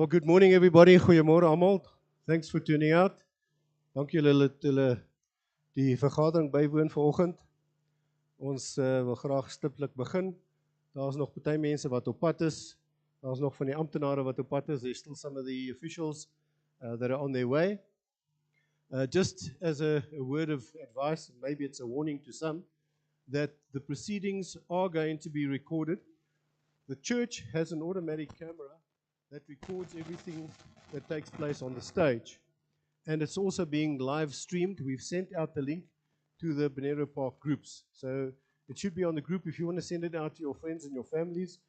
Well, good morning everybody. Goeiemôre almal. Thanks for tuning out. Dankie julle dat julle die vergadering bywoon vanoggend. Ons wil graag stiptelik begin. Daar's nog baie mense wat op pad is. Daar's nog van die amptenare wat op pad is. There's still some of the officials that are on their way. Just as a word of advice, maybe it's a warning to some, that the proceedings are going to be recorded. The church has an automatic camera that records everything that takes place on the stage. And it's also being live streamed. We've sent out the link to the Bonero Park groups. So it should be on the group. If you want to send it out to your friends and your families,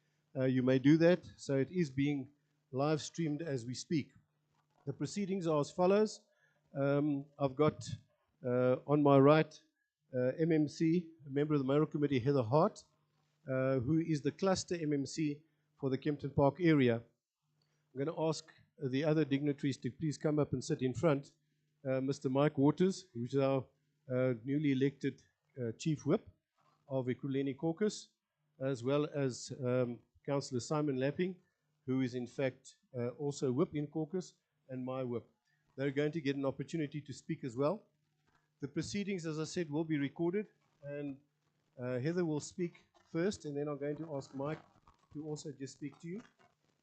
you may do that. So it is being live streamed as we speak. The proceedings are as follows. I've got on my right MMC, a member of the Mayoral Committee, Heather Hart, who is the cluster MMC for the Kempton Park area. I'm going to ask the other dignitaries to please come up and sit in front. Mr. Mike Waters, who is our newly elected Chief Whip of Ekurhuleni Caucus, as well as Councillor Simon Lapping, who is in fact also Whip in Caucus, and my Whip. They're going to get an opportunity to speak as well. The proceedings, as I said, will be recorded, and Heather will speak first, and then I'm going to ask Mike to also just speak to you.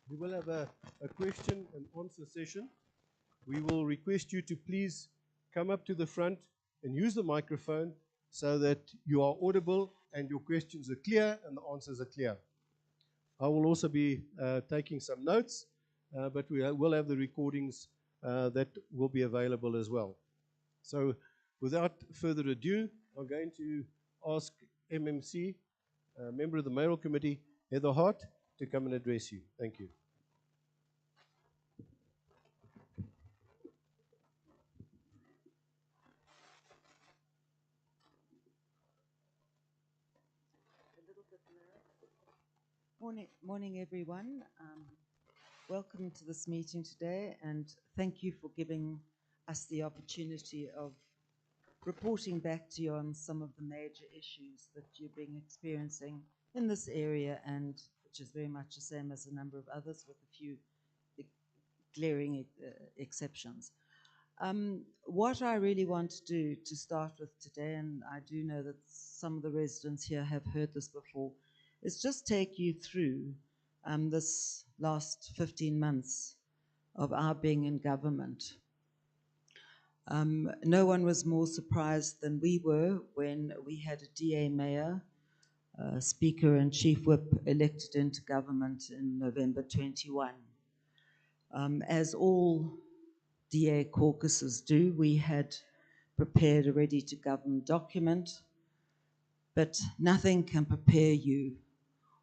We will have a question and answer session. We will request you to please come up to the front and use the microphone so that you are audible and your questions are clear and the answers are clear. I will also be taking some notes, but we will have the recordings that will be available as well. So without further ado, I'm going to ask MMC, member of the Mayoral Committee, Heather Hart, to come and address you. Thank you. Morning everyone. Welcome to this meeting today, and thank you for giving us the opportunity of reporting back to you on some of the major issues that you've been experiencing in this area, and which is very much the same as a number of others with a few glaring exceptions. What I really want to do to start with today, and I do know that some of the residents here have heard this before, is just take you through this last 15 months of our being in government. No one was more surprised than we were when we had a DA mayor, Speaker and Chief Whip elected into government in November 21. As all DA caucuses do, we had prepared a ready-to-govern document, but nothing can prepare you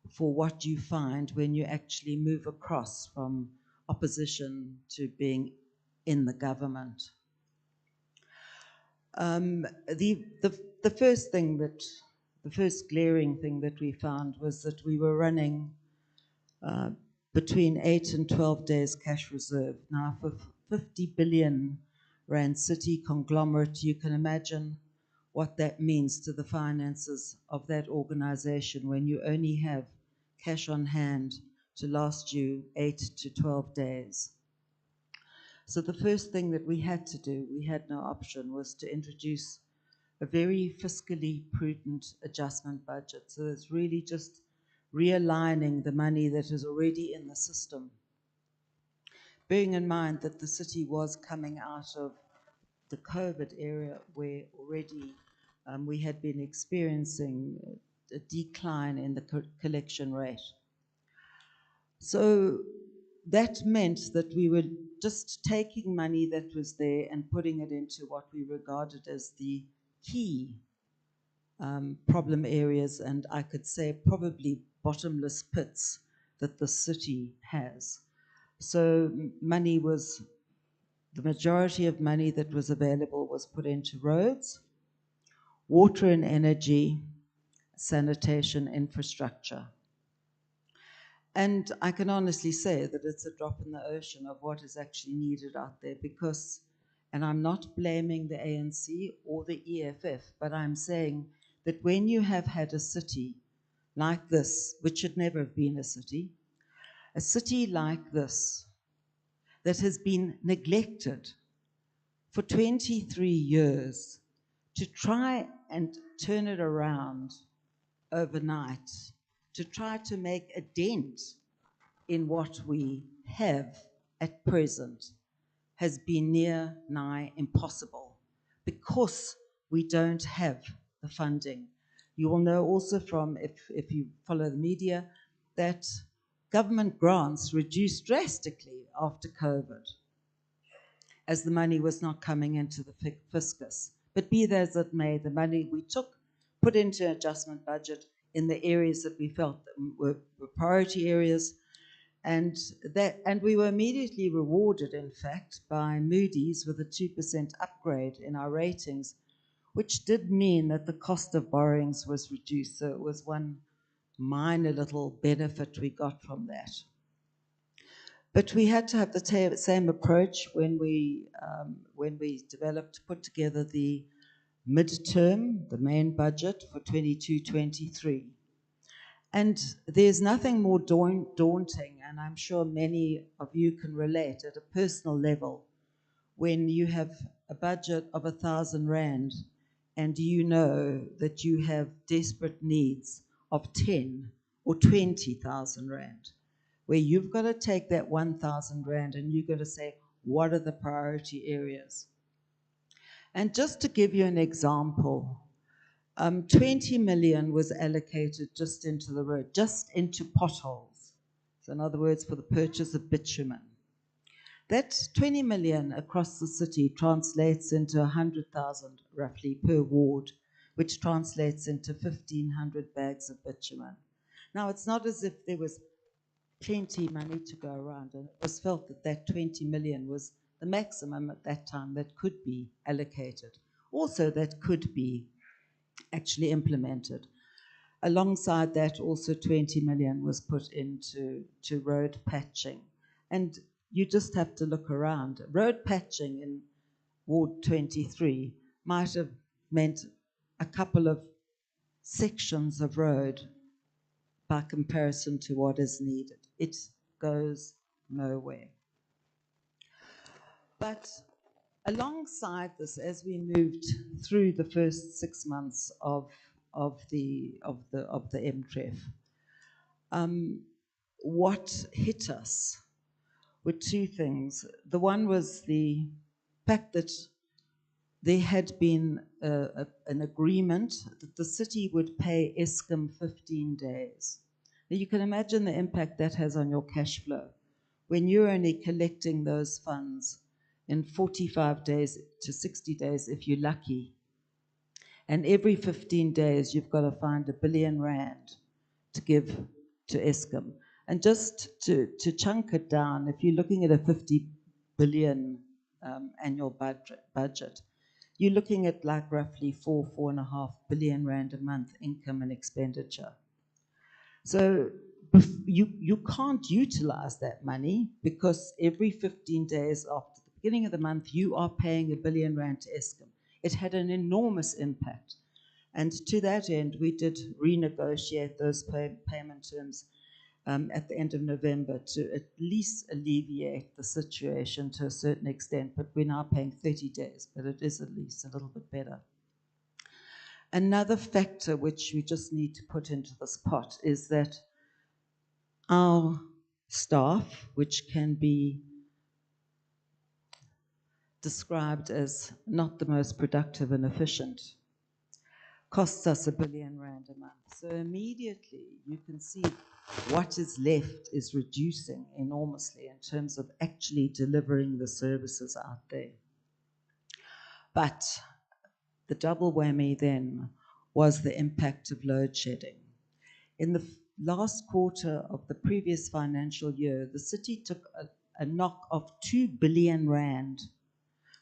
for what you find when you actually move across from opposition to being in the government. The first glaring thing that we found was that we were running between 8 and 12 days cash reserve. Now, for 50 billion rand city conglomerate, you can imagine what that means to the finances of that organization when you only have cash on hand to last you 8 to 12 days. So the first thing that we had to do, we had no option, was to introduce a very fiscally prudent adjustment budget. So it's really just realigning the money that is already in the system. Bearing in mind that the city was coming out of the COVID era where already we had been experiencing a decline in the collection rate. So that meant that we were just taking money that was there and putting it into what we regarded as the key problem areas, and I could say probably bottomless pits that the city has. So money was, the majority of money that was available was put into roads, water and energy, sanitation, infrastructure. And I can honestly say that it's a drop in the ocean of what is actually needed out there because, and I'm not blaming the ANC or the EFF, but I'm saying that when you have had a city like this, which should never have been a city like this, that has been neglected for 23 years to try and turn it around overnight, to try to make a dent in what we have at present, has been near nigh impossible because we don't have the funding. You will know also from, if you follow the media, that government grants reduced drastically after COVID as the money was not coming into the fiscus. But be that as it may, the money we took, put into an adjustment budget in the areas that we felt that were priority areas, and we were immediately rewarded, in fact, by Moody's with a 2% upgrade in our ratings, which did mean that the cost of borrowings was reduced. So it was one minor little benefit we got from that. But we had to have the same approach when we put together the midterm, the main budget for 22-23. And there's nothing more daunting, and I'm sure many of you can relate at a personal level, when you have a budget of 1,000 rand and you know that you have desperate needs of 10 or 20,000 rand, where you've got to take that 1,000 rand and you've got to say, what are the priority areas? And just to give you an example, 20 million was allocated just into the road, just into potholes. So in other words, for the purchase of bitumen. That 20 million across the city translates into 100,000 roughly per ward, which translates into 1,500 bags of bitumen. Now, it's not as if there was plenty money to go around, and it was felt that that 20 million was the maximum at that time that could be allocated. Also, that could be actually implemented. Alongside that, also 20 million was put into road patching. And you just have to look around. Road patching in Ward 23 might have meant a couple of sections of road by comparison to what is needed. It goes nowhere. But alongside this, as we moved through the first 6 months of the MTREF, what hit us were two things. The one was the fact that there had been an agreement that the city would pay Eskom 15 days. Now you can imagine the impact that has on your cash flow when you're only collecting those funds in 45 days to 60 days if you're lucky. And every 15 days you've got to find R1 billion to give to Eskom. And just to chunk it down, if you're looking at a 50 billion annual budget, you're looking at like roughly 4.5 billion rand a month income and expenditure. So you can't utilize that money because every 15 days after the beginning of the month, you are paying R1 billion to Eskom. It had an enormous impact. And to that end, we did renegotiate those payment terms at the end of November to at least alleviate the situation to a certain extent, but we're now paying 30 days, but it is at least a little bit better. Another factor which we just need to put into this pot is that our staff, which can be described as not the most productive and efficient, costs us R1 billion a month. So immediately you can see what is left is reducing enormously in terms of actually delivering the services out there. But the double whammy then was the impact of load shedding. In the last quarter of the previous financial year, the city took a knock of 2 billion rand,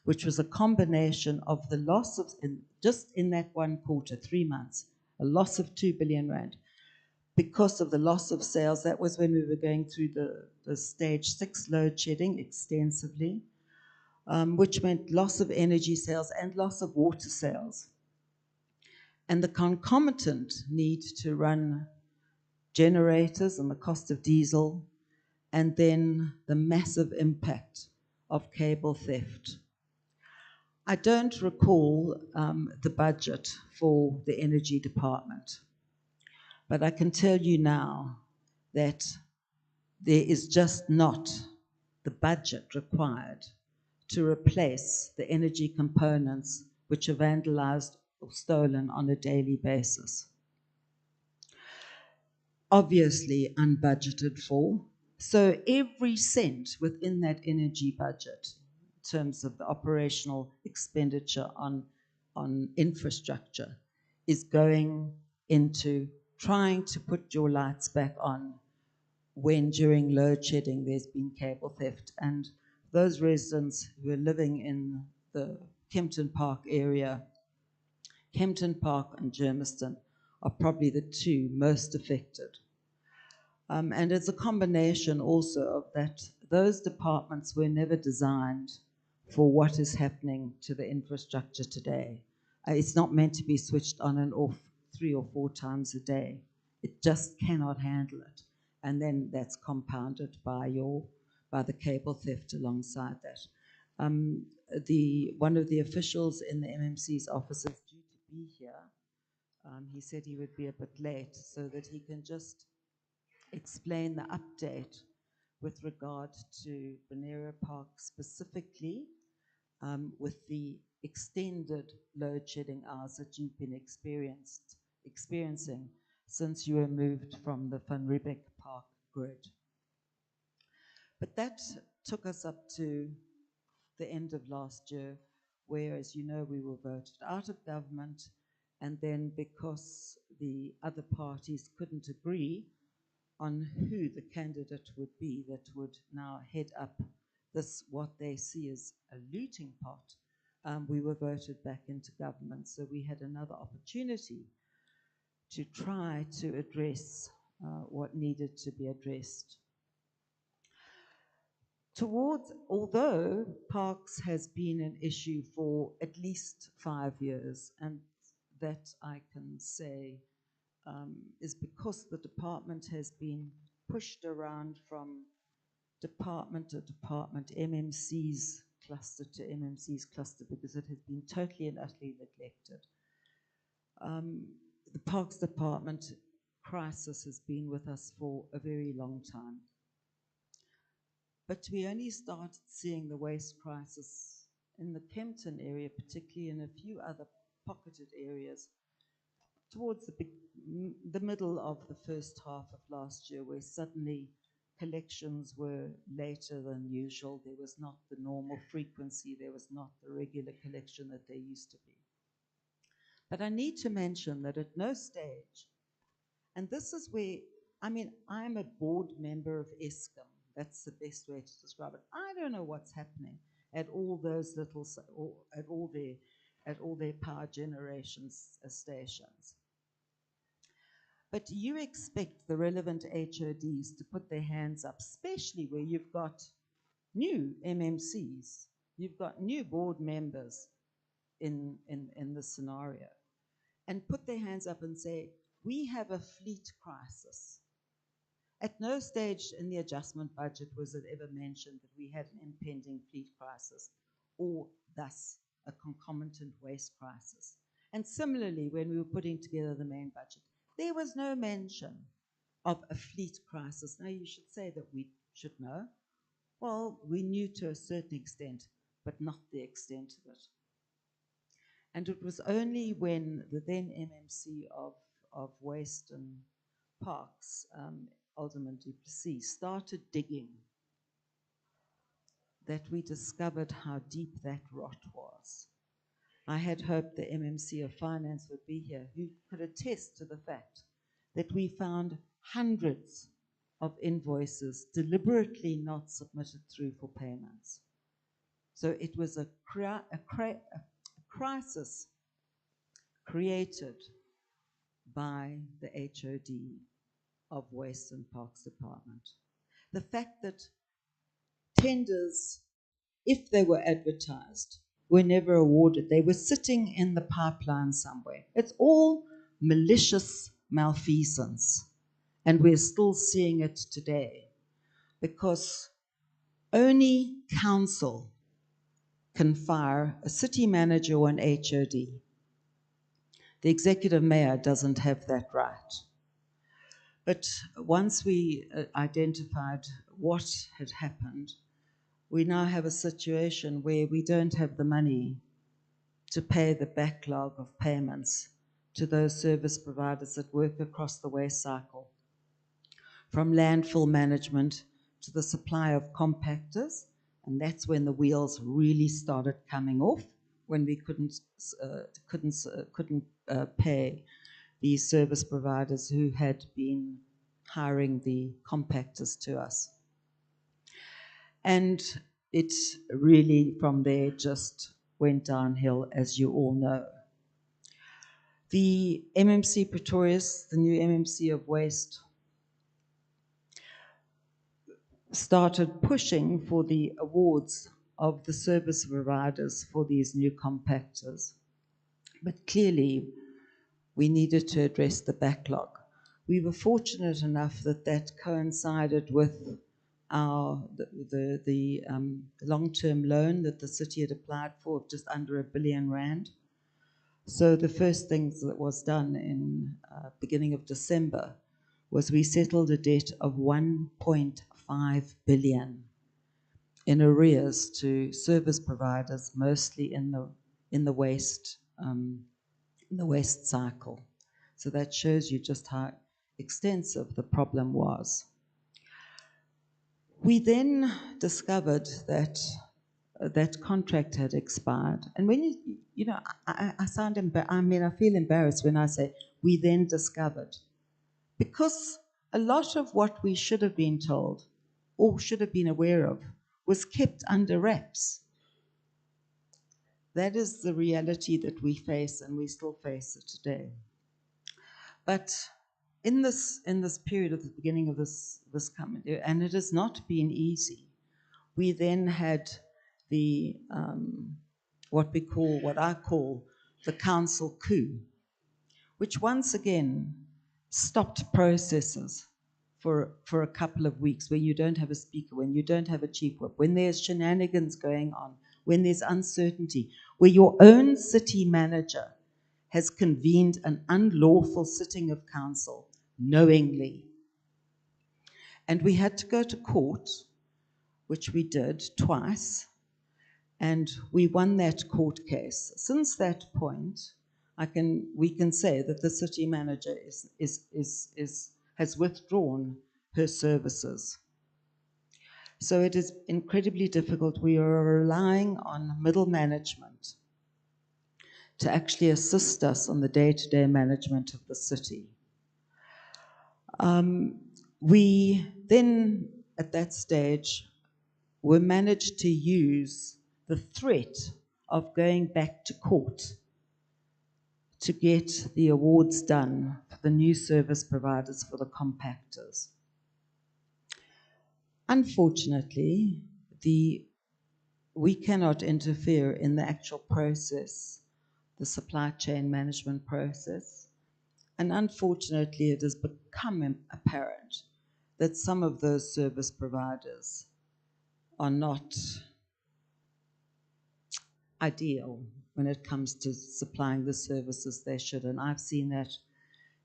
which was a combination of the loss of, just in that one quarter, 3 months, a loss of 2 billion rand. Because of the loss of sales, that was when we were going through the stage 6 load shedding extensively, which meant loss of energy sales and loss of water sales. And the concomitant need to run generators and the cost of diesel and then the massive impact of cable theft. I don't recall the budget for the Energy Department, but I can tell you now that there is just not the budget required to replace the energy components which are vandalized or stolen on a daily basis. Obviously unbudgeted for, so every cent within that energy budget, in terms of the operational expenditure on infrastructure, is going into trying to put your lights back on when during load shedding there's been cable theft. And those residents who are living in the Kempton Park area, Kempton Park and Germiston, are probably the two most affected. And it's a combination also of that those departments were never designed for what is happening to the infrastructure today. It's not meant to be switched on and off 3 or 4 times a day. It just cannot handle it. And then that's compounded by the cable theft alongside that. One of the officials in the MMC's office is due to be here. He said he would be a bit late so that he can just explain the update with regard to Bonaire Park specifically, with the extended load shedding hours that you've been experiencing since you were moved from the Van Riebeck Park grid. But that took us up to the end of last year, where, as you know, we were voted out of government, and then because the other parties couldn't agree on who the candidate would be that would now head up this, what they see as a looting pot, we were voted back into government. So we had another opportunity to try to address what needed to be addressed. Although parks has been an issue for at least 5 years, and that I can say is because the department has been pushed around from department to department, MMC's cluster to MMC's cluster, because it has been totally and utterly neglected. The Parks Department crisis has been with us for a very long time. But we only started seeing the waste crisis in the Kempton area, particularly in a few other pocketed areas, towards the middle of the first half of last year, where suddenly collections were later than usual. There was not the normal frequency. There was not the regular collection that there used to be. But I need to mention that at no stage, and this is where, I mean, I'm a board member of Eskom. That's the best way to describe it. I don't know what's happening at all those little, or at all their power generation stations. But you expect the relevant HODs to put their hands up, especially where you've got new MMCs, you've got new board members in this scenario, and put their hands up and say, we have a fleet crisis. At no stage in the adjustment budget was it ever mentioned that we had an impending fleet crisis, or thus a concomitant waste crisis. And similarly, when we were putting together the main budget, there was no mention of a fleet crisis. Now, you should say that we should know. Well, we knew to a certain extent, but not the extent of it. And it was only when the then MMC of Waste and Parks, Alderman du Plessis, started digging, that we discovered how deep that rot was. I had hoped the MMC of Finance would be here, who could attest to the fact that we found hundreds of invoices deliberately not submitted through for payments. So it was a crisis created by the HOD of Waste and Parks Department. The fact that tenders, if they were advertised, were never awarded. They were sitting in the pipeline somewhere. It's all malicious malfeasance, and we're still seeing it today. because only council can fire a city manager or an HOD. The executive mayor doesn't have that right. But once we identified what had happened, we now have a situation where we don't have the money to pay the backlog of payments to those service providers that work across the waste cycle, from landfill management to the supply of compactors, and that's when the wheels really started coming off, when we couldn't pay these service providers who had been hiring the compactors to us. And it really, from there, just went downhill, as you all know. The MMC Pretorius, the new MMC of Waste, started pushing for the awards of the service providers for these new compactors. But clearly, we needed to address the backlog. We were fortunate enough that that coincided with the long-term loan that the city had applied for of just under R1 billion. So the first thing that was done in beginning of December was we settled a debt of 1.5 billion in arrears to service providers, mostly in the waste cycle. So that shows you just how extensive the problem was. We then discovered that that contract had expired. And when you know, I feel embarrassed when I say we then discovered, because a lot of what we should have been told or should have been aware of was kept under wraps. That is the reality that we face, and we still face it today. But in this period at the beginning of this coming year, and it has not been easy, we then had the what I call the council coup, which once again stopped processes for a couple of weeks, where you don't have a speaker, when you don't have a chief whip, when there's shenanigans going on, when there's uncertainty, where your own city manager has convened an unlawful sitting of council knowingly. And we had to go to court, which we did twice, and we won that court case. Since that point, we can say that the city manager has withdrawn her services. So it is incredibly difficult. We are relying on middle management to actually assist us on the day-to-day management of the city. We then, at that stage, were managed to use the threat of going back to court to get the awards done for the new service providers for the compactors. Unfortunately, we cannot interfere in the actual process, the supply chain management process. And unfortunately, it has become apparent that some of those service providers are not ideal when it comes to supplying the services they should. And I've seen that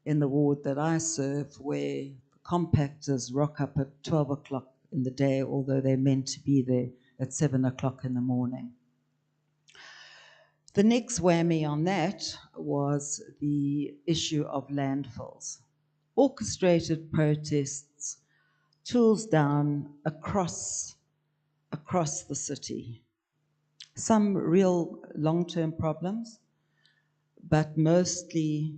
in the ward that I serve, where compactors rock up at 12 o'clock in the day, although they're meant to be there at 7 o'clock in the morning. The next whammy on that was the issue of landfills. Orchestrated protests, tools down across the city. Some real long-term problems, but mostly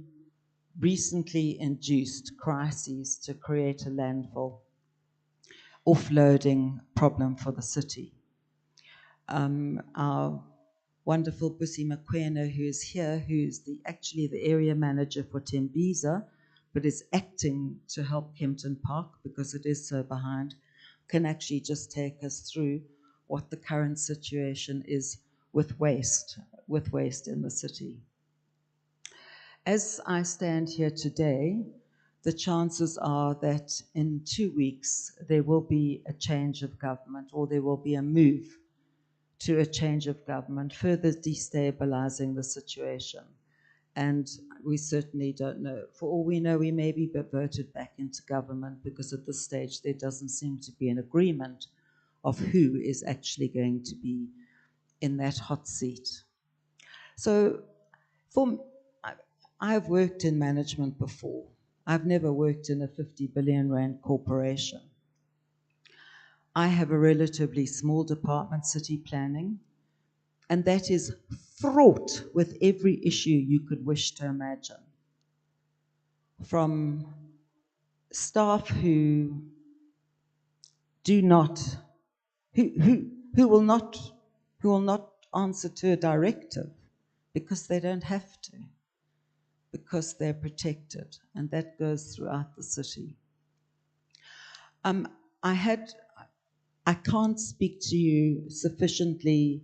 recently induced crises to create a landfill offloading problem for the city. Our wonderful Busi Makwena, who is here, who's actually the area manager for Tembisa, but is acting to help Kempton Park because it is so behind, can actually just take us through what the current situation is with waste in the city. As I stand here today, the chances are that in 2 weeks there will be a change of government, or there will be a move to a change of government, further destabilizing the situation. And we certainly don't know. For all we know, we may be voted back into government, because at this stage there doesn't seem to be an agreement of who is actually going to be in that hot seat. So I've worked in management before. I've never worked in a 50 billion rand corporation. I have a relatively small department, city planning, and that is fraught with every issue you could wish to imagine. From staff who do not, who will not answer to a directive because they don't have to, because they're protected, and that goes throughout the city. I can't speak to you sufficiently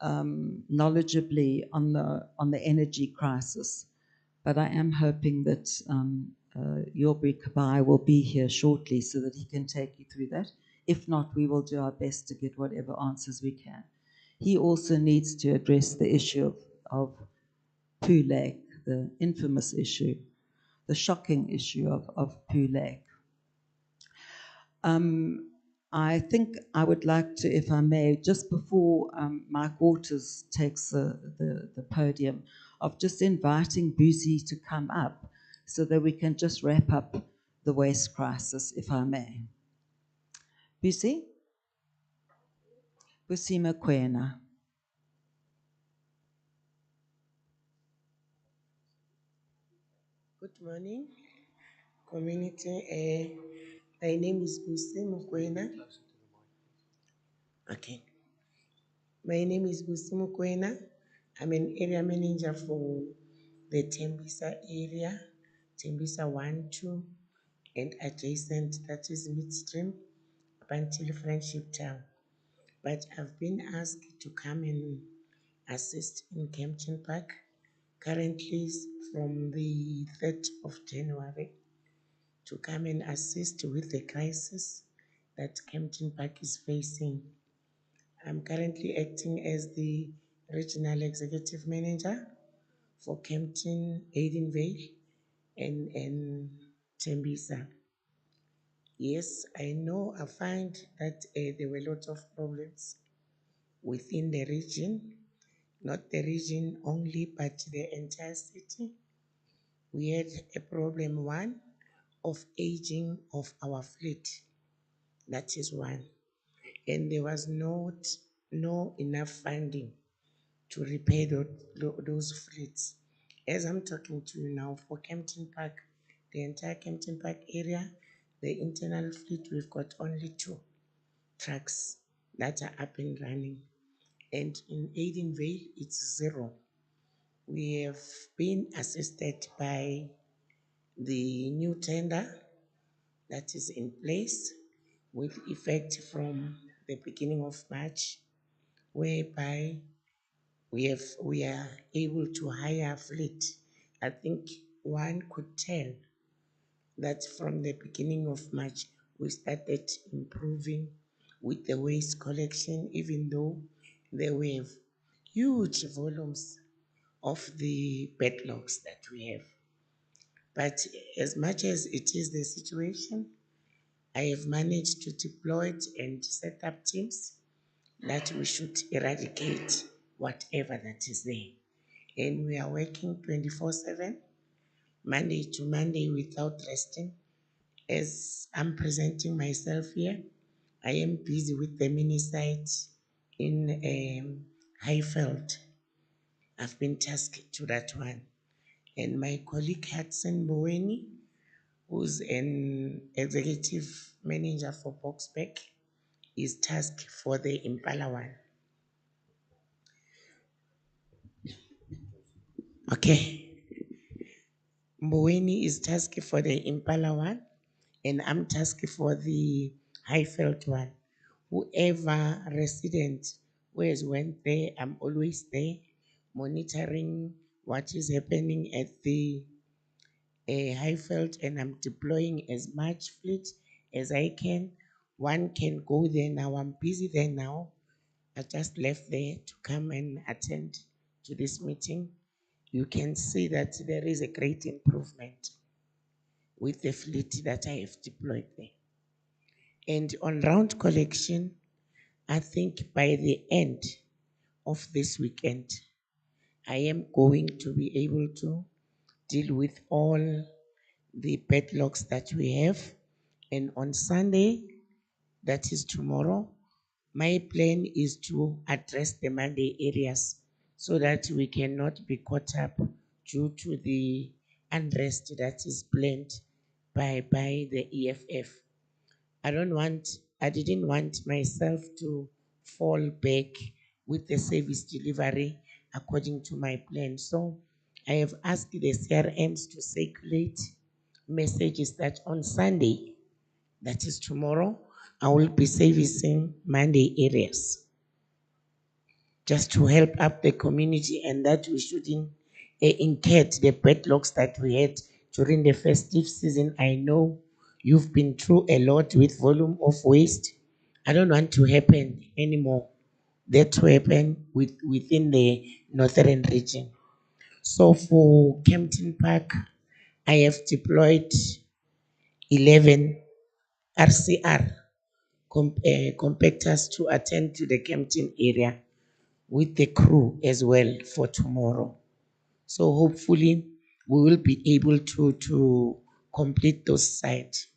knowledgeably on the energy crisis, but I am hoping that Yorbi Kabai will be here shortly so that he can take you through that. If not, we will do our best to get whatever answers we can. He also needs to address the issue of Poo Lake, the infamous issue, the shocking issue of Poo Lake. I think I would like to, if I may, just before Mike Waters takes the podium, of just inviting Busi to come up so that we can just wrap up the waste crisis, if I may. Busi? Busi Mokoena. Good morning, community. My name is Busi Mokoena. Okay. My name is Busi Mokoena. I'm an area manager for the Tembisa area, Tembisa 1, 2, and adjacent, that is midstream, up until Friendship Town. But I've been asked to come and assist in Kempton Park, currently from the 3rd of January, to come and assist with the crisis that Kempton Park is facing. I'm currently acting as the Regional Executive Manager for Kempton, Edenvale, and Tembisa. Yes, I know, I find that there were lots of problems within the region, not the region only, but the entire city. We had a problem, one, of aging of our fleet. That is one. And there was no enough funding to repair those fleets. As I'm talking to you now, for Kempton Park, the entire Kempton Park area, the internal fleet, we've got only 2 trucks that are up and running. And in Edenvale, it's 0. We have been assisted by the new tender that is in place with effect from the beginning of March, whereby we are able to hire a fleet. I think one could tell that from the beginning of March, we started improving with the waste collection, even though there were huge volumes of the backlogs that we have. But as much as it is the situation, I have managed to deploy it and set up teams that we should eradicate whatever that is there. And we are working 24/7, Monday to Monday, without resting. As I'm presenting myself here, I am busy with the mini site in Highveld. I've been tasked to that one. And my colleague Hudson Boweni, who's an executive manager for Boxback, is tasked for the Impala one. Okay. Mboweni is tasked for the Impala one, and I'm tasked for the Highveld one. Whoever resident who has went there, I'm always there, monitoring what is happening at the Highveld, and I'm deploying as much fleet as I can. One can go there now. I'm busy there now. I just left there to come and attend to this meeting. You can see that there is a great improvement with the fleet that I have deployed there. And on round collection, I think by the end of this weekend, I am going to be able to deal with all the backlogs that we have. And on Sunday, that is tomorrow, my plan is to address the Monday areas so that we cannot be caught up due to the unrest that is planned by the EFF. I didn't want myself to fall back with the service delivery according to my plan. So I have asked the CRMs to circulate messages that on Sunday, that is tomorrow, I will be servicing Monday areas just to help up the community, and that we shouldn't incur the backlogs that we had during the festive season. I know you've been through a lot with volume of waste. I don't want to happen anymore. That to happen within the northern region. So for Kempton Park, I have deployed 11 RCR compactors to attend to the Kempton area with the crew as well for tomorrow. So hopefully we will be able to complete those sites.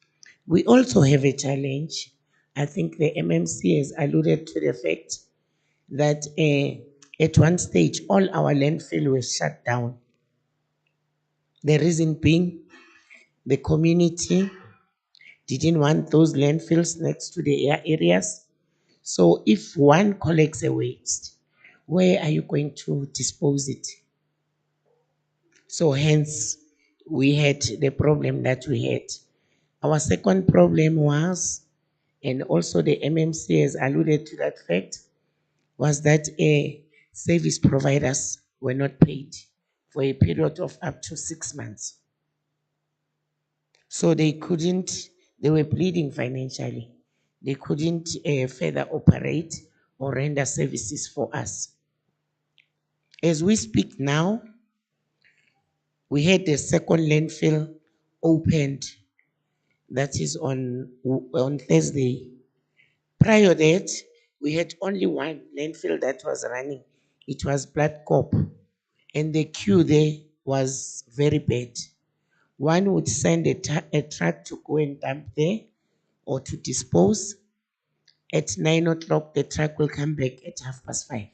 We also have a challenge. I think the MMC has alluded to the fact that at one stage all our landfill was shut down. The reason being the community didn't want those landfills next to the areas. So if one collects a waste, where are you going to dispose it? So hence, we had the problem that we had. Our second problem was, and also the MMC has alluded to that fact, was that service providers were not paid for a period of up to 6 months. So they were bleeding financially. They couldn't further operate or render services for us. As we speak now, we had the second landfill opened, that is on Thursday. Prior to that, we had only one landfill that was running. It was Bloodcorp, and the queue there was very bad. One would send a truck to go and dump there or to dispose. At 9 o'clock, the truck will come back at 5:30.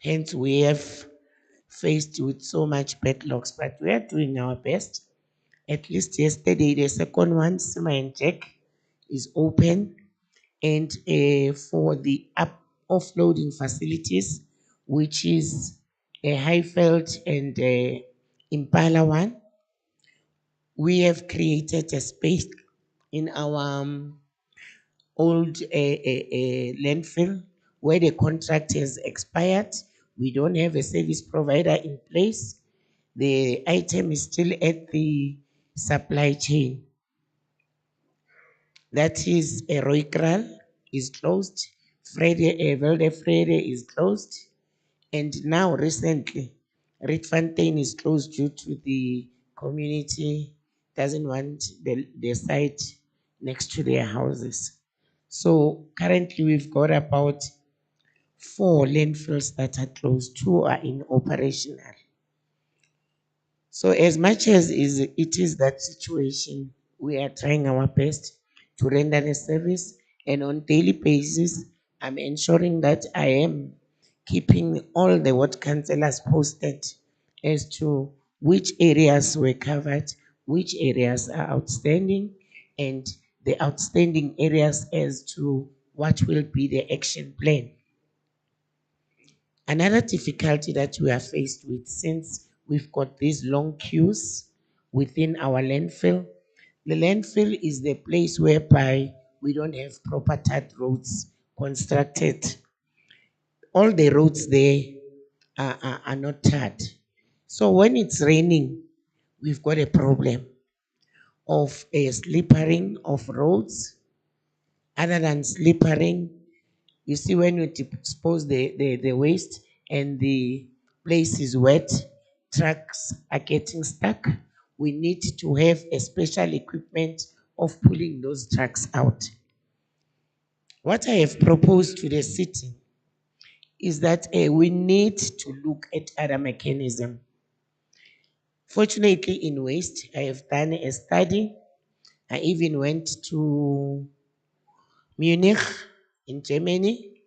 Hence, we have faced with so much backlogs, but we are doing our best. At least yesterday, the second one, Sima and Jack, is open. And for the offloading facilities, which is a Highveld and Impala one, we have created a space in our old landfill where the contract has expired. We don't have a service provider in place. The item is still at the supply chain. That is Roykral is closed. Velde Frede is closed. And now recently, Rietfontein is closed due to the community doesn't want the site next to their houses. So currently we've got about 4 landfills that are closed, 2 are in operational. So as much as it is that situation, we are trying our best to render the service, and on daily basis, I'm ensuring that I am keeping all the ward councillors posted as to which areas were covered, which areas are outstanding, and the outstanding areas as to what will be the action plan. Another difficulty that we are faced with, since we've got these long queues within our landfill, the landfill is the place whereby we don't have proper tarred roads constructed. All the roads there are not tarred. So when it's raining, we've got a problem of a slippering of roads. Other than slippering, you see when you dispose the waste and the place is wet, trucks are getting stuck. We need to have a special equipment of pulling those trucks out. What I have proposed to the city is that we need to look at other mechanism. Fortunately, in waste, I have done a study. I even went to Munich in Germany,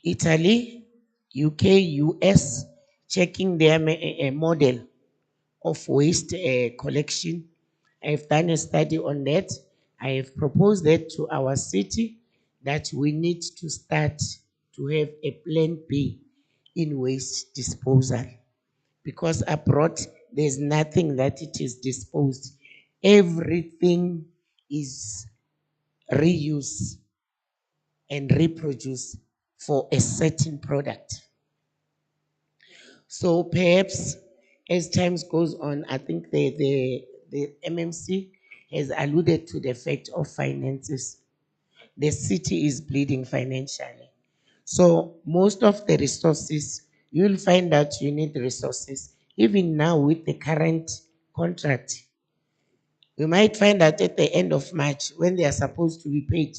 Italy, UK, US, checking their model of waste collection. I've done a study on that. I have proposed that to our city that we need to start to have a plan B in waste disposal. Because abroad, there's nothing that it is disposed. Everything is reused and reproduced for a certain product. So perhaps as time goes on, I think the MMC has alluded to the fact of finances. The city is bleeding financially. So most of the resources, you'll find that you need resources. Even now with the current contract, you might find that at the end of March, when they are supposed to be paid,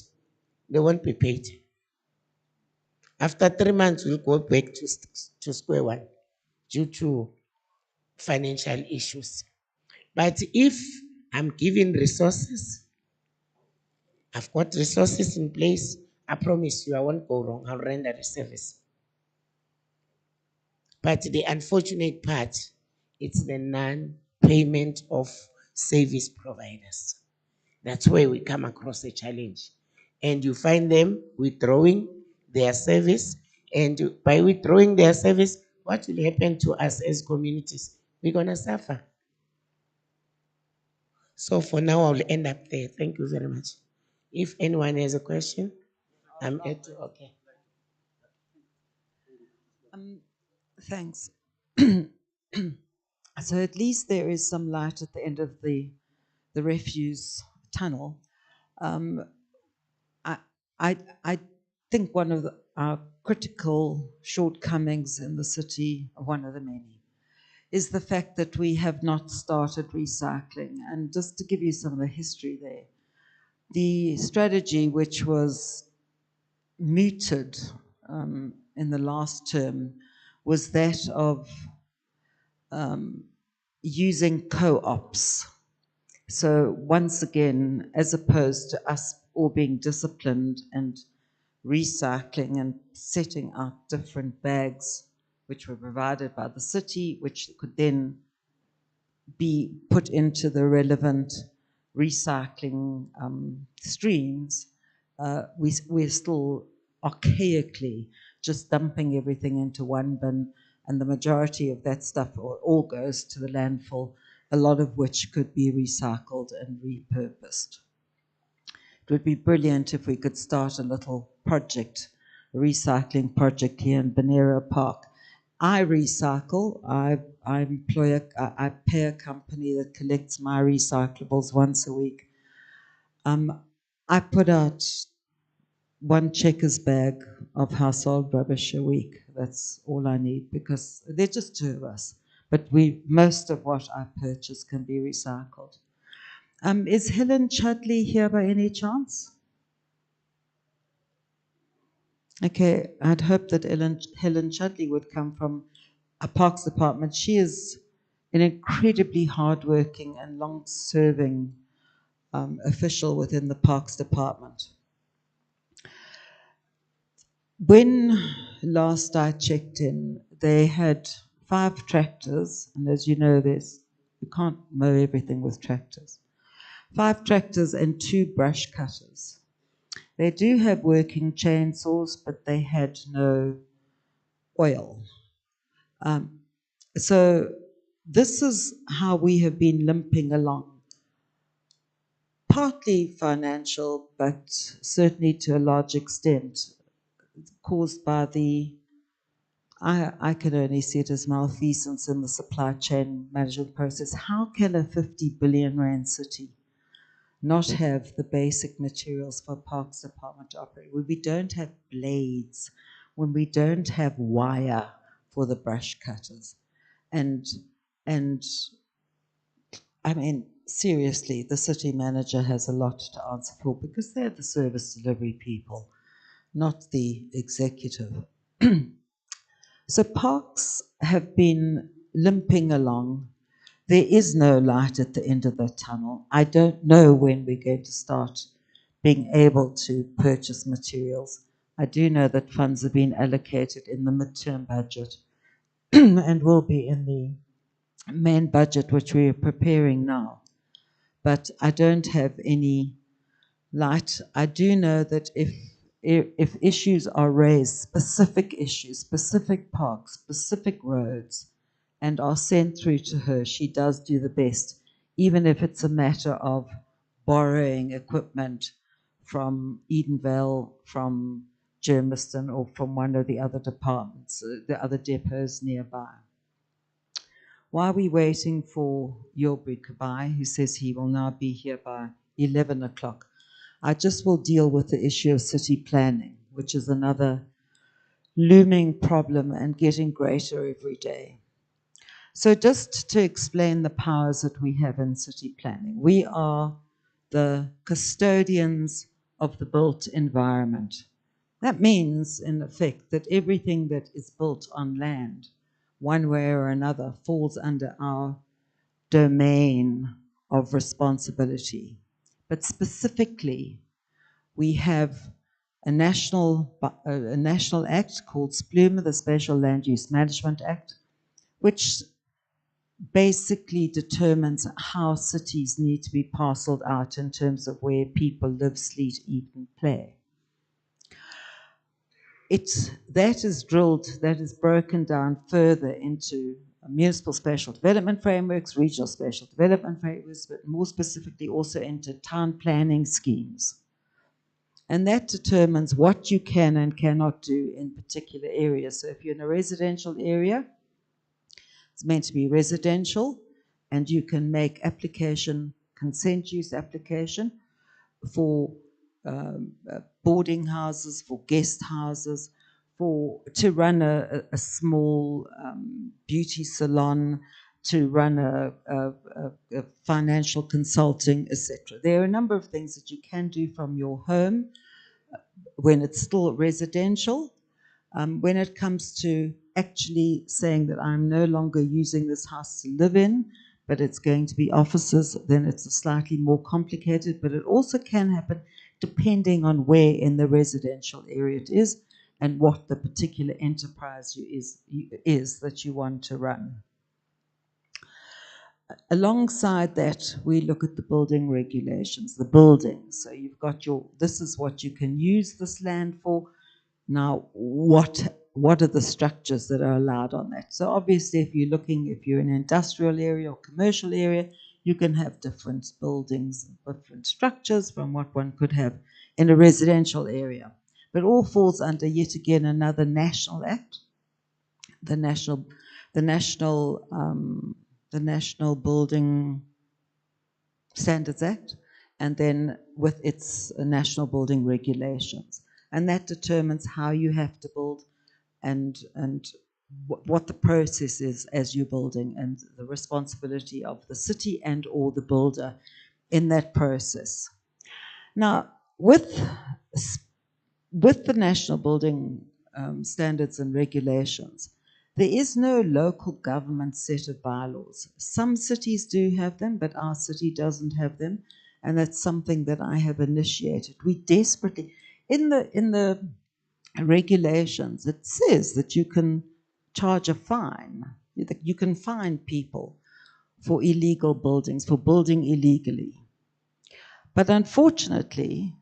they won't be paid. After 3 months, we'll go back to square one due to financial issues. But if I'm given resources, I've got resources in place, I promise you I won't go wrong. I'll render the service. But the unfortunate part, it's the non-payment of service providers. That's where we come across a challenge. And you find them withdrawing their service. And by withdrawing their service, what will happen to us as communities? We're going to suffer. So for now, I'll end up there. Thank you very much. If anyone has a question, I'm at okay. Thanks. So at least there is some light at the end of the refuse tunnel. I, I think one of our critical shortcomings in the city, one of the many, is the fact that we have not started recycling. And just to give you some of the history there, the strategy which was mooted in the last term was that of using co-ops. So once again, as opposed to us all being disciplined and recycling and setting out different bags which were provided by the city, which could then be put into the relevant recycling streams, we're still archaically just dumping everything into one bin, and the majority of that stuff all goes to the landfill, a lot of which could be recycled and repurposed. It would be brilliant if we could start a little project, a recycling project here in Bonera Park. I recycle. I pay a company that collects my recyclables once a week. I put out one Checkers bag of household rubbish a week. That's all I need because they're just two of us. But most of what I purchase can be recycled. Is Helen Chudley here by any chance? Okay, I'd hoped that Helen Chudley would come from a Parks Department. She is an incredibly hardworking and long-serving official within the Parks Department. When last I checked in, they had 5 tractors, and as you know, you can't mow everything with tractors. 5 tractors and 2 brush cutters. They do have working chainsaws, but they had no oil. So this is how we have been limping along. Partly financial, but certainly to a large extent caused by the I can only see it as malfeasance in the supply chain management process. How can a 50 billion rand city not have the basic materials for Parks Department to operate? When we don't have blades, when we don't have wire for the brush cutters, and I mean, seriously, the city manager has a lot to answer for because they're the service delivery people, not the executive. So parks have been limping along. There is no light at the end of the tunnel. I don't know when we're going to start being able to purchase materials. I do know that funds have been allocated in the midterm budget and will be in the main budget, which we are preparing now. But I don't have any light. I do know that if issues are raised, specific issues, specific parks, specific roads, and are sent through to her, she does do the best, even if it's a matter of borrowing equipment from Edenvale, from Germiston, or from one of the other departments, the other depots nearby. While we're waiting for Yobri Kabai, who says he will now be here by 11 o'clock, I just will deal with the issue of city planning, which is another looming problem and getting greater every day. So just to explain the powers that we have in city planning, we are the custodians of the built environment. That means, in effect, that everything that is built on land, one way or another, falls under our domain of responsibility. But specifically, we have a national act called SPLUMA, the Spatial Land Use Management Act, which basically determines how cities need to be parceled out in terms of where people live, sleep, eat, and play. That is broken down further into municipal spatial development frameworks, regional spatial development frameworks, but more specifically also into town planning schemes. And that determines what you can and cannot do in particular areas. So if you're in a residential area, it's meant to be residential, and you can make application, consent use application for boarding houses, for guest houses, to run a small beauty salon, to run a financial consulting, etc. There are a number of things that you can do from your home when it's still residential. When it comes to actually saying that I'm no longer using this house to live in, but it's going to be offices, then it's slightly more complicated, but it also can happen depending on where in the residential area it is and what the particular enterprise is that you want to run. Alongside that, we look at the building regulations, the buildings. So you've got this is what you can use this land for. Now, what are the structures that are allowed on that? So obviously, if you're in an industrial area or commercial area, you can have different buildings, different structures from what one could have in a residential area. But all falls under, yet again, another national act, the National Building Standards Act, and then with its national building regulations. And that determines how you have to build and what the process is as you're building, and the responsibility of the city and or the builder in that process. Now, with the national building standards and regulations, there is no local government set of bylaws. Some cities do have them, but our city doesn't have them, and that's something that I have initiated. We desperately, in the regulations, it says that you can charge a fine. You can fine people for illegal buildings, for building illegally. But unfortunately,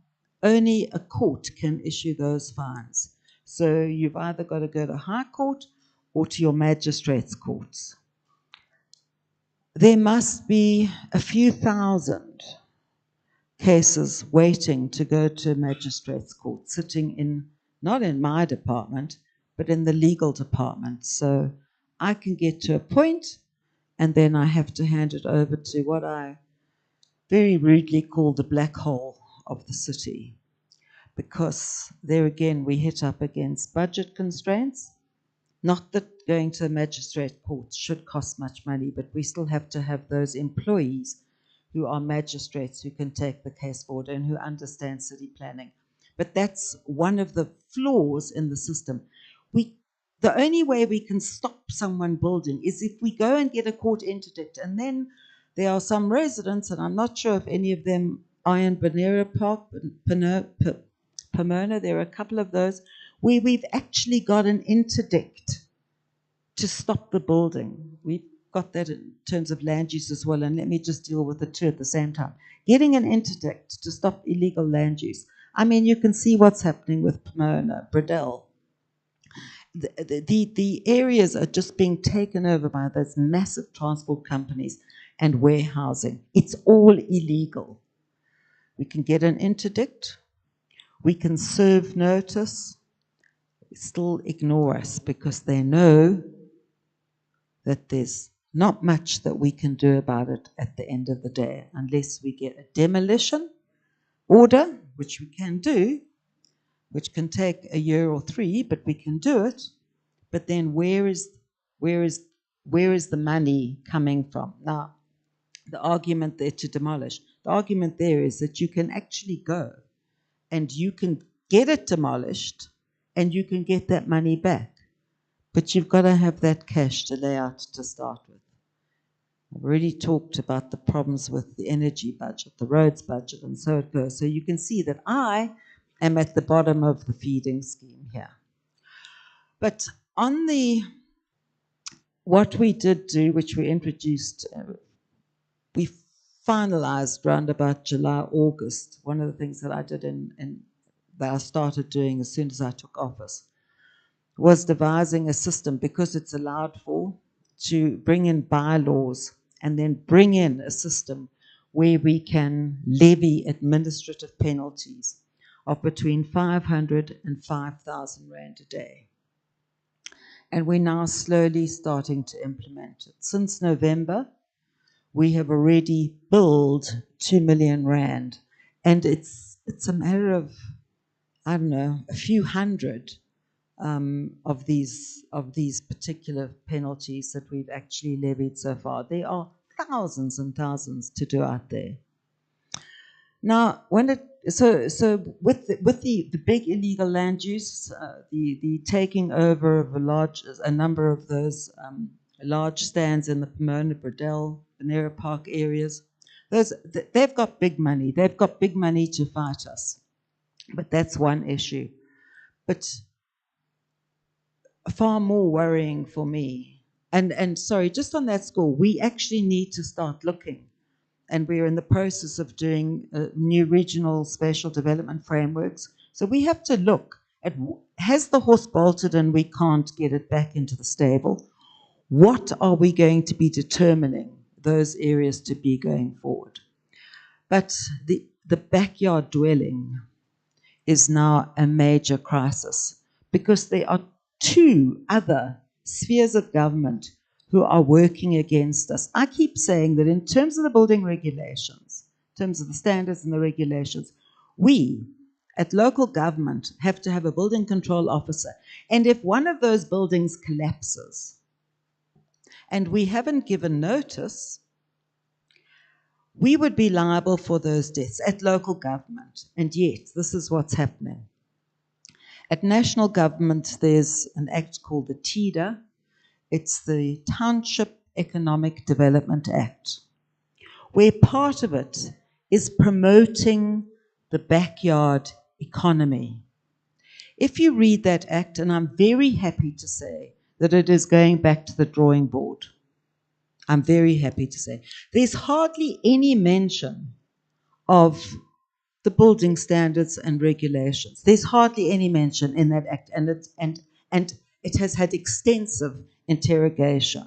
only a court can issue those fines. So you've either got to go to High Court or to your magistrates' courts. There must be a few thousand cases waiting to go to a magistrate's court, sitting in, not in my department, but in the legal department. So I can get to a point, and then I have to hand it over to what I very rudely call the black hole of the city, because there again we hit up against budget constraints. Not that going to a magistrate court should cost much money, but we still have to have those employees who are magistrates who can take the case forward and who understand city planning. But that's one of the flaws in the system. The only way we can stop someone building is if we go and get a court interdict. And then there are some residents, and I'm not sure if any of them are in Bonera Park, Pomona, there are a couple of those, where we've actually got an interdict to stop the building. We've got that in terms of land use as well, and let me just deal with the two at the same time. Getting an interdict to stop illegal land use. I mean, you can see what's happening with Pomona, Bradell. The areas are just being taken over by those massive transport companies and warehousing. It's all illegal. We can get an interdict. We can serve notice. They still ignore us because they know that there's not much that we can do about it at the end of the day unless we get a demolition order, which we can do, which can take a year or 3, but we can do it. But then where is the money coming from? Now, the argument there to demolish, the argument there is that you can actually go and you can get it demolished and you can get that money back. But you've got to have that cash to lay out to start with. I've already talked about the problems with the energy budget, the roads budget, and so it goes. So you can see that I am at the bottom of the feeding scheme here. But on what we did do, which we introduced, we finalized around about July, August. One of the things that I did that I started doing as soon as I took office was devising a system, because it's allowed for, to bring in bylaws and then bring in a system where we can levy administrative penalties of between 500 and 5,000 Rand a day. And we're now slowly starting to implement it. Since November, we have already billed 2 million Rand. And it's a matter of, I don't know, a few hundred of these particular penalties that we've actually levied so far. There are thousands and thousands to do out there. Now, so with the big illegal land use, the taking over of a number of those large stands in the Pomona, Bradell, Bonera Park areas, they've got big money. They've got big money to fight us. But that's one issue. But far more worrying for me, and sorry, just on that score, we actually need to start looking, and we're in the process of doing new regional spatial development frameworks. So we have to look at, has the horse bolted and we can't get it back into the stable? What are we going to be determining those areas to be going forward? But the backyard dwelling is now a major crisis, because there are 2 other spheres of government who are working against us. I keep saying that in terms of the building regulations, in terms of the standards and the regulations, we at local government have to have a building control officer. And if one of those buildings collapses and we haven't given notice, we would be liable for those deaths at local government. And yet, this is what's happening. At national government, there's an act called the TEDA. It's the Township Economic Development Act, where part of it is promoting the backyard economy. If you read that act, and I'm very happy to say that it is going back to the drawing board. I'm very happy to say. There's hardly any mention of the building standards and regulations. There's hardly any mention in that act, and it has had extensive interrogation.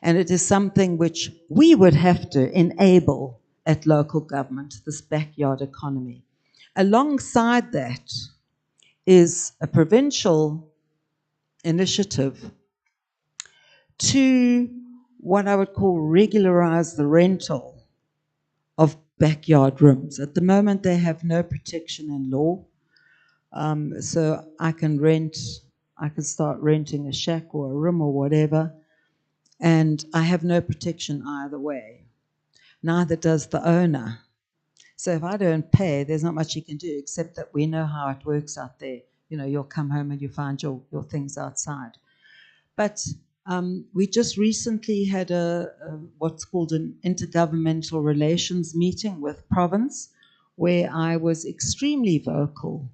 And it is something which we would have to enable at local government, this backyard economy. Alongside that is a provincial initiative to what I would call regularize the rental of backyard rooms. At the moment, they have no protection in law. So I can start renting a shack or a room or whatever, and I have no protection either way. Neither does the owner. So if I don't pay, there's not much you can do, except that we know how it works out there. You know, you'll come home and you find your things outside. But we just recently had what's called an intergovernmental relations meeting with province, where I was extremely vocal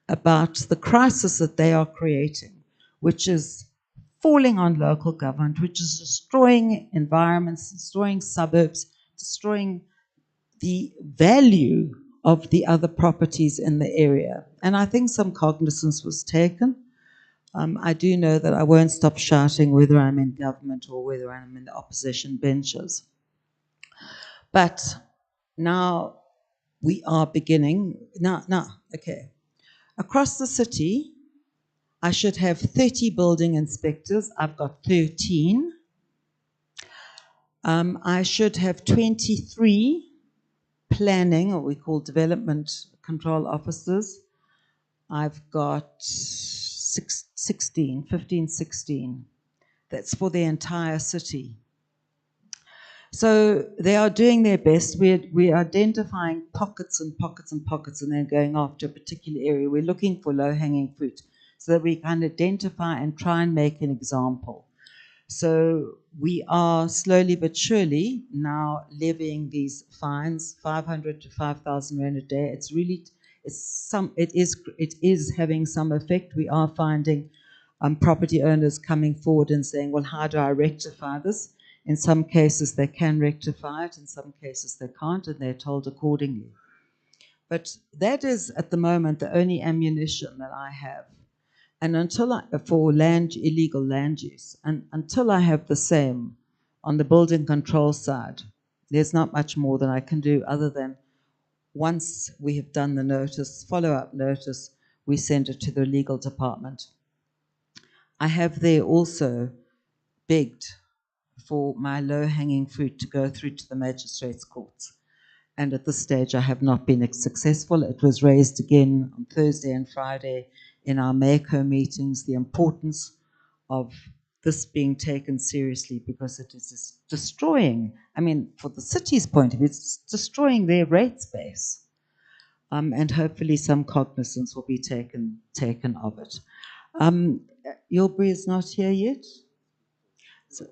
about the crisis that they are creating, which is falling on local government, which is destroying environments, destroying suburbs, destroying the value of the other properties in the area. And I think some cognizance was taken. I do know that I won't stop shouting whether I'm in government or whether I'm in the opposition benches. But now we are beginning. Okay. Across the city, I should have 30 building inspectors. I've got 13. I should have 23 planning, or we call development control officers. I've got 16. That's for the entire city. So they are doing their best. We're identifying pockets and pockets and pockets and then going after a particular area. We're looking for low-hanging fruit so that we can identify and try and make an example. So we are slowly but surely now levying these fines, 500 to 5,000 rand a day. It is having some effect. We are finding property owners coming forward and saying, well, how do I rectify this? In some cases they can rectify it, in some cases they can't, and they're told accordingly. But that is at the moment the only ammunition that I have. And for illegal land use, and until I have the same on the building control side, there's not much more that I can do other than once we have done the notice, follow-up notice, we send it to the legal department. I have there also begged for my low-hanging fruit to go through to the magistrates' courts. And at this stage, I have not been successful. It was raised again on Thursday and Friday in our MACO meetings, the importance of this being taken seriously because it is destroying, I mean, for the city's point of view, it's destroying their rate space. And hopefully some cognizance will be taken of it. Yilbury is not here yet? So,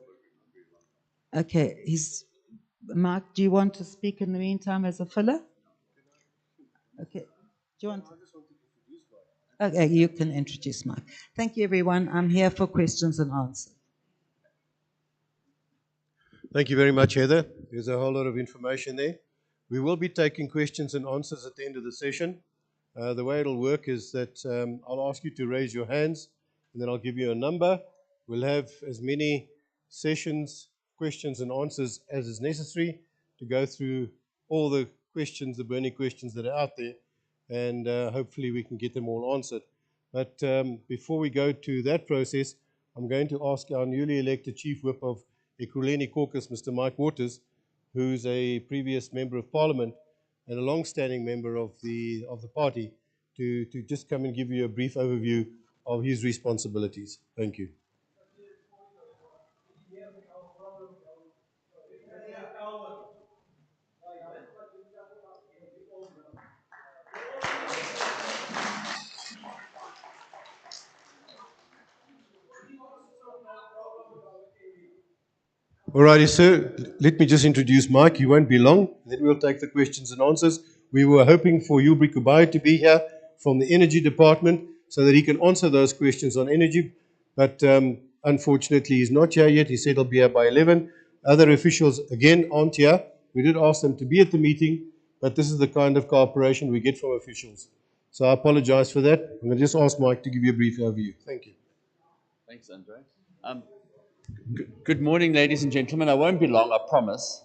okay, Mark, do you want to speak in the meantime as a filler? Okay, do you want to? Okay, you can introduce Mike. Thank you, everyone. I'm here for questions and answers. Thank you very much, Heather. There's a whole lot of information there. We will be taking questions and answers at the end of the session. The way it'll work is that I'll ask you to raise your hands, and then I'll give you a number. We'll have as many sessions, questions and answers as is necessary to go through all the questions, the burning questions that are out there, and hopefully we can get them all answered. But before we go to that process, I'm going to ask our newly elected Chief Whip of Ekurhuleni Caucus, Mr. Mike Waters, who's a previous Member of Parliament and a long-standing member of the party, to just come and give you a brief overview of his responsibilities. Thank you. All righty, sir. Let me just introduce Mike. He won't be long. Then we'll take the questions and answers. We were hoping for Yilbury Kubai to be here from the Energy Department so that he can answer those questions on energy. But unfortunately, he's not here yet. He said he'll be here by 11. Other officials, again, aren't here. We did ask them to be at the meeting, but this is the kind of cooperation we get from officials. So I apologize for that. I'm going to just ask Mike to give you a brief overview. Thank you. Thanks, Andre. Good morning, ladies and gentlemen. I won't be long, I promise.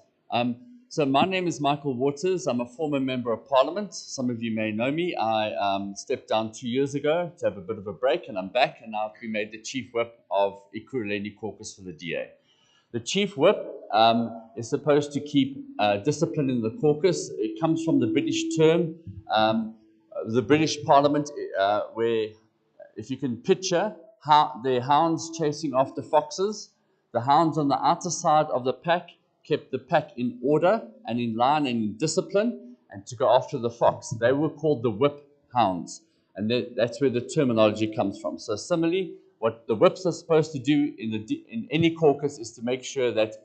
So my name is Michael Waters. I'm a former member of Parliament. Some of you may know me. I stepped down 2 years ago to have a bit of a break, and I'm back, and now I've been made the Chief Whip of Ekurhuleni Caucus for the DA. The Chief Whip is supposed to keep discipline in the caucus. It comes from the British term, the British Parliament, where, if you can picture, the hounds chasing after foxes. The hounds on the outer side of the pack kept the pack in order and in line and in discipline, and to go after the fox. They were called the whip hounds, and that's where the terminology comes from. So similarly, what the whips are supposed to do in any caucus is to make sure that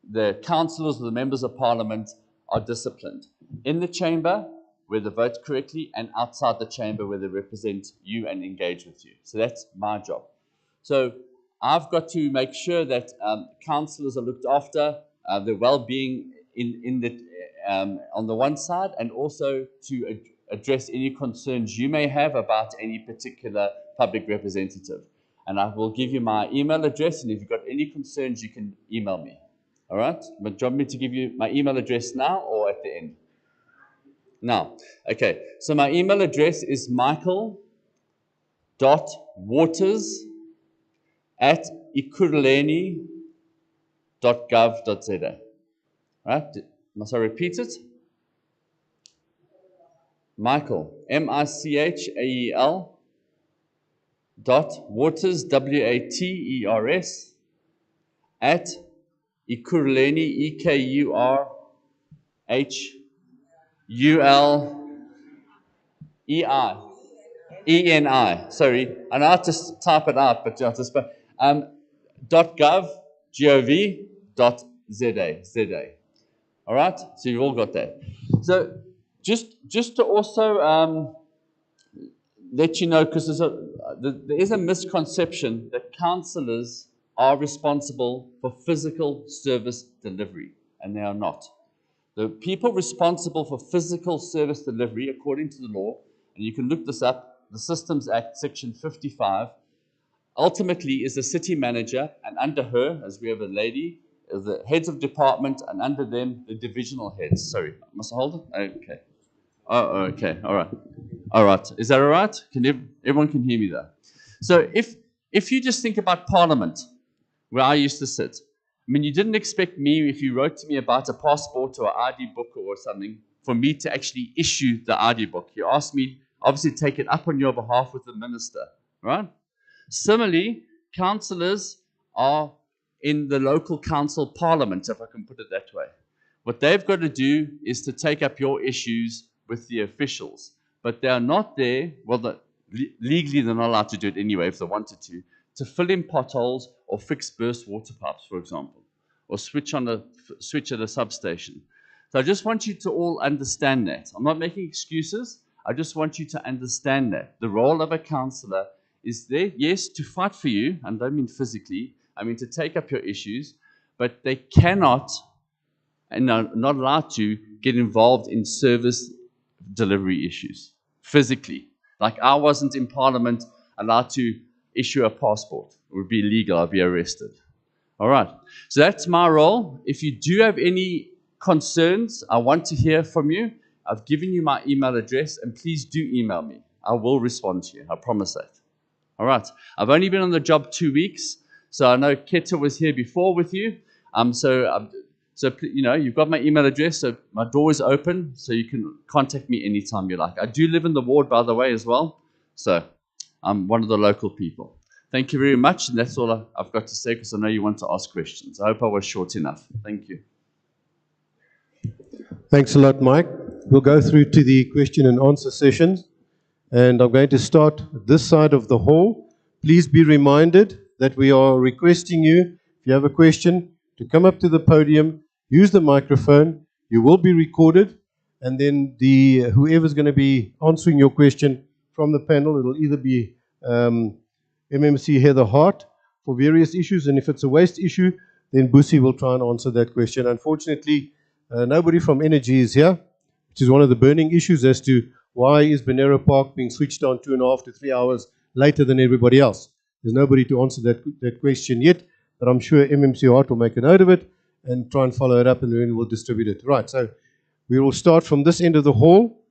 the councillors or the members of parliament are disciplined in the chamber where they vote correctly, and outside the chamber where they represent you and engage with you. So that's my job. So I've got to make sure that councillors are looked after, their well-being on the one side, and also to address any concerns you may have about any particular public representative. And I will give you my email address, and if you've got any concerns, you can email me. All right? But do you want me to give you my email address now or at the end? Now. Okay. So my email address is michael.waters@ekurhuleni.gov.za. Right? Must I repeat it? Michael, M-I-C-H-A-E-L .waters, W-A-T-E-R-S, at Ekurhuleni, E-K-U-R-H-U-L-E-I-E-N-I. Sorry, I know how to type it out, but you have to spell. .gov.za. Z-A. All right, so you've all got that. So just to also let you know, because there is a misconception that councillors are responsible for physical service delivery, and they are not. The people responsible for physical service delivery, according to the law, and you can look this up, the Systems Act, Section 55, ultimately is the city manager, and under her, as we have a lady, is the heads of department, and under them, the divisional heads. Sorry, must I hold it? Okay. Oh, okay. All right. All right. Is that all right? Everyone can hear me there? So if you just think about Parliament, where I used to sit, I mean, you didn't expect me, if you wrote to me about a passport or an ID book or something, for me to actually issue the ID book. You asked me, obviously, take it up on your behalf with the minister, right? Similarly, councillors are in the local council parliament, if I can put it that way. What they've got to do is to take up your issues with the officials, but they are not there, well, legally they're not allowed to do it anyway if they wanted to fill in potholes or fix burst water pipes, for example, or switch at a substation. So I just want you to all understand that. I'm not making excuses. I just want you to understand that. The role of a councillor is there, yes, to fight for you, and I don't mean physically, I mean to take up your issues, but they cannot and are not allowed to get involved in service delivery issues physically. Like I wasn't in Parliament allowed to issue a passport. It would be illegal. I'd be arrested. All right. So that's my role. If you do have any concerns, I want to hear from you. I've given you my email address, and please do email me. I will respond to you. I promise that. All right. I've only been on the job 2 weeks, so I know Keta was here before with you. So you know, you've got my email address, so my door is open, so you can contact me anytime you like. I do live in the ward, by the way, as well, so I'm one of the local people. Thank you very much, and that's all I've got to say, because I know you want to ask questions. I hope I was short enough. Thank you. Thanks a lot, Mike. We'll go through to the question and answer sessions, and I'm going to start this side of the hall. Please be reminded that we are requesting you, if you have a question, to come up to the podium, use the microphone. You will be recorded, and then whoever's going to be answering your question from the panel, it'll either be MMC Heather Hart for various issues, and if it's a waste issue, then Busi will try and answer that question. Unfortunately, nobody from Energy is here, which is one of the burning issues as to why is Bonero Park being switched on 2.5 to 3 hours later than everybody else. There's nobody to answer that question yet, but I'm sure MMC Hart will make a note of it, and try and follow it up, and then we'll distribute it. Right, so we will start from this end of the hall.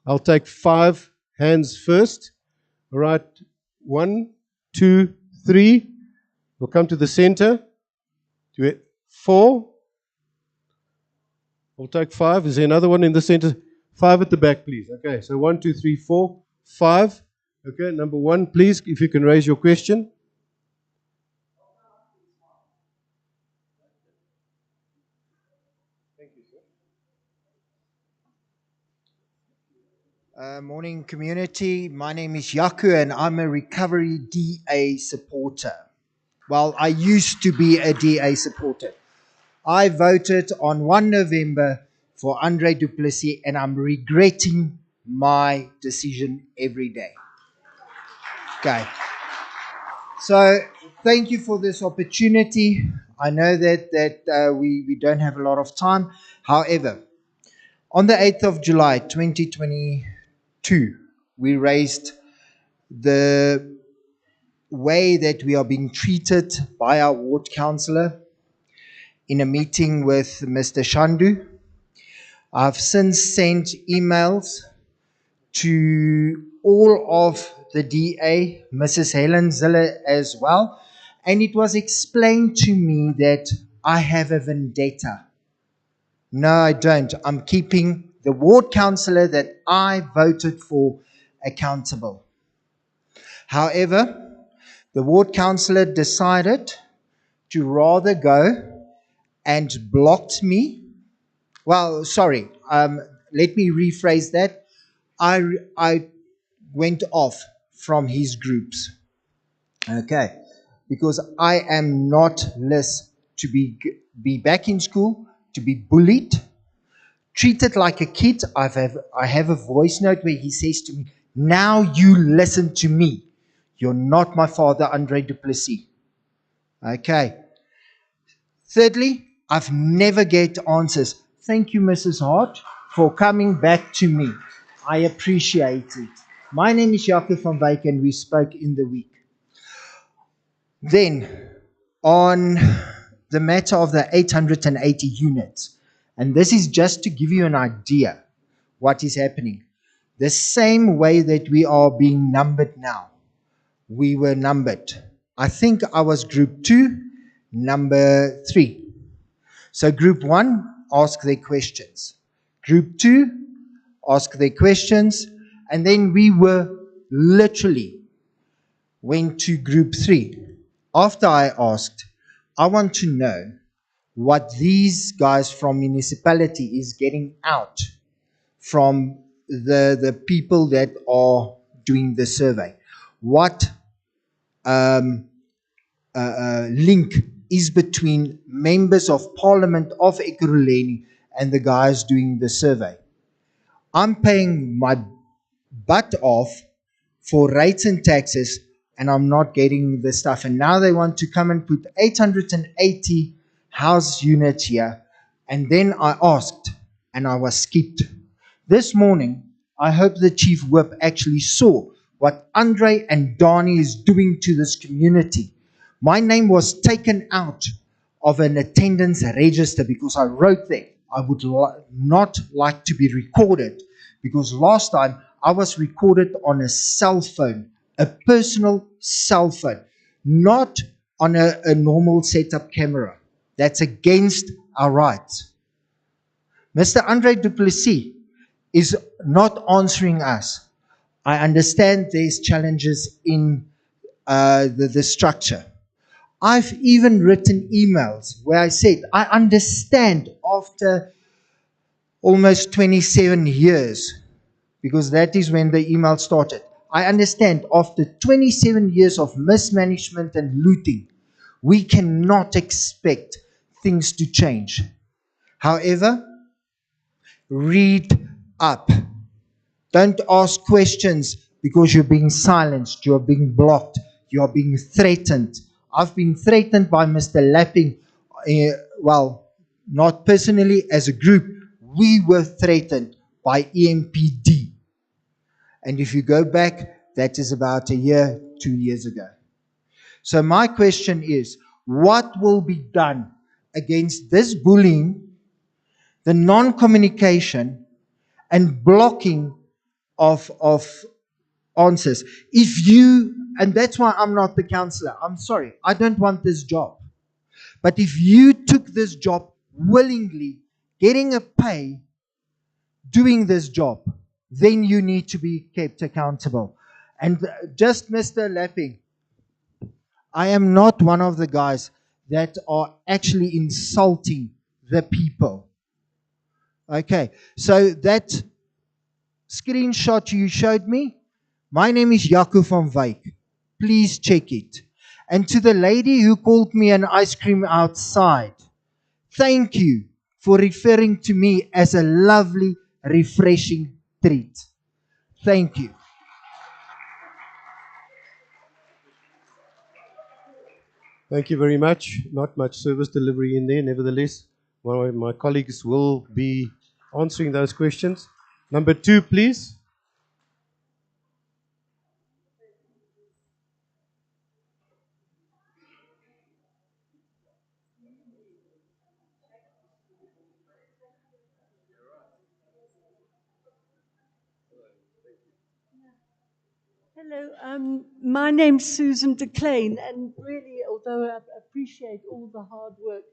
I'll take 5 hands first. All right, 1, 2, 3. We'll come to the center. 4. We'll take 5. Is there another one in the center? 5 at the back, please. Okay, so 1, 2, 3, 4, 5. Okay, number 1, please, if you can raise your question. Morning, community. My name is Yaku, and I'm a recovery DA supporter. Well, I used to be a DA supporter. I voted on 1 November for Andre du Plessis, and I'm regretting my decision every day. Okay. So, thank you for this opportunity. I know that we don't have a lot of time. However, on the 8th of July, 2022, we raised the way that we are being treated by our ward councillor in a meeting with Mr. Shandu. I've since sent emails to all of the DA, Mrs. Helen Zille as well, and it was explained to me that I have a vendetta. No, I don't. I'm keeping the ward councillor that I voted for accountable. However, the ward councillor decided to rather go and blocked me. Well, sorry, let me rephrase that. I went off from his groups. Okay, because I am not less to be back in school, to be bullied, treated like a kid. I have a voice note where he says to me, "Now you listen to me. You're not my father, Andre du Plessis." Okay. Thirdly, I've never get answers. Thank you, Mrs. Hart, for coming back to me. I appreciate it. My name is Jacob van Wyk, and we spoke in the week. Then, on the matter of the 880 units, and this is just to give you an idea what is happening. The same way that we are being numbered now, we were numbered. I think I was group 2, number 3. So group 1, ask their questions. Group 2, ask their questions. And then we were literally went to group 3. After I asked, I want to know what these guys from municipality is getting out from the people that are doing the survey. What link is between members of parliament of Ekurhuleni and the guys doing the survey? I'm paying my butt off for rates and taxes, and I'm not getting the stuff. And now they want to come and put 880 house units here. And then I asked, and I was skipped. This morning, I hope the chief whip actually saw what Andre and Dani is doing to this community. My name was taken out of an attendance register because I wrote there I would not like to be recorded, because last time I was recorded on a cell phone, a personal cell phone, not on a normal setup camera. That's against our rights. Mr. Andre du Plessis is not answering us. I understand there's challenges in the structure. I've even written emails where I said, I understand after almost 27 years, because that is when the email started. I understand after 27 years of mismanagement and looting, we cannot expect things to change. However, read up. Don't ask questions because you're being silenced, you're being blocked, you're being threatened. I've been threatened by Mr. Lapping, well, not personally, as a group. We were threatened by EMPD. And if you go back, that is about a year, 2 years ago. So my question is, what will be done against this bullying, the non-communication and blocking of answers. If you, and that's why I'm not the counselor. I'm sorry. I don't want this job. But if you took this job willingly, getting a pay, doing this job, then you need to be kept accountable. And just Mr. Lapping, I am not one of the guys that are actually insulting the people. Okay, so that screenshot you showed me, my name is Jaco van Wyk. Please check it. And to the lady who called me an ice cream outside, thank you for referring to me as a lovely, refreshing treat. Thank you. Thank you very much. Not much service delivery in there. Nevertheless, one of my colleagues will be answering those questions. Number 2, please. Hello, my name's Susan DeClane, and really, although I appreciate all the hard work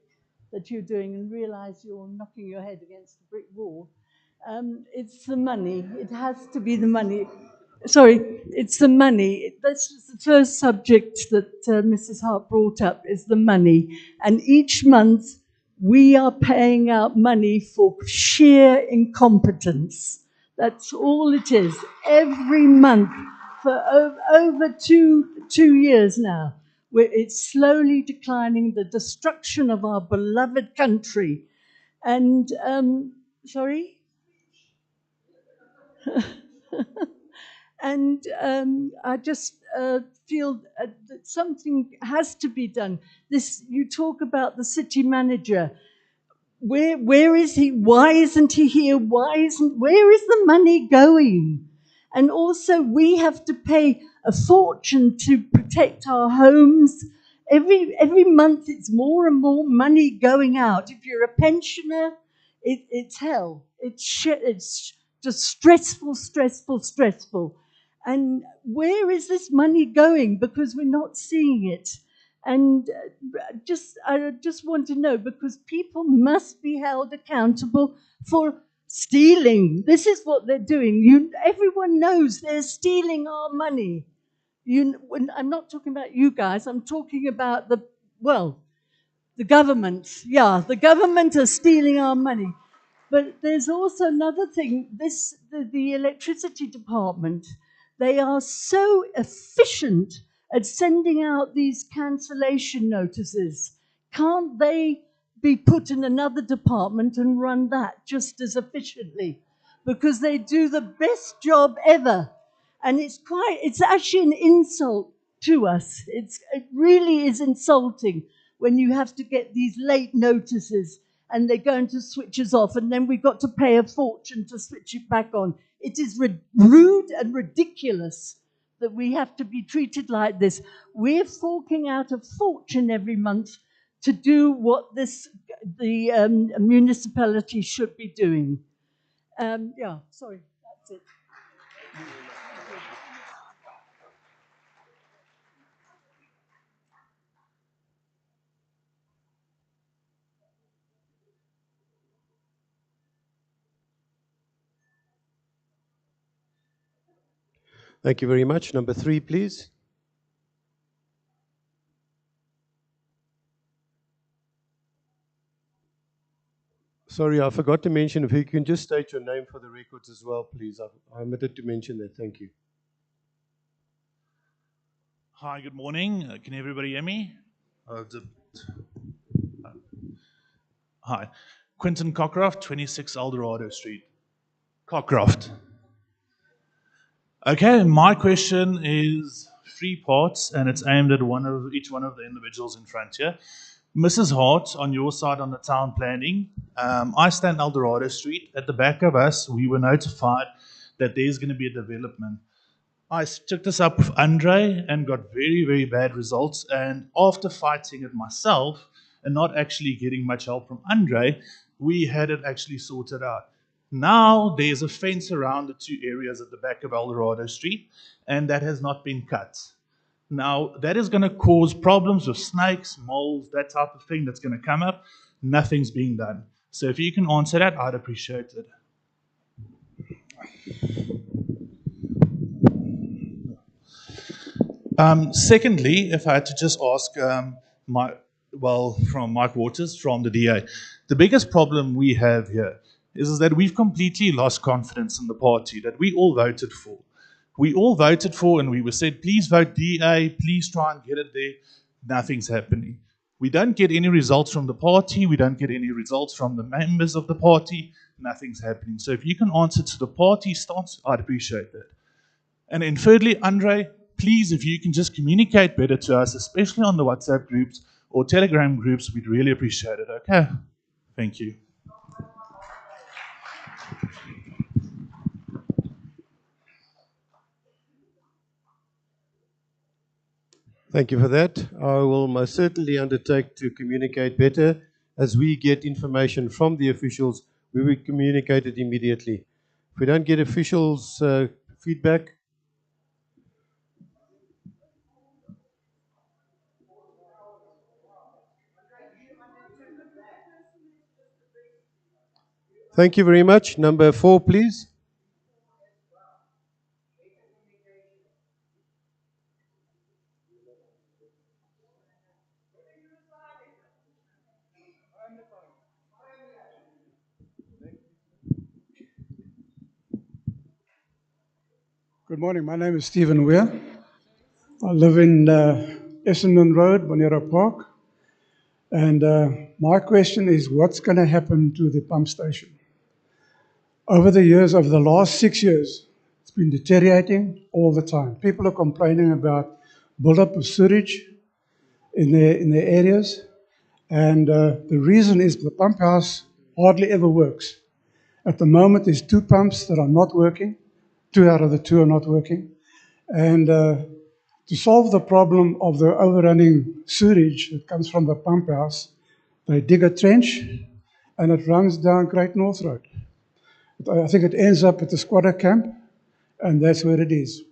that you're doing and realize you're knocking your head against a brick wall, it's the money. It has to be the money. Sorry, it's the money. This is the first subject that Mrs. Hart brought up, is the money. And each month, we are paying out money for sheer incompetence. That's all it is. Every month. For over two years now, where it's slowly declining, the destruction of our beloved country. And, sorry? And I just feel that something has to be done. You talk about the city manager. Where is he? Why isn't he here? Where is the money going? And also, we have to pay a fortune to protect our homes. Every month, it's more and more money going out. If you're a pensioner, it's hell. It's shit. It's just stressful, stressful, stressful. And where is this money going? Because we're not seeing it. And I just want to know, because people must be held accountable for stealing. This is what they're doing. Everyone knows they're stealing our money. I'm not talking about you guys. I'm talking about the government. Yeah, the government are stealing our money. But there's also another thing. The electricity department, they are so efficient at sending out these cancellation notices. Can't they be put in another department and run that just as efficiently? Because they do the best job ever. And it's actually an insult to us. It really is insulting when you have to get these late notices and they're going to switch us off, and then we've got to pay a fortune to switch it back on. It is rude and ridiculous that we have to be treated like this. We're forking out a fortune every month to do what the municipality should be doing. Sorry, that's it. Thank you very much. Number 3, please. Sorry, I forgot to mention, if you can just state your name for the records as well, please. I omitted to mention that. Thank you. Hi, good morning. Can everybody hear me? Hi. Quentin Cockcroft, 26 Eldorado Street. Cockcroft. Okay, my question is 3 parts, and it's aimed at each one of the individuals in front here. Mrs. Hart, on your side on the town planning, I stand Eldorado Street. At the back of us, we were notified that there's going to be a development. I took this up with Andre and got very, very bad results. And after fighting it myself, and not actually getting much help from Andre, we had it actually sorted out. Now there's a fence around the two areas at the back of Eldorado Street, and that has not been cut. Now, that is going to cause problems with snakes, moles, that type of thing that's going to come up. Nothing's being done. So if you can answer that, I'd appreciate it. Secondly, if I had to just ask from Mike Waters, from the DA, the biggest problem we have here is that we've completely lost confidence in the party that we all voted for. We all voted for, and we were said, please vote DA, please try and get it there. Nothing's happening. We don't get any results from the party. We don't get any results from the members of the party. Nothing's happening. So if you can answer to the party stance, I'd appreciate that. And then thirdly, Andre, please, if you can just communicate better to us, especially on the WhatsApp groups or Telegram groups, we'd really appreciate it, okay? Thank you. Thank you for that. I will most certainly undertake to communicate better. As we get information from the officials, we will communicate it immediately. If we don't get officials' feedback, thank you very much. Number 4, please. Good morning. My name is Stephen Weir. I live in Essendon Road, Bonera Park. And my question is, what's going to happen to the pump station? Over the last 6 years, it's been deteriorating all the time. People are complaining about build-up of sewage in their areas. And the reason is the pump house hardly ever works. At the moment, there's 2 pumps that are not working. 2 out of the 2 are not working. And to solve the problem of the overrunning sewage that comes from the pump house, they dig a trench and it runs down Great North Road. I think it ends up at the squatter camp, and that's where it is.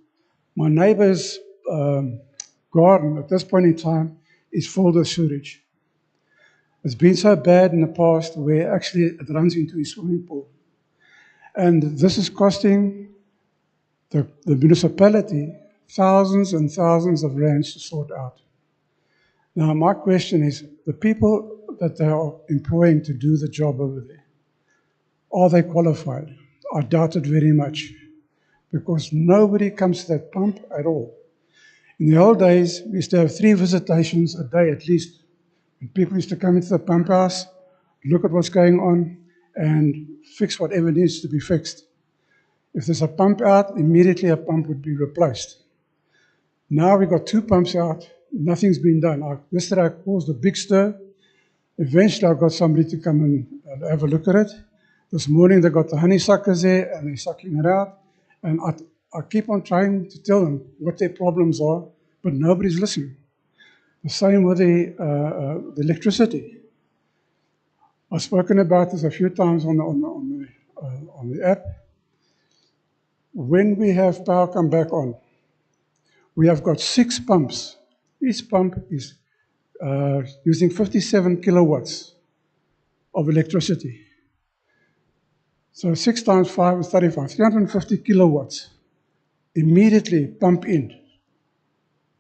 My neighbor's garden at this point in time is full of sewage. It's been so bad in the past where actually it runs into his swimming pool. And this is costing the municipality thousands and thousands of rands to sort out. Now, my question is, the people that they are employing to do the job over there, are they qualified? I doubt it very much, because nobody comes to that pump at all. In the old days, we used to have 3 visitations a day at least. And people used to come into the pump house, look at what's going on, and fix whatever needs to be fixed. If there's a pump out, immediately a pump would be replaced. Now we've got 2 pumps out, nothing's been done. Yesterday I caused a big stir. Eventually I got somebody to come and have a look at it. This morning they got the honeysuckers there and they're sucking it out. And I keep on trying to tell them what their problems are, but nobody's listening. The same with the electricity. I've spoken about this a few times on the app. When we have power come back on, we have got 6 pumps. Each pump is using 57 kilowatts of electricity. So 6 times 5 is 35, 350 kilowatts. Immediately pump in.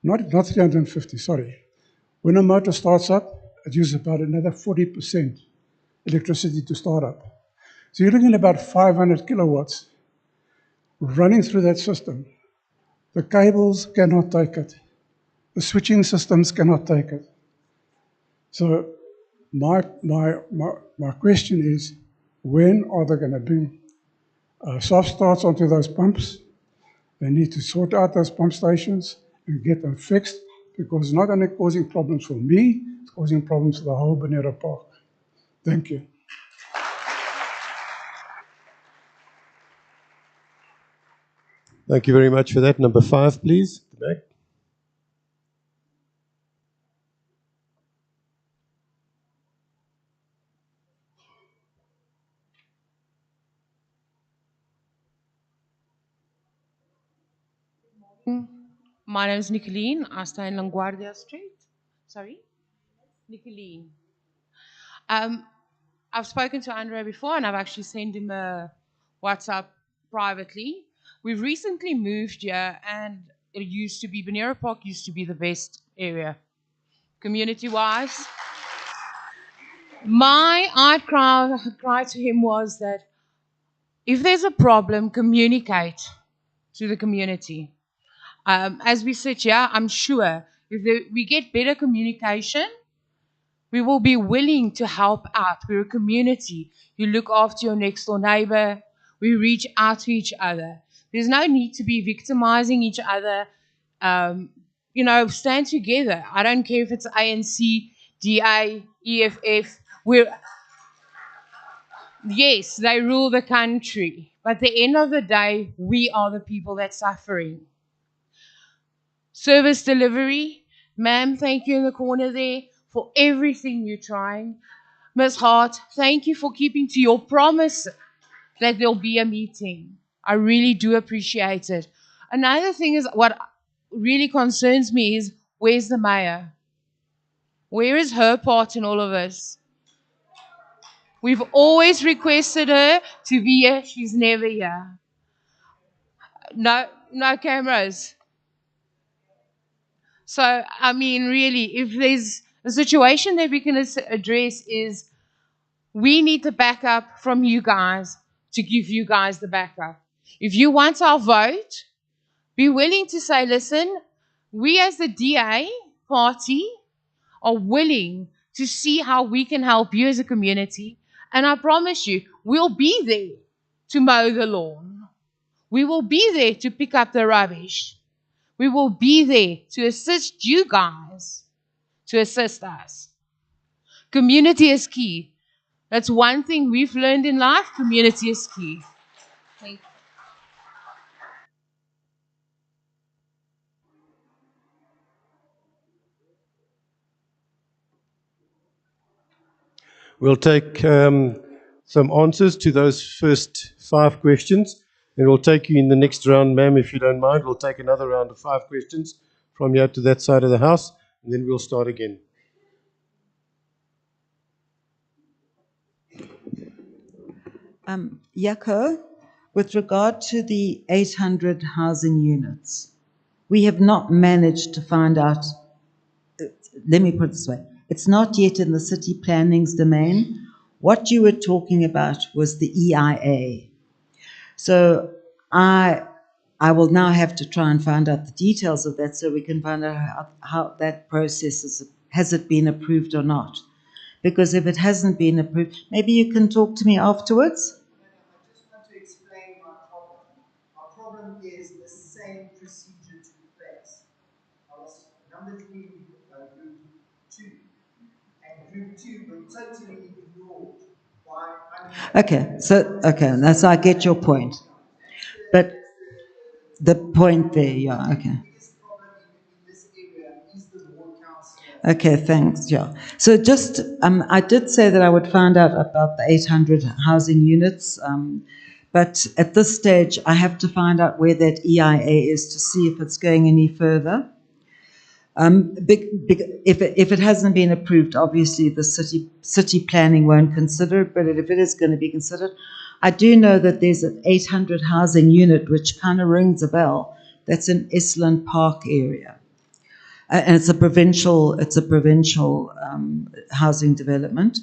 Not 350, sorry. When a motor starts up, it uses about another 40% electricity to start up. So you're looking at about 500 kilowatts running through that system. The cables cannot take it. The switching systems cannot take it. So my question is, when are they going to bring soft starts onto those pumps? They need to sort out those pump stations and get them fixed, because it's not only causing problems for me, it's causing problems for the whole Bonera Park. Thank you. Thank you very much for that. Number 5, please. At the back. My name is Nicoline. I stay in LaGuardia Street. Sorry? Nicoline. I've spoken to Andre before and I've actually sent him a WhatsApp privately. We've recently moved here and it used to be, Bonera Park used to be the best area, community-wise. My cry to him was that if there's a problem, communicate to the community. As we sit here, I'm sure if we get better communication, we will be willing to help out. We're a community. You look after your next door neighbor. We reach out to each other. There's no need to be victimizing each other. Stand together. I don't care if it's ANC, DA, EFF. Yes, they rule the country. But at the end of the day, we are the people that's suffering. Service delivery. Ma'am, thank you in the corner there for everything you're trying. Ms. Hart, thank you for keeping to your promise that there'll be a meeting. I really do appreciate it. Another thing is what really concerns me is where's the mayor? Where is her part in all of this? We've always requested her to be here. She's never here. No cameras. So, I mean, really, if there's a situation that we can address is we need the backup from you guys to give you guys the backup. If you want our vote, be willing to say, listen, we as the DA party are willing to see how we can help you as a community. And I promise you, we'll be there to mow the lawn. We will be there to pick up the rubbish. We will be there to assist you guys, to assist us. Community is key. That's one thing we've learned in life. Community is key. Thank you. We'll take some answers to those first 5 questions, and we'll take you in the next round, ma'am, if you don't mind. We'll take another round of 5 questions from here to that side of the house, and then we'll start again. Jaco, with regard to the 800 housing units, we have not managed to find out, let me put it this way, it's not yet in the city planning's domain. What you were talking about was the EIA. So I will now have to try and find out the details of that so we can find out how that process is, has it been approved or not. Because if it hasn't been approved, maybe you can talk to me afterwards. I just want to explain my problem. My problem is the same procedure took place. I was number 3 group 2. And group 2 were totally ignored by... Okay, that's I get your point. But the point there, yeah, okay. Okay, thanks, yeah. So just, I did say that I would find out about the 800 housing units, but at this stage, I have to find out where that EIA is to see if it's going any further. If it hasn't been approved, obviously the city planning won't consider it, but if it is going to be considered, I do know that there's an 800 housing unit, which kind of rings a bell, that's in Esland Park area. And it's a provincial housing development.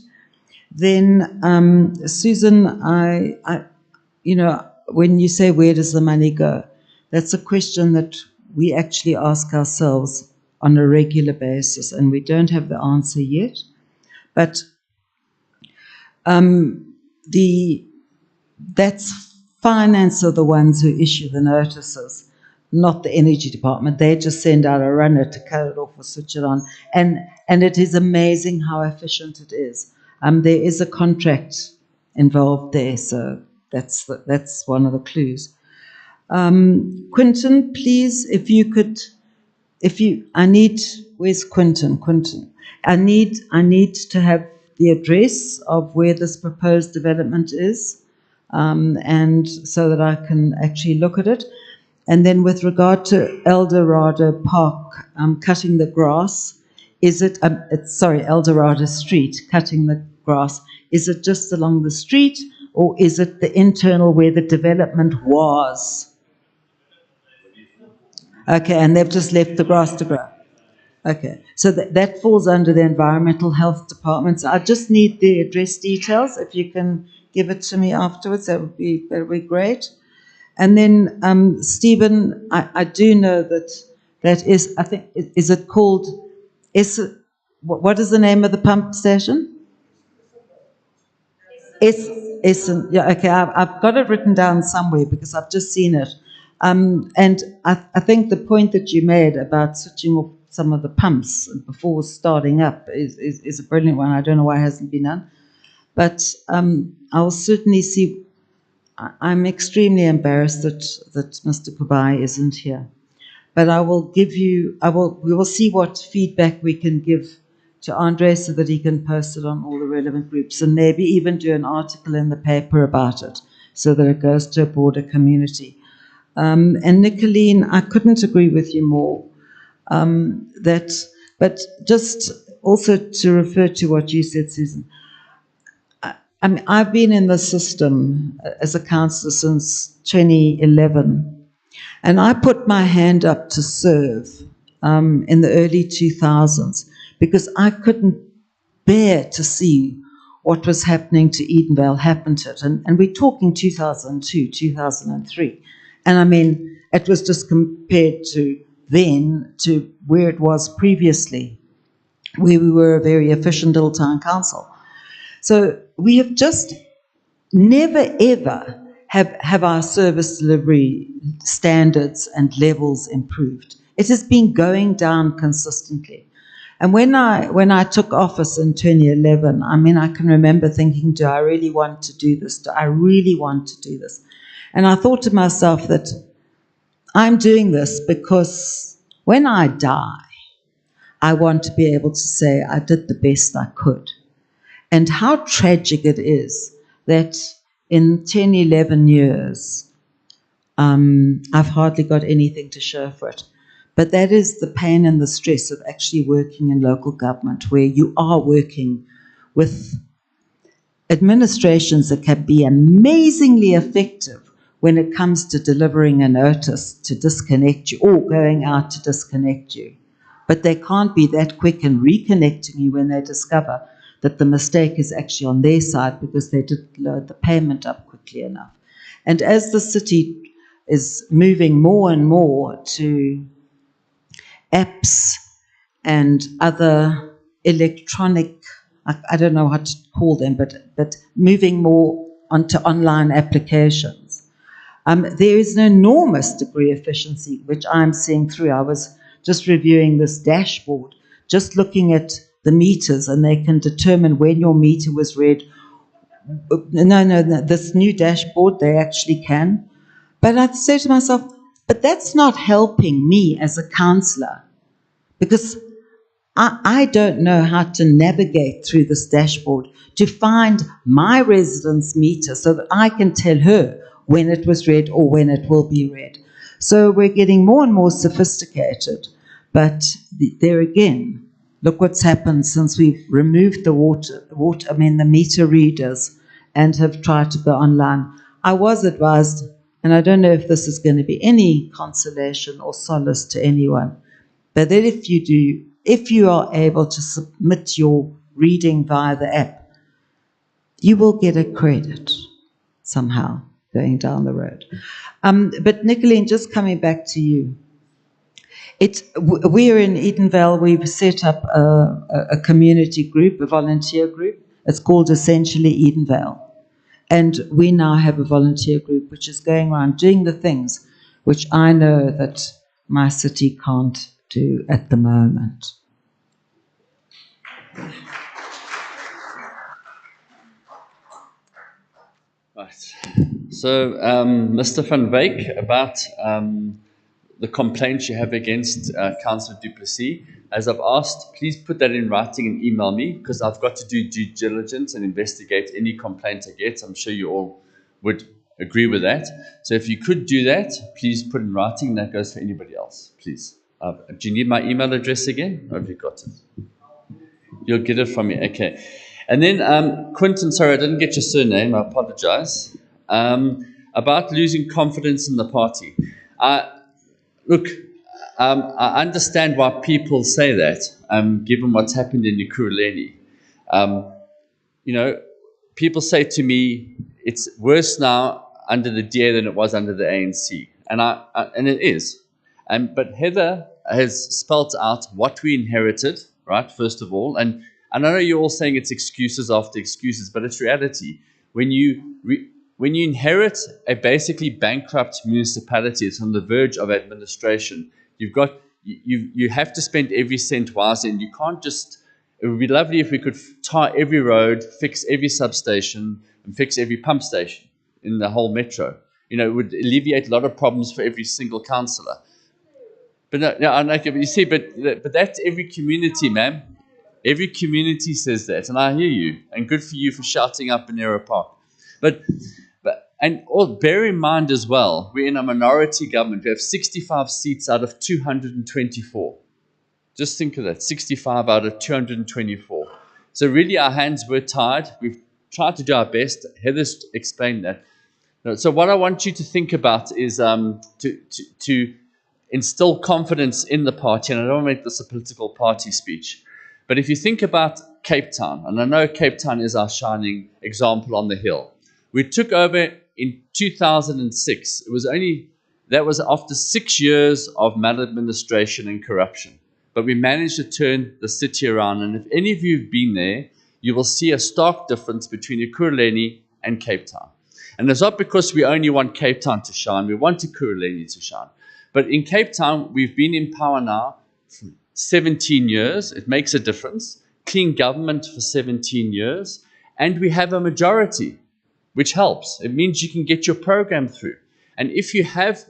Then, Susan, I, when you say where does the money go, that's a question that we actually ask ourselves on a regular basis, and we don't have the answer yet. But that's finance are the ones who issue the notices, not the energy department. They just send out a runner to cut it off or switch it on. And it is amazing how efficient it is. There is a contract involved there, so that's one of the clues. Quinton, please, if you could, where's Quinton? Quinton, I need to have the address of where this proposed development is, and so that I can actually look at it. And then with regard to Eldorado Park, cutting the grass, is it, Eldorado Street, cutting the grass, is it just along the street or is it the internal where the development was? Okay, and they've just left the grass to grow. Okay, so that falls under the Environmental Health Department. So I just need the address details. If you can give it to me afterwards, that would be great. And then, Stephen, I do know that is, I think, is it called, what is the name of the pump station? Essen, yeah, okay, I've got it written down somewhere because I've just seen it. And I think the point that you made about switching off some of the pumps before starting up is a brilliant one. I don't know why it hasn't been done. But I'll certainly see. I'm extremely embarrassed that Mr. Kubai isn't here. But I will give you, we will see what feedback we can give to Andre so that he can post it on all the relevant groups and maybe even do an article in the paper about it so that it goes to a broader community. And Nicolene, I couldn't agree with you more. But just also to refer to what you said, Susan, I mean, I've been in the system as a councillor since 2011, and I put my hand up to serve in the early 2000s because I couldn't bear to see what was happening to Edenvale happen to it. And we're talking 2002, 2003. And I mean, it was just compared to then to where it was previously, where we were a very efficient little town council. So we have just never ever have our service delivery standards and levels improved. It has been going down consistently. And when I took office in 2011, I mean, I can remember thinking, do I really want to do this? Do I really want to do this? And I thought to myself that I'm doing this because when I die, I want to be able to say I did the best I could. And how tragic it is that in 10, 11 years, I've hardly got anything to show for it. But that is the pain and the stress of actually working in local government, where you are working with administrations that can be amazingly effective when it comes to delivering a notice to disconnect you or going out to disconnect you. But they can't be that quick in reconnecting you when they discover that the mistake is actually on their side because they didn't load the payment up quickly enough. And as the city is moving more and more to apps and other electronic, I don't know how to call them, but moving more onto online applications, there is an enormous degree of efficiency, which I'm seeing through. I was just reviewing this dashboard, just looking at the meters, and they can determine when your meter was read. No, this new dashboard, they actually can. But I say to myself, but that's not helping me as a councillor, because I don't know how to navigate through this dashboard to find my resident's meter so that I can tell her when it was read or when it will be read. So we're getting more and more sophisticated, but there again, look what's happened since we've removed the meter readers and have tried to go online. I was advised, and I don't know if this is going to be any consolation or solace to anyone, but that if you are able to submit your reading via the app, you will get a credit somehow going down the road. But Nicolene, just coming back to you, we're in Edenvale. We've set up a community group, a volunteer group. It's called Essentially Edenvale. And we now have a volunteer group which is going around doing the things which I know that my city can't do at the moment. Right. So, Mr. Van Wyk, about the complaints you have against Councillor du Plessis, as I've asked, please put that in writing and email me, because I've got to do due diligence and investigate any complaints I get. I'm sure you all would agree with that. So if you could do that, please put in writing. That goes for anybody else, please. Do you need my email address again? Or have you got it? You'll get it from me. Okay. And then, Quentin, sorry, I didn't get your surname. I apologize. About losing confidence in the party. Look, I understand why people say that, given what's happened in Ekurhuleni. You know, people say to me, it's worse now under the DA than it was under the ANC. And it is. But Heather has spelt out what we inherited, right, first of all. And I know you're all saying it's excuses after excuses, but it's reality. When you inherit a basically bankrupt municipality, it's on the verge of administration, you have to spend every cent wisely, and you can't just. It would be lovely if we could tar every road, fix every substation, and fix every pump station in the whole metro. You know, it would alleviate a lot of problems for every single councillor. But you see, but that's every community, ma'am. Every community says that, and I hear you, and good for you for shouting up Bonera Park. Bear in mind as well, we're in a minority government. We have 65 seats out of 224. Just think of that, 65 out of 224. So really our hands were tied. We've tried to do our best. Heather's explained that. So what I want you to think about is to instill confidence in the party, and I don't want to make this a political party speech, but if you think about Cape Town, and I know Cape Town is our shining example on the hill. We took over in 2006. That was after 6 years of maladministration and corruption. But we managed to turn the city around. And if any of you have been there, you will see a stark difference between Ekurhuleni and Cape Town. And it's not because we only want Cape Town to shine. We want Ekurhuleni to shine. But in Cape Town, we've been in power now for 17 years. It makes a difference. Clean government for 17 years. And we have a majority, which helps. It means you can get your program through. And if you have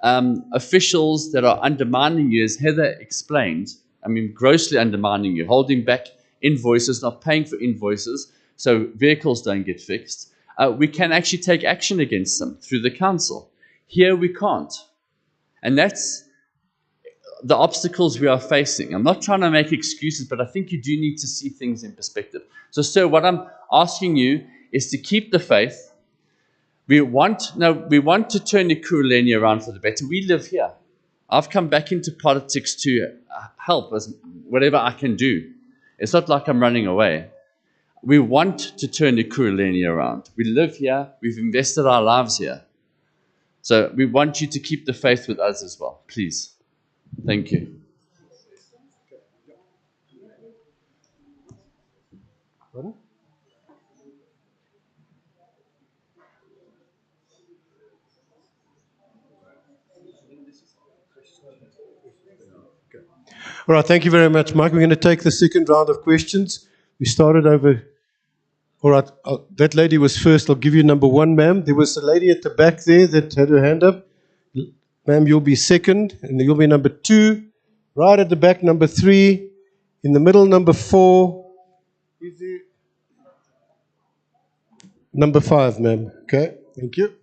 officials that are undermining you, as Heather explained, I mean, grossly undermining you, holding back invoices, not paying for invoices, so vehicles don't get fixed, we can actually take action against them through the council. Here we can't. And that's the obstacles we are facing. I'm not trying to make excuses, but I think you do need to see things in perspective. So, sir, what I'm asking you is to keep the faith. We want to turn Ekurhuleni around for the better. We live here. I've come back into politics to help as whatever I can do. It's not like I'm running away. We want to turn Ekurhuleni around. We live here. We've invested our lives here. So we want you to keep the faith with us as well. Please. Thank you. Pardon? All right, thank you very much, Mike. We're going to take the second round of questions. We started over. All right, that lady was first. I'll give you number one, ma'am. There was a lady at the back there that had her hand up. Ma'am, you'll be second, and you'll be number two. Right at the back, number three. In the middle, number four. Is there? Number five, ma'am. Okay, thank you.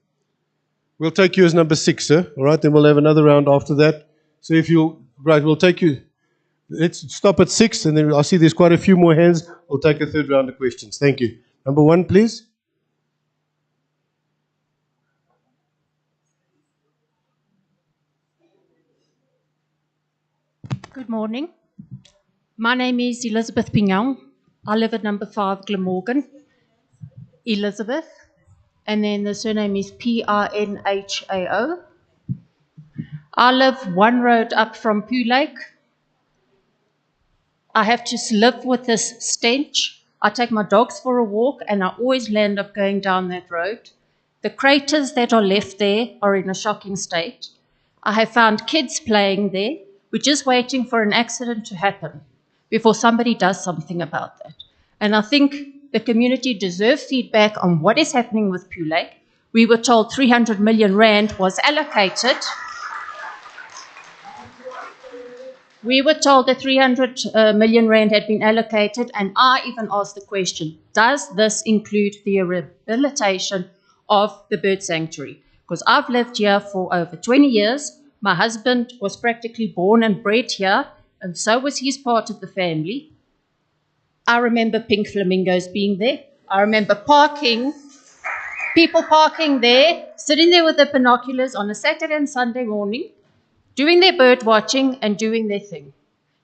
We'll take you as number six, sir. All right, then we'll have another round after that. So if you, right, we'll take you. Let's stop at six, and then I see there's quite a few more hands. We'll take a third round of questions. Thank you. Number one, please. Good morning. My name is Elizabeth Pignong. I live at number 5 Glamorgan. Elizabeth. And then the surname is P-I-N-H-A-O. I live one road up from Pooh Lake. I have to live with this stench. I take my dogs for a walk and I always end up going down that road. The craters that are left there are in a shocking state. I have found kids playing there. We're just waiting for an accident to happen before somebody does something about that. And I think the community deserves feedback on what is happening with Pooh Lake. We were told 300 million rand was allocated. We were told that 300 million rand had been allocated, and I even asked the question, does this include the rehabilitation of the bird sanctuary. Because I've lived here for over 20 years. My husband was practically born and bred here, and so was his part of the family. I remember pink flamingos being there. I remember people parking there, sitting there with their binoculars on a Saturday and Sunday morning, doing their bird watching and doing their thing.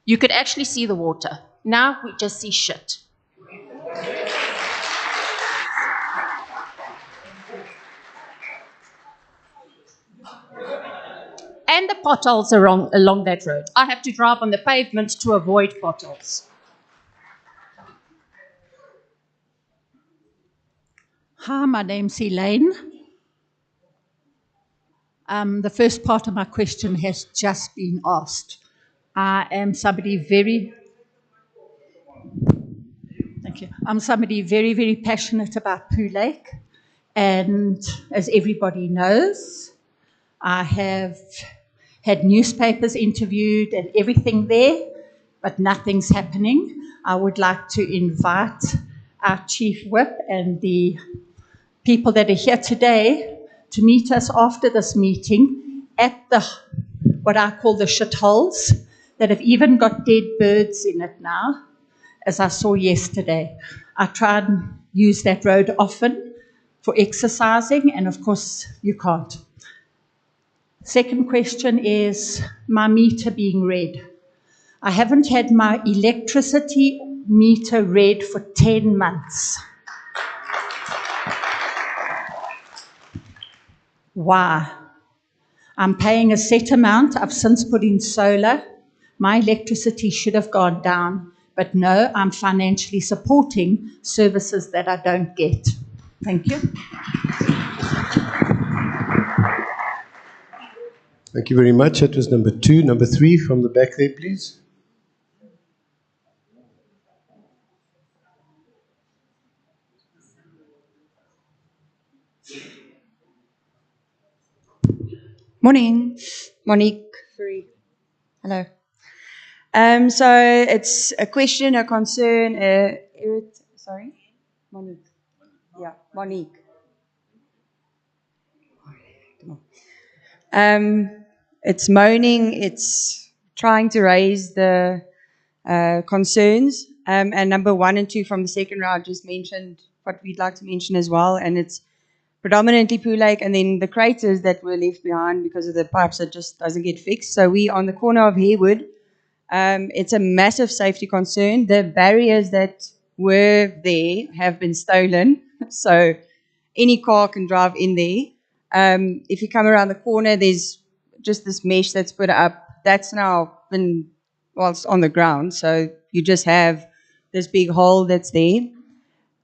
You could actually see the water. Now we just see shit. And the potholes along that road. I have to drive on the pavement to avoid potholes. Hi, my name's Elaine. The first part of my question has just been asked. I am somebody I'm somebody very, very passionate about Pooh Lake. And as everybody knows, I have had newspapers interviewed and everything there, but nothing's happening. I would like to invite our Chief Whip and the people that are here today to meet us after this meeting at what I call the shitholes, that have even got dead birds in it now, as I saw yesterday. I try and use that road often for exercising, and of course you can't. Second question is my meter being read. I haven't had my electricity meter read for 10 months. Why? I'm paying a set amount. I've since put in solar. My electricity should have gone down, but no, I'm financially supporting services that I don't get. Thank you. Thank you very much. That was number 2. Number 3 from the back there, please. Morning, Monique. Hello. So it's a question, a concern. Monique. Yeah, Monique. It's moaning. It's trying to raise the concerns. And number 1 and 2 from the second round just mentioned what we'd like to mention as well, and it's predominantly Pooh Lake, and then the craters that were left behind because of the pipes that just doesn't get fixed. So we on the corner of Harewood. It's a massive safety concern. The barriers that were there have been stolen, so any car can drive in there. If you come around the corner, there's just this mesh that's put up. That's now been, well, it's on the ground, so you just have this big hole that's there.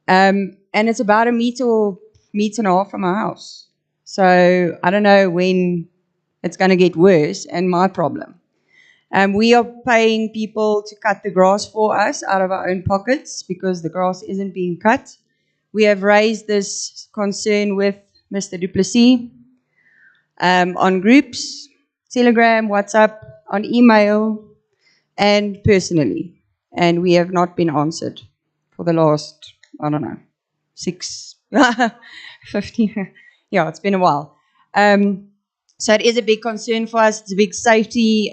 And it's about a meter and a half from our house. So I don't know when it's going to get worse, and my problem. We are paying people to cut the grass for us out of our own pockets because the grass isn't being cut. We have raised this concern with Mr. Du Plessis on groups, Telegram, WhatsApp, on email, and personally. And we have not been answered for the last, I don't know, 15, yeah, it's been a while. So it is a big concern for us. It's a big safety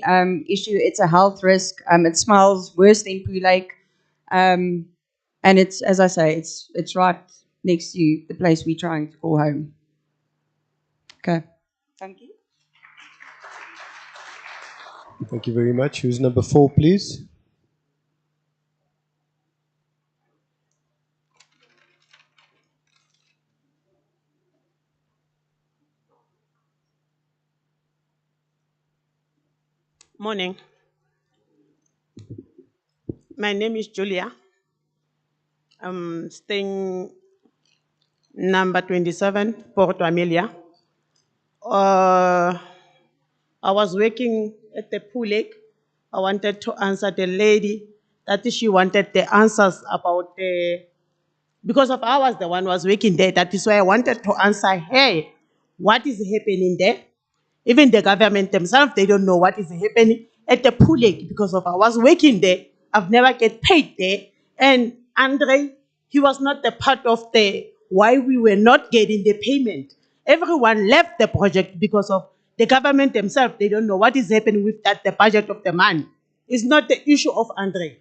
issue. It's a health risk. It smells worse than Pooh Lake. And it's, as I say, it's right next to the place we're trying to call home. Okay. Thank you. Thank you very much. Who's number 4, please? Morning. My name is Julia. I'm staying number 27, Porto Amelia. I was working at the Pooh Lake. I wanted to answer the lady that she wanted the answers about because of I was the one who was working there. That is why I wanted to answer her what is happening there. Even the government themselves, they don't know what is happening at the Pooh Lake because of I was working there. I've never get paid there. And Andre, he was not the part of the why we were not getting the payment. Everyone left the project because of the government themselves. They don't know what is happening with that, the budget of the money. It's not the issue of Andre.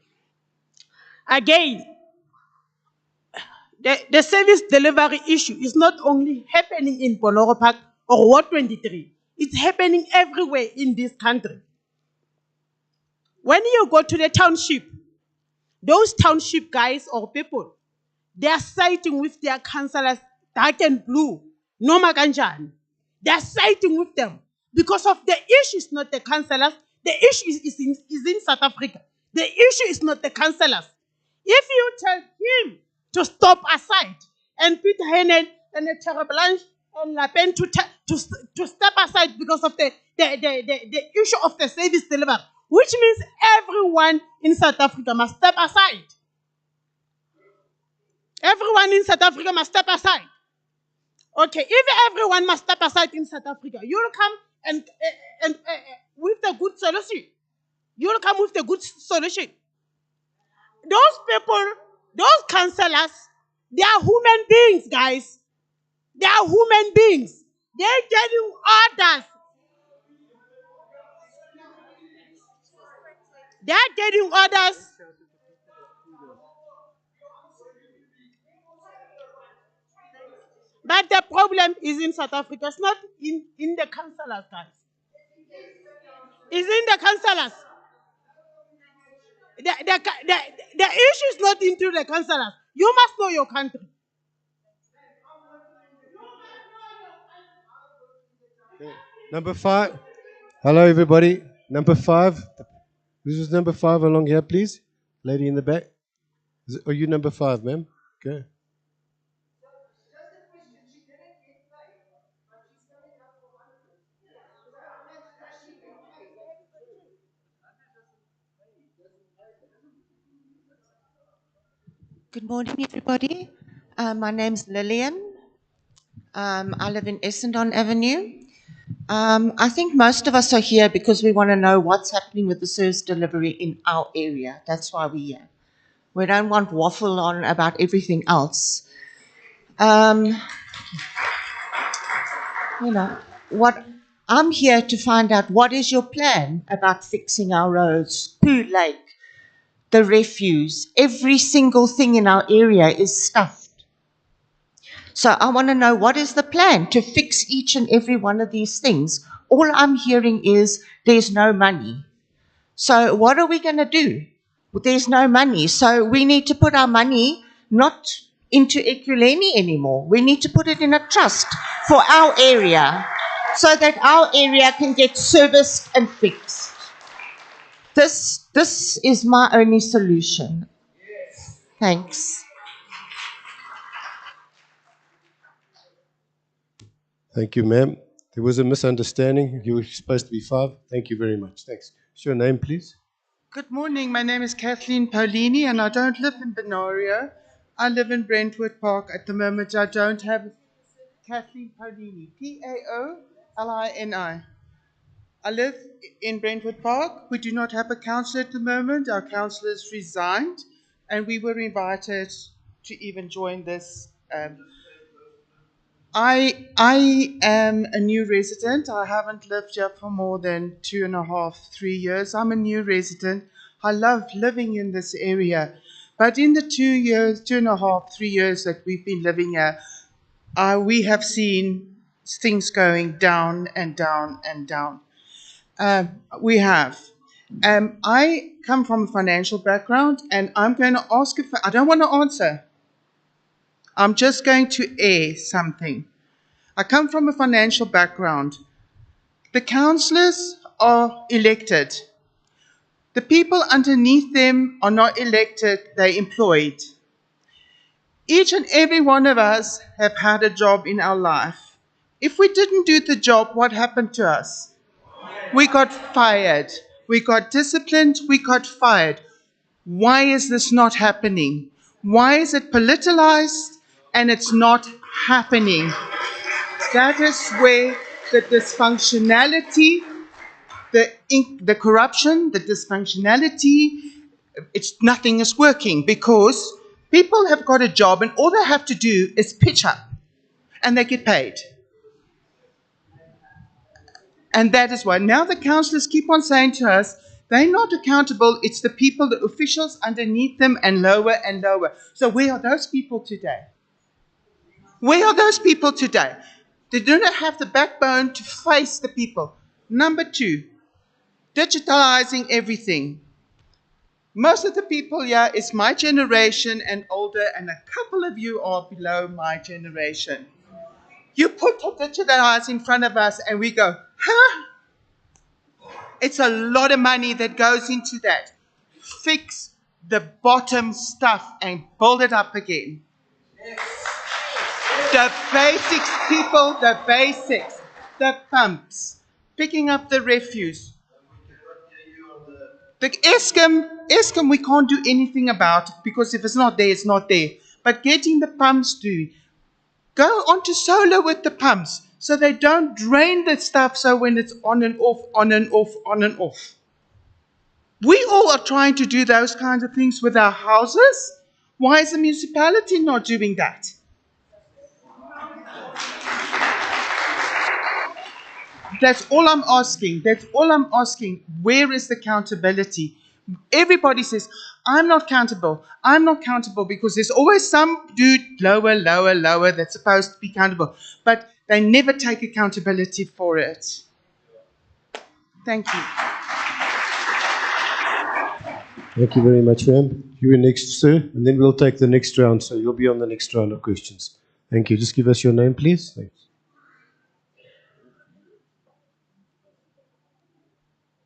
Again, the service delivery issue is not only happening in Bonoro Park or Ward 23. It's happening everywhere in this country. When you go to the township, those township guys or people, they are siding with their councillors, dark and blue, no maganjan. They are siding with them because of the issue is not the councillors. The issue is in South Africa. The issue is not the councillors. If you tell him to stop aside and Peter Henen and Terra Blanche and La Pen to step aside because of the issue of the service delivery, which means everyone in South Africa must step aside. Everyone in South Africa must step aside. Okay, if everyone must step aside in South Africa, you'll come and with the good solution. You'll come with the good solution. Those people, those councillors, they are human beings, guys. They are human beings. They're getting orders. They are getting orders. But the problem is in South Africa. It's not in the councillors, guys. It's in the councillors. The issue is not into the councillors. You must know your country. Okay. Number 5. Hello, everybody. Number 5. This is number 5 along here, please. Lady in the back. Are you number 5, ma'am? Okay. Good morning, everybody. My name's Lillian. I live in Essendon Avenue. I think most of us are here because we want to know what's happening with the service delivery in our area. That's why we're here. We don't want waffle on about everything else. What I'm here to find out, what is your plan about fixing our roads, Pooh Lake, the refuse? Every single thing in our area is stuffed. So I want to know, what is the plan to fix each and every one of these things? All I'm hearing is there's no money. So what are we going to do? There's no money. So we need to put our money not into Ekurhuleni anymore. We need to put it in a trust for our area so that our area can get serviced and fixed. This is my only solution. Thanks. Thank you, ma'am. There was a misunderstanding. You were supposed to be 5. Thank you very much. Thanks. What's your name, please? Good morning. My name is Kathleen Paulini, and I don't live in Benaria. I live in Brentwood Park. At the moment, I don't have Kathleen Paulini. Paulini. I live in Brentwood Park. We do not have a councillor at the moment. Our councillor has resigned, and we were invited to even join this. I am a new resident. I haven't lived here for more than 2.5, 3 years. I'm a new resident. I love living in this area. But in the 2.5, 3 years that we've been living here, we have seen things going down and down and down. We have. I come from a financial background, and I'm going to ask if I don't want to answer. I'm just going to air something. I come from a financial background. The councillors are elected. The people underneath them are not elected, they're employed. Each and every one of us have had a job in our life. If we didn't do the job, what happened to us? We got fired. We got disciplined. We got fired. Why is this not happening? Why is it politicized and it's not happening? That is where the dysfunctionality, the corruption, the dysfunctionality, nothing is working, because People have got a job and all they have to do is pitch up and they get paid. And that is why now the councillors keep on saying to us, they're not accountable. It's the people, the officials underneath them and lower and lower. So where are those people today? Where are those people today? They do not have the backbone to face the people. Number 2, digitalizing everything. Most of the people here is my generation and older, and a couple of you are below my generation. You put digitalize in front of us and we go, huh? It's a lot of money that goes into that. Fix the bottom stuff and build it up again. The basics, people, the basics. The pumps, picking up the refuse. The Eskom, we can't do anything about it because if it's not there, it's not there. But getting the pumps to go onto solar with the pumps so they don't drain the stuff so when it's on and off, on and off, on and off. We all are trying to do those kinds of things with our houses. Why is the municipality not doing that? That's all I'm asking. That's all I'm asking. Where is the accountability? Everybody says, I'm not accountable. I'm not accountable because there's always some dude lower, lower, lower that's supposed to be accountable. But they never take accountability for it. Thank you. Thank you very much, ma'am. You are next, sir, and then we'll take the next round. So you'll be on the next round of questions. Thank you. Just give us your name, please. Thanks.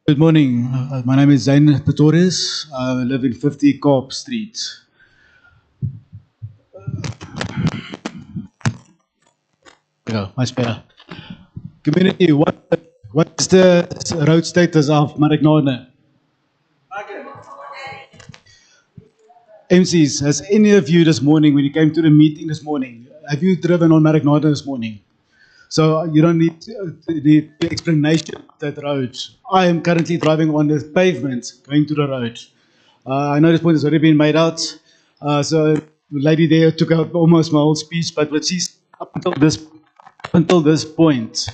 Good morning. My name is Zain Pretorius. I live in 50 Kaap Street. Yeah, much better. Community, what is the road status of Mariknane? MCs, has any of you this morning, when you came to the meeting this morning, have you driven on Mariknane this morning? So you don't need the explanation of that road. I am currently driving on the pavement, going to the road. I know this point has already been made out. So the lady there took out almost my whole speech, but what she's up until this point,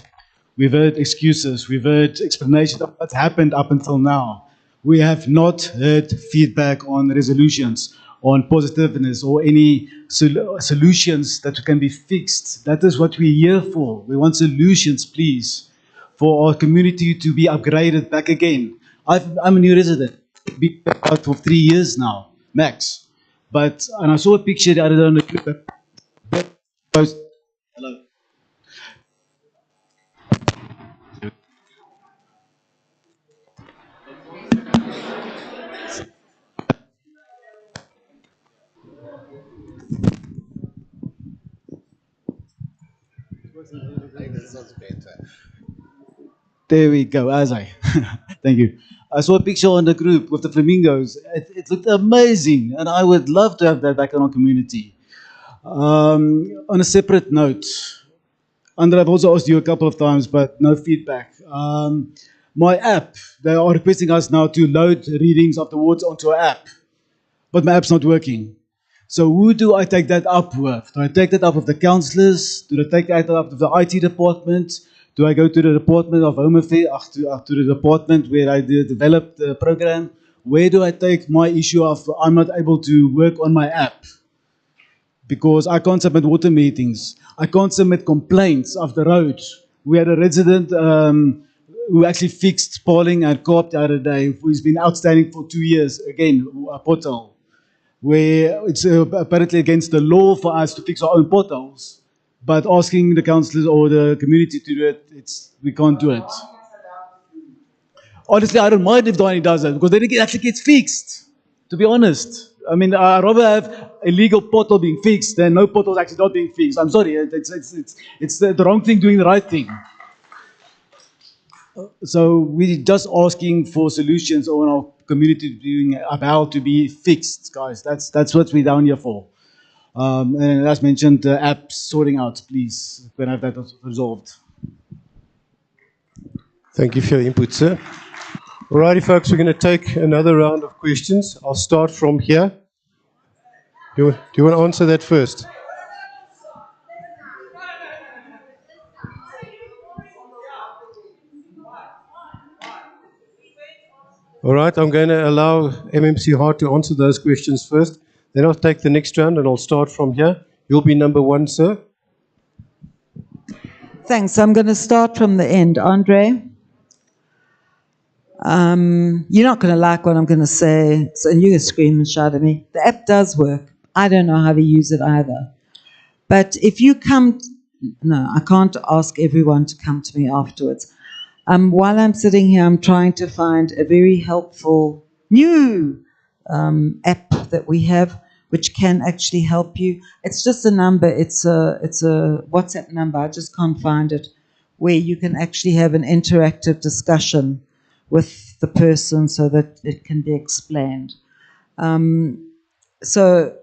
we've heard excuses, we've heard explanations of what's happened up until now. We have not heard feedback on resolutions, on positiveness, or any solutions that can be fixed. That is what we're here for. We want solutions, please, for our community to be upgraded back again. I'm a new resident, been out for 3 years now, max. And I saw a picture the other day on the Twitter. Hello. There we go, Azai. Thank you. I saw a picture on the group with the flamingos. It looked amazing, and I would love to have that back in our community. On a separate note, Andre, I've also asked you a couple of times, but no feedback. My app, they are requesting us now to load readings of the wards onto our app, but my app's not working. So who do I take that up with? Do I take that up with the councillors? Do I take that up with the IT department? Do I go to the Department of Home Affairs, to the department where I developed the program? Where do I take my issue of I'm not able to work on my app? Because I can't submit water meetings. I can't submit complaints of the road. We had a resident who actually fixed Pauling and Kaap the other day, who's been outstanding for 2 years, again, a pothole, where it's apparently against the law for us to fix our own potholes. But asking the councillors or the community to do it, we can't do it. Honestly, I don't mind if Donnie does it, because then it actually gets fixed, to be honest. I mean, I'd rather have a legal pothole being fixed than no potholes actually not being fixed. I'm sorry, it's the wrong thing doing the right thing. So we're just asking for solutions on our community doing about to be fixed, guys. That's what we're down here for. And as mentioned, the app sorting out, please, when I have that resolved. Thank you for your input, sir. Alrighty, folks, we're going to take another round of questions. I'll start from here. Do you want to answer that first? All right, I'm going to allow MMC Hart to answer those questions first. Then I'll take the next round and I'll start from here. You'll be number one, sir. Thanks. I'm going to start from the end. Andre, you're not going to like what I'm going to say, so you're going to scream and shout at me. The app does work. I don't know how to use it either. But if you come, no, I can't ask everyone to come to me afterwards. While I'm sitting here, I'm trying to find a very helpful new app that we have, which can actually help you. It's just a number. It's a WhatsApp number. I just can't find it, where you can actually have an interactive discussion with the person so that it can be explained. So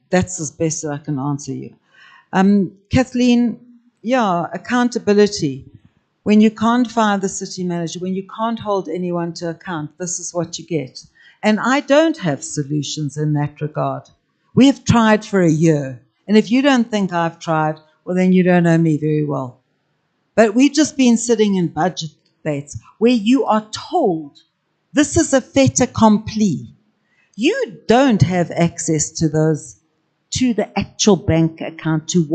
that's as best that I can answer you. Kathleen, yeah, accountability. When you can't fire the city manager, when you can't hold anyone to account, this is what you get. And I don't have solutions in that regard. We have tried for a year. And if you don't think I've tried, well, then you don't know me very well. But we've just been sitting in budget debates where you are told this is a fait accompli. You don't have access to those, to the actual bank account, to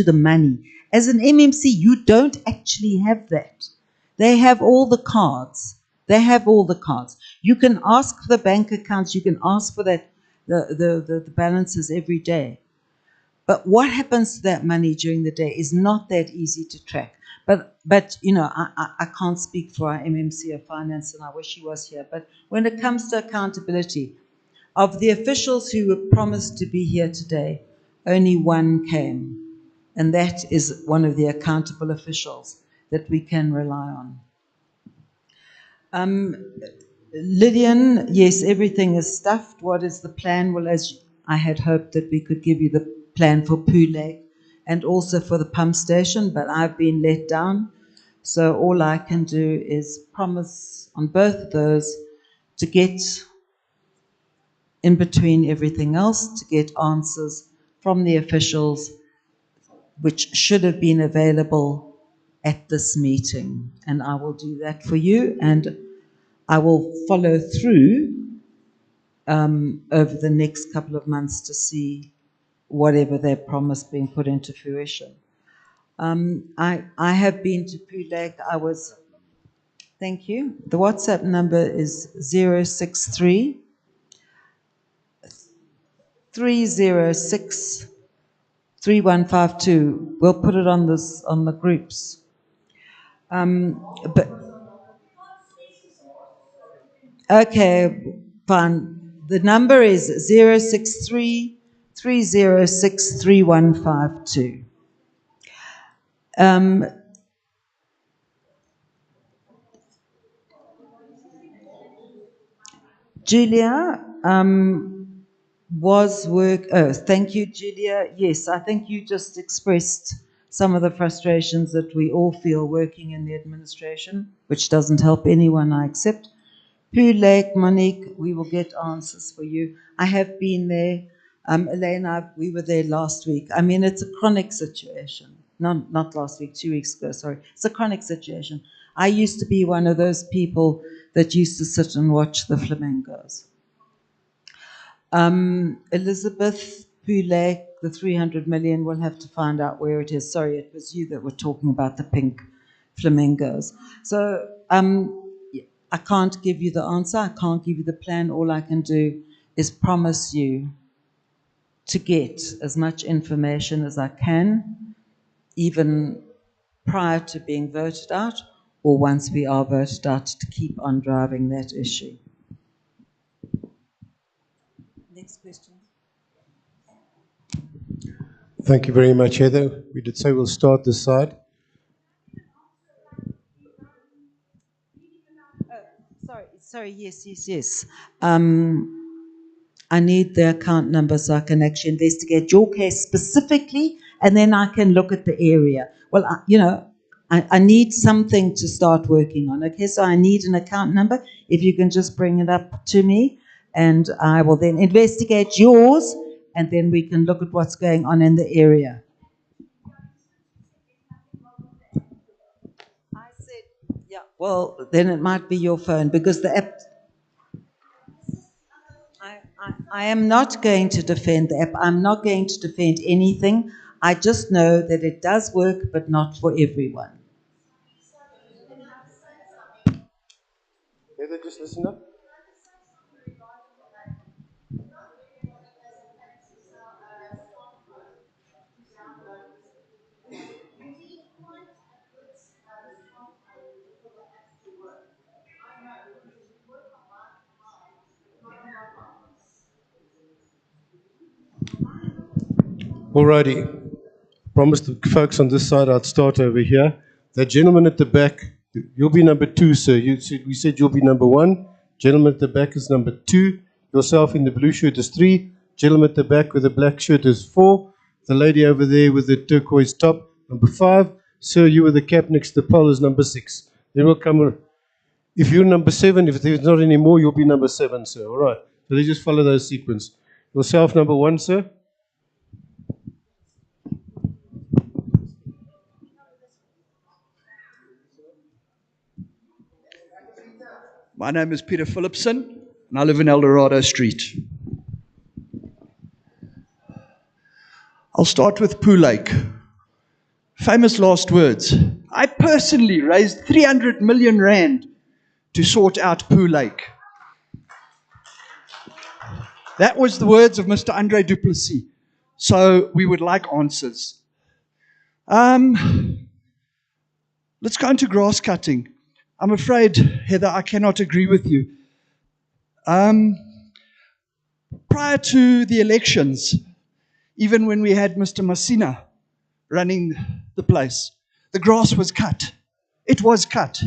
the money. As an MMC, you don't actually have that. They have all the cards. They have all the cards. You can ask for the bank accounts. You can ask for that, the balances every day. But what happens to that money during the day is not that easy to track. But you know, I can't speak for our MMC of Finance, and I wish he was here. But when it comes to accountability, of the officials who were promised to be here today, only one came. And that is one of the accountable officials that we can rely on. Lydian, yes, everything is stuffed. What is the plan? Well, as I had hoped that we could give you the plan for Poo Lake and also for the pump station, but I've been let down. So all I can do is promise on both of those to get in between everything else, to get answers from the officials which should have been available at this meeting. And I will do that for you, and I will follow through over the next couple of months to see whatever they promised being put into fruition. I have been to Poo Lake. Thank you. The WhatsApp number is 063 306 3152. We'll put it on the groups. Okay, fine. The number is 063 306 3152. Julia, thank you, Julia. Yes, I think you just expressed some of the frustrations that we all feel working in the administration, which doesn't help anyone, I accept. Poo Lake, Monique, we will get answers for you. I have been there. Elena, we were there last week. I mean, it's a chronic situation. Not last week, 2 weeks ago, sorry. It's a chronic situation. I used to be one of those people that used to sit and watch the flamingos. Elizabeth, Poo Lake, the 300 million, we'll have to find out where it is. Sorry, it was you that were talking about the pink flamingos. So I can't give you the answer. I can't give you the plan. All I can do is promise you to get as much information as I can, even prior to being voted out, or once we are voted out, to keep on driving that issue. Next question. Thank you very much, Heather. We did say we'll start this side. Sorry, yes. I need the account number so I can actually investigate your case specifically, and then I can look at the area. Well, I need something to start working on. Okay, so I need an account number. If you can just bring it up to me, and I will then investigate yours and then we can look at what's going on in the area. I said, yeah, well, then it might be your phone because the app. I am not going to defend the app. I'm not going to defend anything. I just know that it does work, but not for everyone. Heather, just listen up. Alrighty. Promised the folks on this side I'd start over here. That gentleman at the back, you'll be number 2, sir. We said you'll be number 1. Gentleman at the back is number 2. Yourself in the blue shirt is 3. Gentleman at the back with the black shirt is 4. The lady over there with the turquoise top, number 5. Sir, you with the cap next to the pole is number 6. Then we'll come. If you're number 7, if there's not any more, you'll be number 7, sir. All right. So they just follow those sequence. Yourself, number 1, sir. My name is Peter Phillipson, and I live in Eldorado Street. I'll start with Pooh Lake. Famous last words. I personally raised 300 million rand to sort out Pooh Lake. That was the words of Mr. Andre du Plessis. So we would like answers. Let's go into grass cutting. I'm afraid, Heather, I cannot agree with you. Prior to the elections, even when we had Mr. Masina running the place, the grass was cut. It was cut.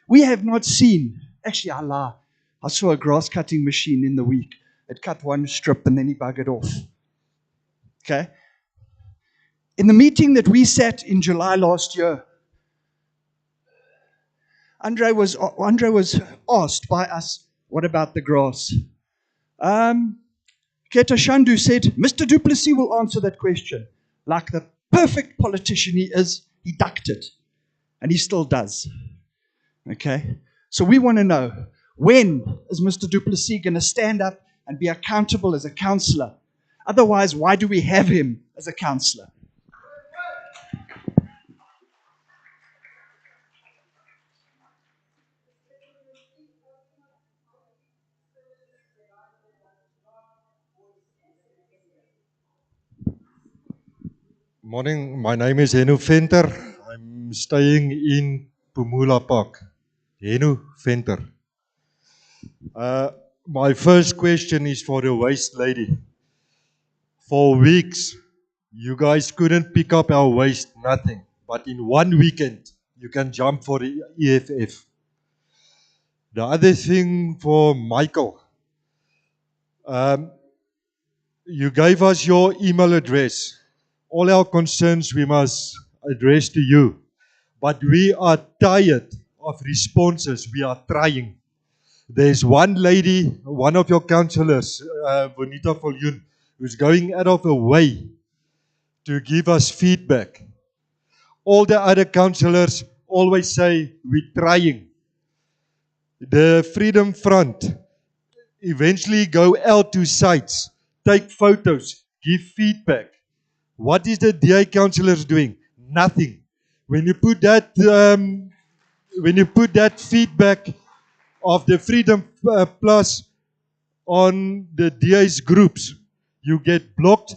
We have not seen, actually, I lie. I saw a grass cutting machine in the week. It cut one strip and then he buggered off. Okay? In the meeting that we sat in July last year, Andre was asked by us, what about the grass? Keta Shandu said, Mr. du Plessis will answer that question. Like the perfect politician he is, he ducked it. And he still does. Okay? So we want to know, when is Mr. du Plessis going to stand up and be accountable as a councillor? Otherwise, why do we have him as a councillor? Morning, my name is Henu Venter. I'm staying in Pumula Park. Henu Venter. My first question is for the waste lady. For weeks, you guys couldn't pick up our waste, nothing. But in one weekend, you can jump for the EFF. The other thing for Michael, you gave us your email address. All our concerns we must address to you. But we are tired of responses. We are trying. There's one lady, one of your councillors, Bonita Voljoen, who's going out of her way to give us feedback. All the other councillors always say, we're trying. The Freedom Front eventually go out to sites, take photos, give feedback. What is the DA councillors doing? Nothing. When you put that feedback of the Freedom Plus on the DA's groups, you get blocked.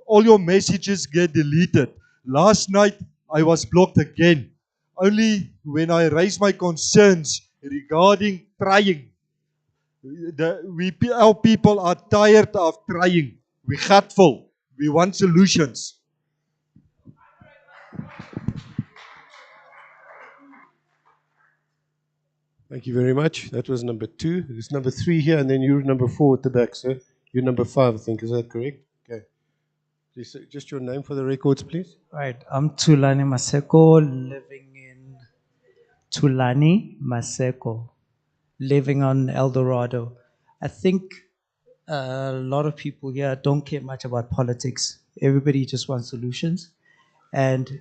All your messages get deleted. Last night, I was blocked again. Only when I raised my concerns regarding trying. Our people are tired of trying. We're gutful. We want solutions. Thank you very much. That was number 2. There's number 3 here, and then you're number 4 at the back, sir. You're number 5, I think. Is that correct? Okay. Please, just your name for the records, please. Right. I'm Tulani Maseko, living in Tulani Maseko, living on Eldorado. I think a lot of people here don't care much about politics. Everybody just wants solutions. And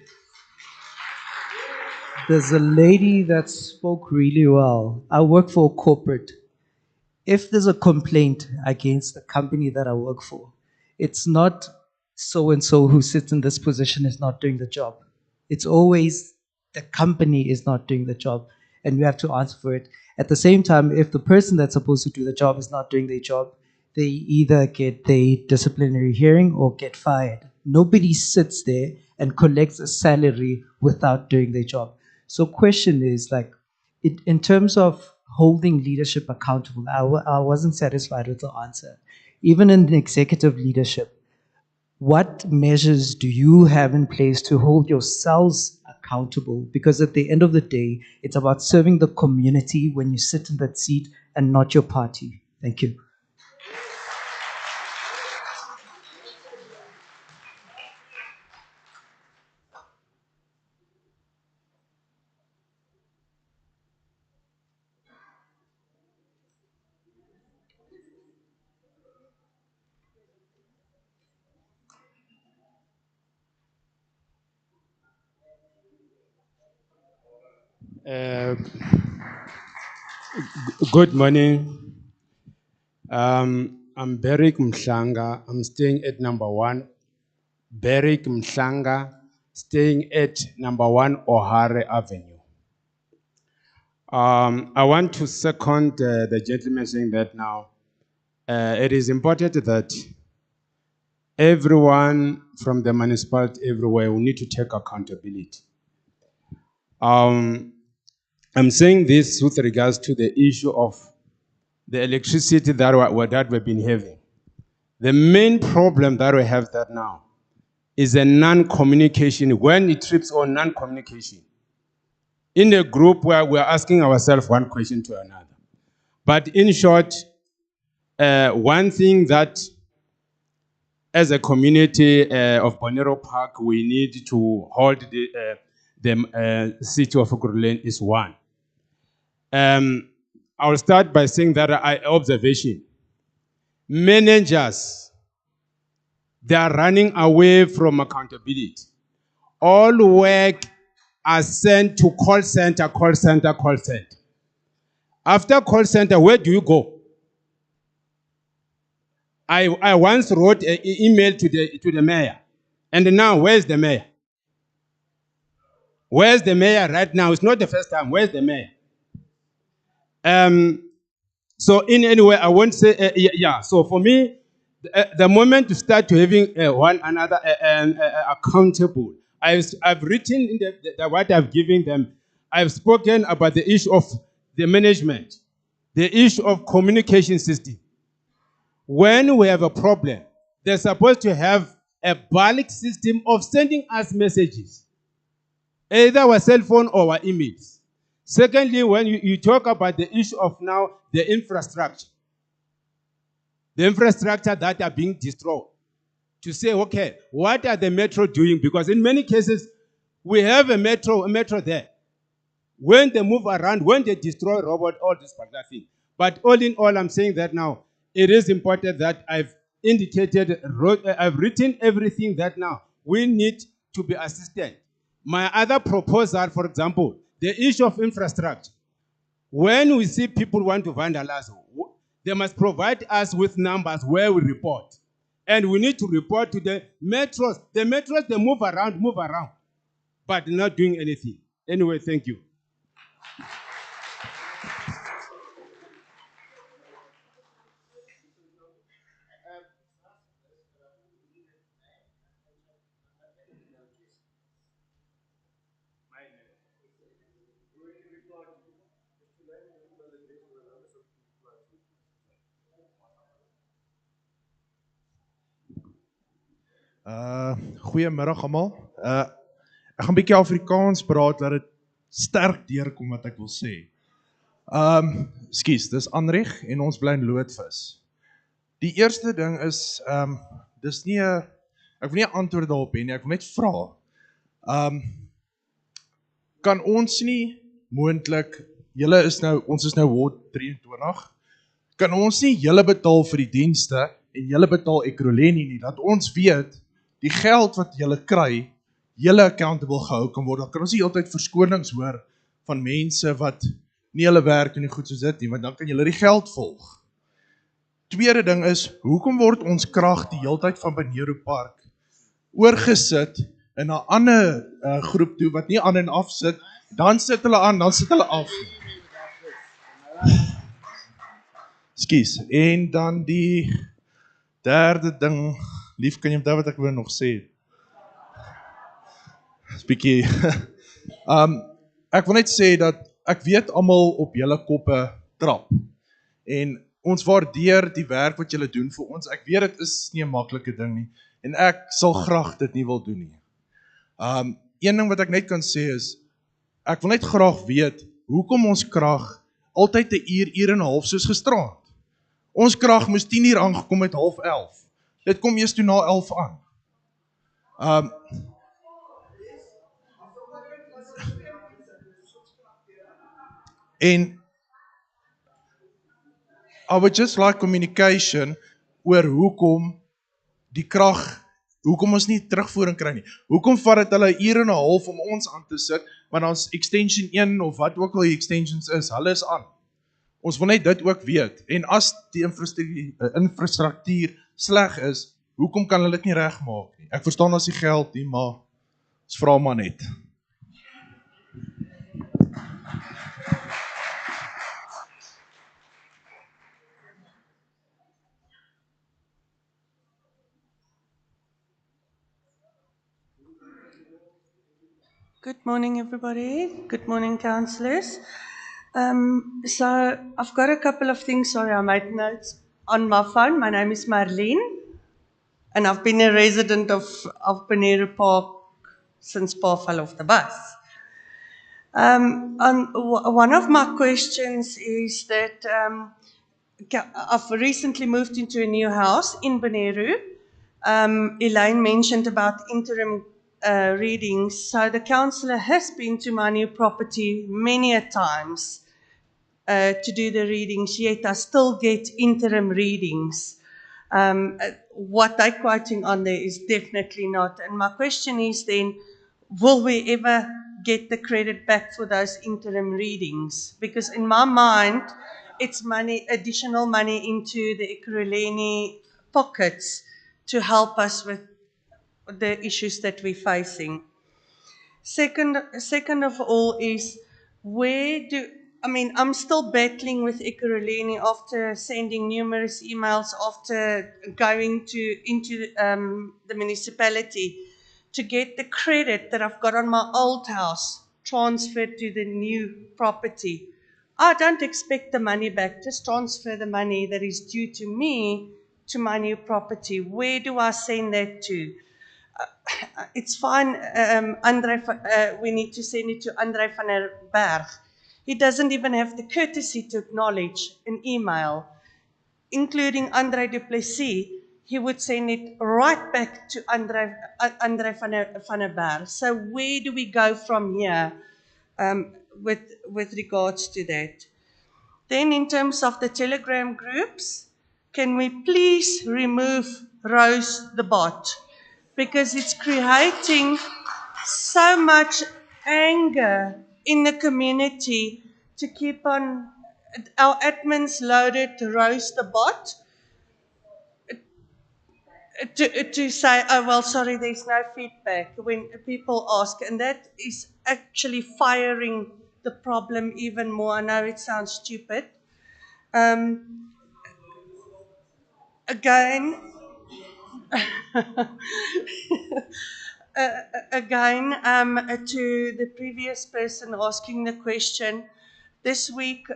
there's a lady that spoke really well. I work for a corporate. If there's a complaint against the company that I work for, it's not so and so who sits in this position is not doing the job. It's always the company is not doing the job, and we have to answer for it. At the same time, if the person that's supposed to do the job is not doing their job, they either get a disciplinary hearing or get fired. Nobody sits there and collects a salary without doing their job. So question is like, in terms of holding leadership accountable, I wasn't satisfied with the answer. Even in the executive leadership, what measures do you have in place to hold yourselves accountable? Because at the end of the day, it's about serving the community when you sit in that seat and not your party. Thank you. Good morning. I'm Berik Mhlanga. I'm staying at number 1. Berik Mhlanga, staying at number 1 O'Hare Avenue. I want to second the gentleman saying that now. It is important that everyone from the municipality everywhere will need to take accountability. I'm saying this with regards to the issue of the electricity that we've been having. The main problem that we have that now is a non-communication. When it trips on non-communication, in a group where we're asking ourselves one question to another. But in short, one thing that as a community of Bonero Park, we need to hold the city of Ekurhuleni is one. I'll start by saying that observation. Managers, they are running away from accountability. All work are sent to call center, call center, call center. After call center, where do you go? I once wrote an email to the mayor. And now, where's the mayor? Where's the mayor right now? It's not the first time. Where's the mayor? So in any way, I won't say, yeah. So for me, the moment to start to having one another accountable, I've written in the what I've given them, I've spoken about the issue of the management, the issue of communication system. When we have a problem, they're supposed to have a bulk system of sending us messages, either our cell phone or our emails. Secondly, when you talk about the issue of now the infrastructure that are being destroyed, to say, okay, what are the metro doing? Because in many cases, we have a metro there. When they move around, when they destroy robot, all this particular thing. But all in all, I'm saying that now, it is important that I've indicated, I've written everything that now we need to be assisted. My other proposal, for example, the issue of infrastructure. When we see people want to vandalize, they must provide us with numbers where we report. And we need to report to the metros. The metros, they move around, but not doing anything. Anyway, thank you. Goeiemiddag almal. Ek gaan 'n bietjie Afrikaans praat dat dit sterk deurkom wat ek wil sê. Skus, dis Anrich en ons bly in Loodvis. Die eerste ding is dis nie 'n ek wil nie 'n antwoord daarop hê nie, ek wil net vra. Kan ons nie moontlik, ons is nou Ward 23, kan ons nie julle betaal vir die dienste en julle betaal Ekurhuleni nie, dat ons weet, die geld wat julle kry, julle accountable gehou kan word. Dan kan ons nie altyd verskonings hoor van mense wat nie hulle werk en nie goed soos dit nie, want dan kan julle die geld volg. Tweede ding is, hoekom word ons krag die heeltyd van Benero Park oorgesit in 'n ander groep toe, wat nie aan en af sit, dan sit hulle aan, dan sit hulle af. Skus, en dan die derde ding, lief, kan jy onthou wat ek wil nog sê? Is bietjie, ek wil net sê dat ek weet almal op julle koppe trap, en ons waardeer die werk wat julle doen vir ons. Ek weet dit is nie 'n maklike ding nie, en ek sal graag dit nie wil doen nie. Een ding wat ek net kan sê is, ek wil net graag weet, hoekom ons krag altyd 'n uur en 'n half soos gisterand. Ons krag moes 10 uur aangekom het 10:30. Dit kom eers toe na 11 aan. En I would just like communication oor hoekom die krag, hoekom ons nie terugvoering kry nie. Hoekom vat dit hulle 1 uur en 'n half om ons aan te sit, maar dan extension 1 of wat ook al die extensions is, hulle is aan. Ons wil net dit ook weet. En as die infrastruktuur sleg is, hoekom kan hulle dit nie regmaak nie? Ek verstaan as die geld nie, maar ons vra maar net. Good morning, everybody. Good morning, councillors. So I've got a couple of things. Sorry, I made notes on my phone. My name is Marlene, and I've been a resident of Benero Park since Pa fell off the bus. One of my questions is that I've recently moved into a new house in Benero. Elaine mentioned about interim readings. So the councillor has been to my new property many a times to do the readings, yet I still get interim readings. What they're quoting on there is definitely not. And my question is then, will we ever get the credit back for those interim readings? Because in my mind, it's money, additional money into the Ekurhuleni pockets to help us with the issues that we're facing. Second of all is, I'm still battling with Ekurhuleni after sending numerous emails, after going into the municipality to get the credit that I've got on my old house transferred to the new property. I don't expect the money back, just transfer the money that is due to me to my new property. Where do I send that to? It's fine, we need to send it to Andre van der Berg. He doesn't even have the courtesy to acknowledge an email, including Andre du Plessis. He would send it right back to Andre van der Berg. So where do we go from here with regards to that? Then in terms of the Telegram groups, can we please remove Rose the bot? Because it's creating so much anger in the community to keep on our admins loaded to roast the bot to say, oh, well, sorry, there's no feedback when people ask. And that is actually firing the problem even more. I know it sounds stupid. Again, to the previous person asking the question, this week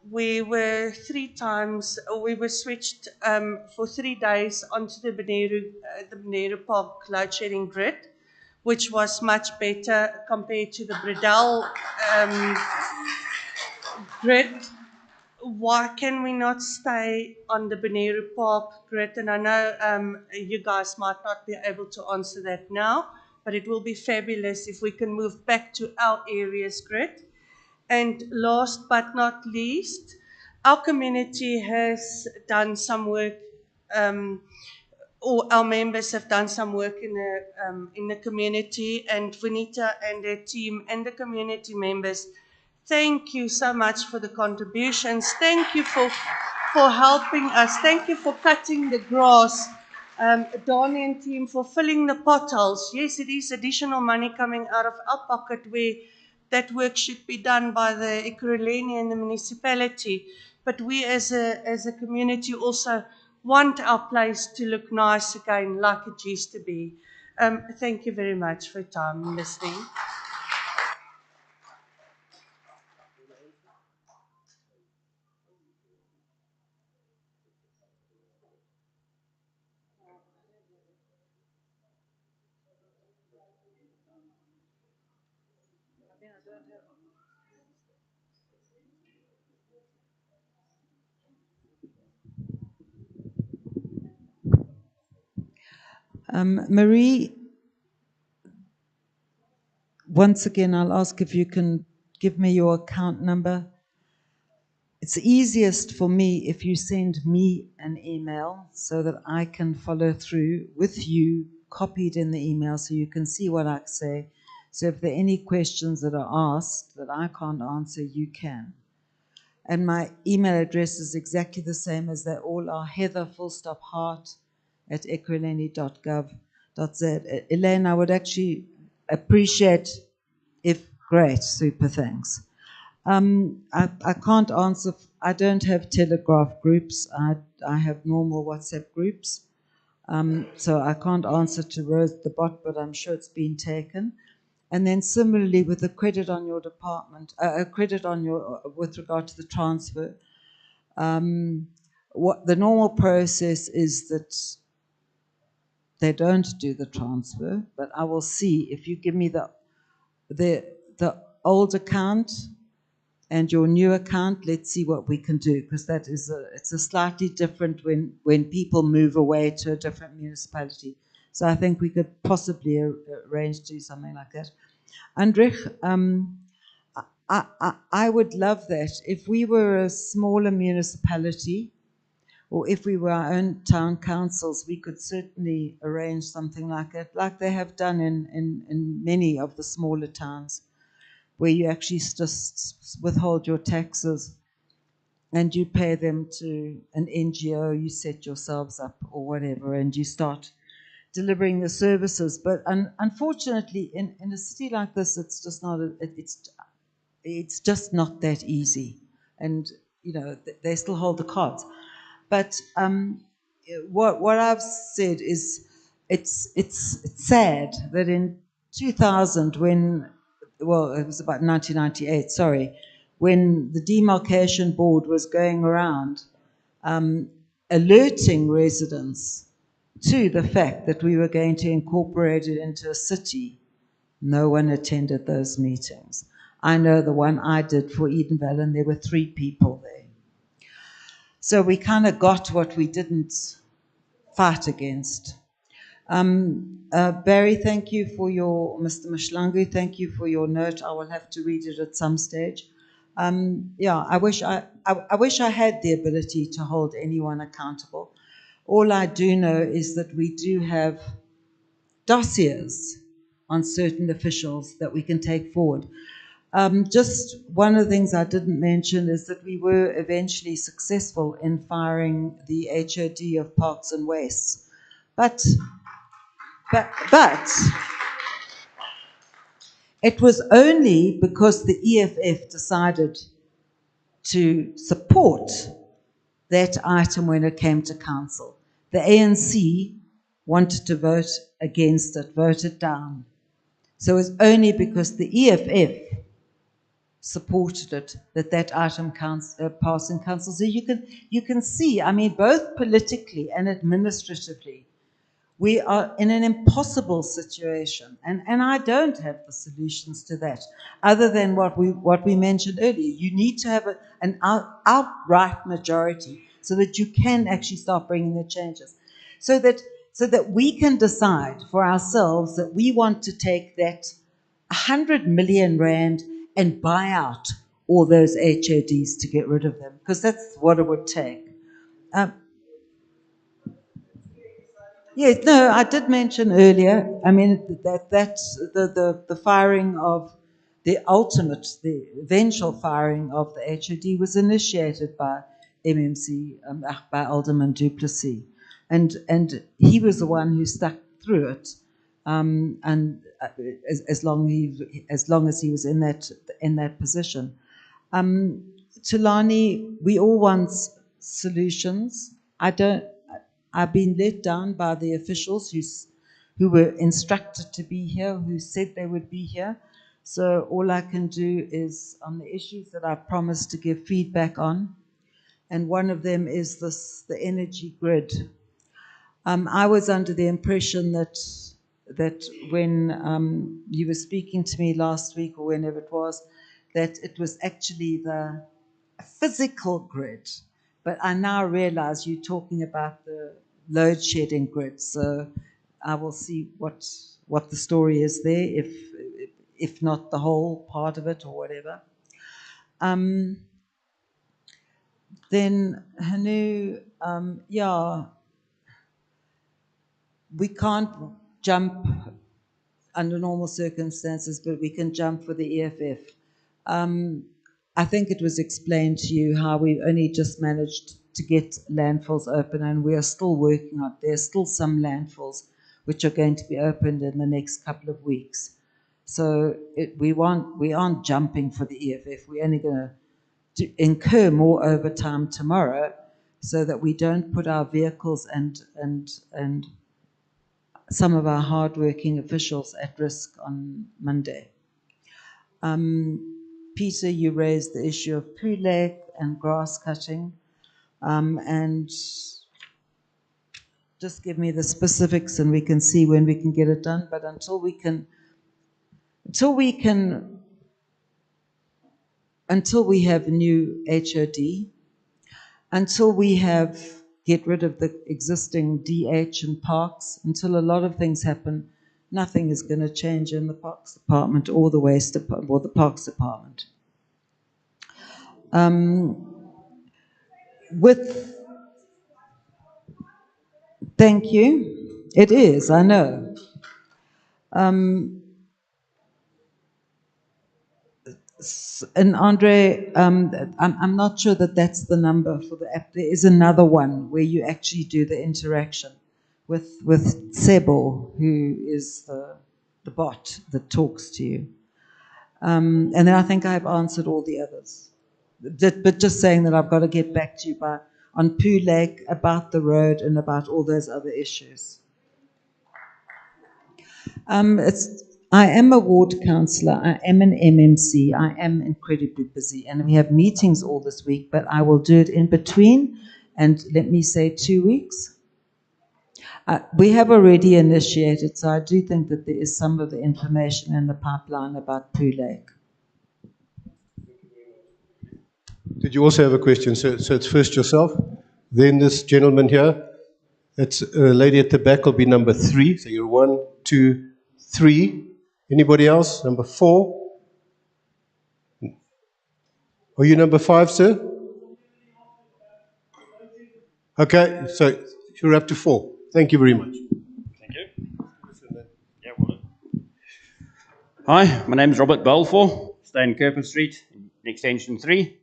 we were switched for 3 days onto the Benero Park load shedding grid, which was much better compared to the Bredel grid. Why can we not stay on the Benero Park grid? And I know you guys might not be able to answer that now, but it will be fabulous if we can move back to our area's grid. And last but not least, Our community has done some work, or our members have done some work in the community, and Vanita and her team and the community members, thank you so much for the contributions. Thank you for helping us. Thank you for cutting the grass. Donnie and team for filling the potholes. Yes, it is additional money coming out of our pocket where that work should be done by the Ekurhuleni and the municipality. But we as a community also want our place to look nice again like it used to be. Thank you very much for your time and listening. Marie, once again, I'll ask if you can give me your account number. It's easiest for me if you send me an email so that I can follow through with you, copied in the email, so you can see what I say. So if there are any questions that are asked that I can't answer, you can. And my email address is exactly the same as they all are, heather_hart@ekurhuleni.gov.za. Elaine, I would actually appreciate if, great, super, thanks. I can't answer, I don't have Telegraph groups, I have normal WhatsApp groups. So I can't answer to Rose the bot, but I'm sure it's been taken. And then similarly with the credit on your department, credit on your, with regard to the transfer, what the normal process is that they don't do the transfer, but I will see if you give me the old account and your new account, let's see what we can do, because that is it's a slightly different when people move away to a different municipality. So I think we could possibly arrange to do something like that. Andrich, I would love that if we were a smaller municipality, or if we were our own town councils, we could certainly arrange something like it, like they have done in many of the smaller towns, where you actually just withhold your taxes and you pay them to an NGO, you set yourselves up or whatever, and you start delivering the services. But unfortunately, in a city like this, it's just not, it's just not that easy. And, you know, they still hold the cards. But what I've said is it's sad that in 2000, when, well, it was about 1998, sorry, when the demarcation board was going around alerting residents to the fact that we were going to incorporate it into a city, no one attended those meetings. I know the one I did for Edenvale, and there were 3 people there. So we kind of got what we didn't fight against. Barry, thank you for your, Mr. Mashlangu, thank you for your note. I will have to read it at some stage. Yeah, I wish I had the ability to hold anyone accountable. All I do know is that we do have dossiers on certain officials that we can take forward. Just one of the things I didn't mention is that we were eventually successful in firing the HOD of Parks and Wastes. But it was only because the EFF decided to support that item when it came to council. The ANC wanted to vote against it, voted down. So it was only because the EFF supported it that item passed in council. So you can see, I mean, both politically and administratively, we are in an impossible situation, and I don't have the solutions to that, other than what we mentioned earlier. You need to have an outright majority so that you can actually start bringing the changes, so that we can decide for ourselves that we want to take that 100 million rand and buy out all those HODs to get rid of them, because that's what it would take. Yes, no, I did mention earlier, I mean, that's the firing of the eventual firing of the HOD was initiated by MMC, by Alderman du Plessis. And he was the one who stuck through it, and as long as he was in that position. Tulani, we all want solutions. I've been let down by the officials who were instructed to be here, who said they would be here. So all I can do is on the issues that I promised to give feedback on, and one of them is the energy grid. I was under the impression that when you were speaking to me last week or whenever it was, that it was actually the physical grid. But I now realize you're talking about the load shedding grid. So I will see what the story is there, if not the whole part of it or whatever. Then Hanu, yeah, we can't jump under normal circumstances, but we can jump for the EFF. I think it was explained to you how we've only just managed to get landfills open, and we are still working on it. There's still some landfills which are going to be opened in the next couple of weeks. So we aren't jumping for the EFF. We're only going to incur more overtime tomorrow so that we don't put our vehicles and some of our hardworking officials at risk on Monday. Peter, you raised the issue of Poo Lake and grass cutting, and just give me the specifics and we can see when we can get it done. But until we have a new HOD, until we get rid of the existing DH and parks, until a lot of things happen, nothing is going to change in the Parks Department or the Waste Department or the Parks Department. Thank you. It is, I know. And Andre, I'm not sure that that's the number for the app. There is another one where you actually do the interaction with Sebo, who is the bot that talks to you. And then I think I've answered all the others. But just saying that I've got to get back to you on Poo Lake, about the road, and about all those other issues. I am a ward councillor, I am an MMC, I am incredibly busy, and we have meetings all this week, but I will do it in between, and let me say 2 weeks. We have already initiated, so I do think that there is some of the information in the pipeline about Poo Lake. Did you also have a question? So it's first yourself, then this gentleman here. It's a lady at the back will be number 3. So you're 1, 2, 3. Anybody else? Number 4. Are you number 5, sir? Okay, so you're up to 4. Thank you very much. Thank you. Hi, my name is Robert Balfour, stay in Kirpin Street, in extension 3.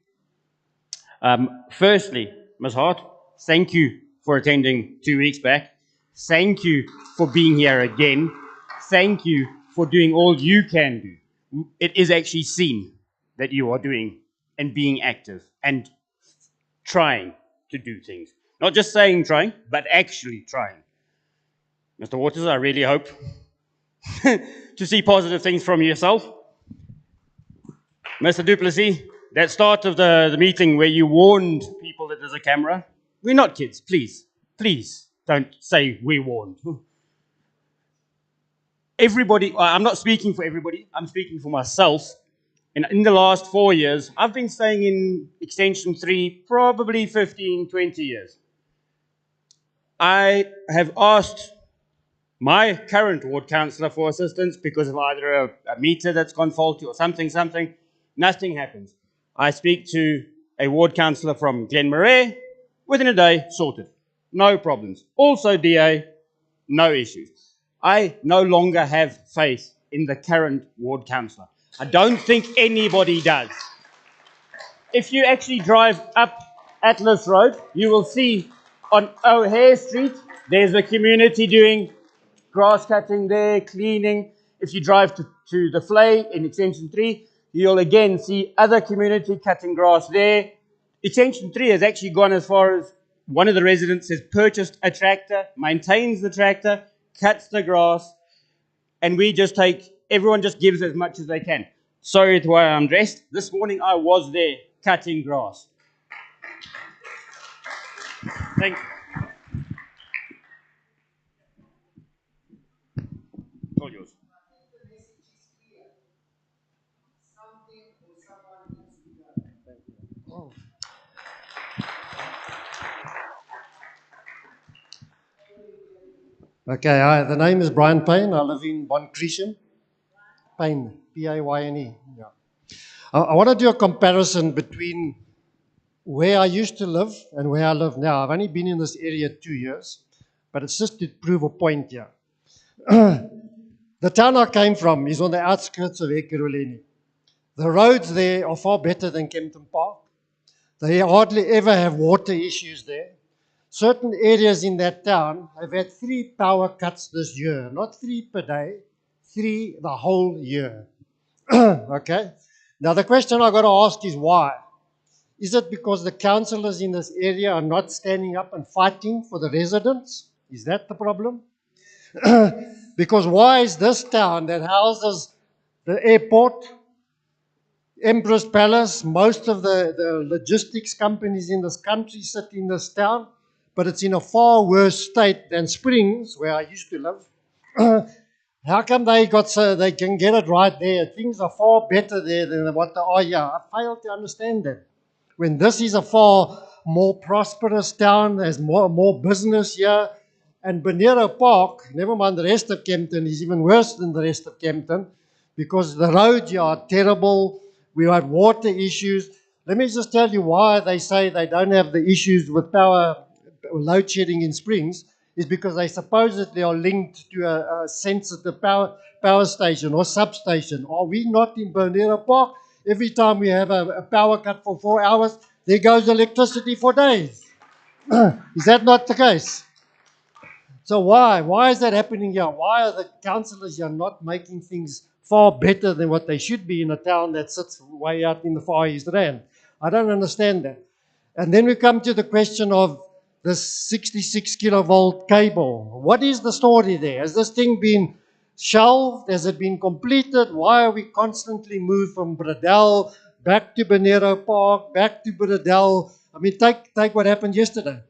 Firstly, Ms. Hart, thank you for attending 2 weeks back. Thank you for being here again. Thank you for doing all you can do. It is actually seen that you are doing and being active and trying to do things. Not just saying trying, but actually trying. Mr. Waters, I really hope to see positive things from yourself. Mr. du Plessis, that start of the meeting where you warned people that there's a camera, we're not kids, please. Please don't say we warned. Everybody, I'm not speaking for everybody, I'm speaking for myself. And in the last 4 years, I've been staying in Extension 3 probably 15, 20 years. I have asked my current ward councillor for assistance because of either a meter that's gone faulty or something. Nothing happens. I speak to a ward councillor from Glenmarais, within a day, sorted. No problems. Also, DA, no issues. I no longer have faith in the current ward councillor. I don't think anybody does. If you actually drive up Atlas Road, you will see on O'Hare Street, there's a community doing grass cutting there, cleaning. If you drive to the Flay in Extension 3, you'll again see other community cutting grass there. Extension 3 has actually gone as far as one of the residents has purchased a tractor, maintains the tractor, cuts the grass, and we just everyone just gives as much as they can. Sorry to why I'm dressed. This morning I was there cutting grass. Thank you. All yours. Okay, hi, the name is Brian Payne. I live in Bonkrisham. Payne, P-A-Y-N-E. Yeah. I want to do a comparison between where I used to live and where I live now. I've only been in this area 2 years, but it's just to prove a point here. The town I came from is on the outskirts of Ekurhuleni. The roads there are far better than Kempton Park. They hardly ever have water issues there. Certain areas in that town have had 3 power cuts this year, not 3 per day, 3 the whole year. Okay? Now the question I've got to ask is why? Is it because the councillors in this area are not standing up and fighting for the residents? Is that the problem? Because why is this town that houses the airport, Empress Palace, most of the logistics companies in this country sit in this town, but it's in a far worse state than Springs, where I used to live. How come they can get it right there? Things are far better there than what they are here. I fail to understand that. When this is a far more prosperous town, there's more business here, and Bonero Park, never mind the rest of Kempton, is even worse than the rest of Kempton, because the roads here are terrible. We have water issues. Let me just tell you why they say they don't have the issues with power load shedding in Springs, is because they supposedly are linked to a sensitive power station or substation. Are we not in Bonero Park? Every time we have a power cut for 4 hours, there goes electricity for days. Is that not the case? So why? Why is that happening here? Why are the councillors here not making things far better than what they should be in a town that sits way out in the Far East Rand? I don't understand that. And then we come to the question of the 66 kilovolt cable. What is the story there? Has this thing been shelved? Has it been completed? Why are we constantly moved from Bradell back to Bonero Park, back to Bradell? I mean, take what happened yesterday.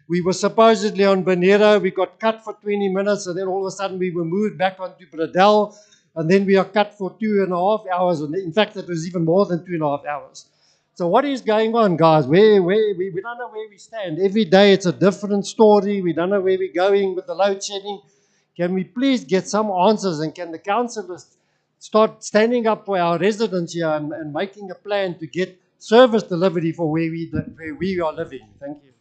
We were supposedly on Bonero, we got cut for 20 minutes, and then all of a sudden we were moved back onto Bradell, and then we are cut for 2.5 hours. And in fact, it was even more than 2.5 hours. So what is going on, guys? We don't know where we stand. Every day it's a different story. We don't know where we're going with the load shedding. Can we please get some answers, and can the councillors start standing up for our residents here and making a plan to get service delivery for where we are living? Thank you.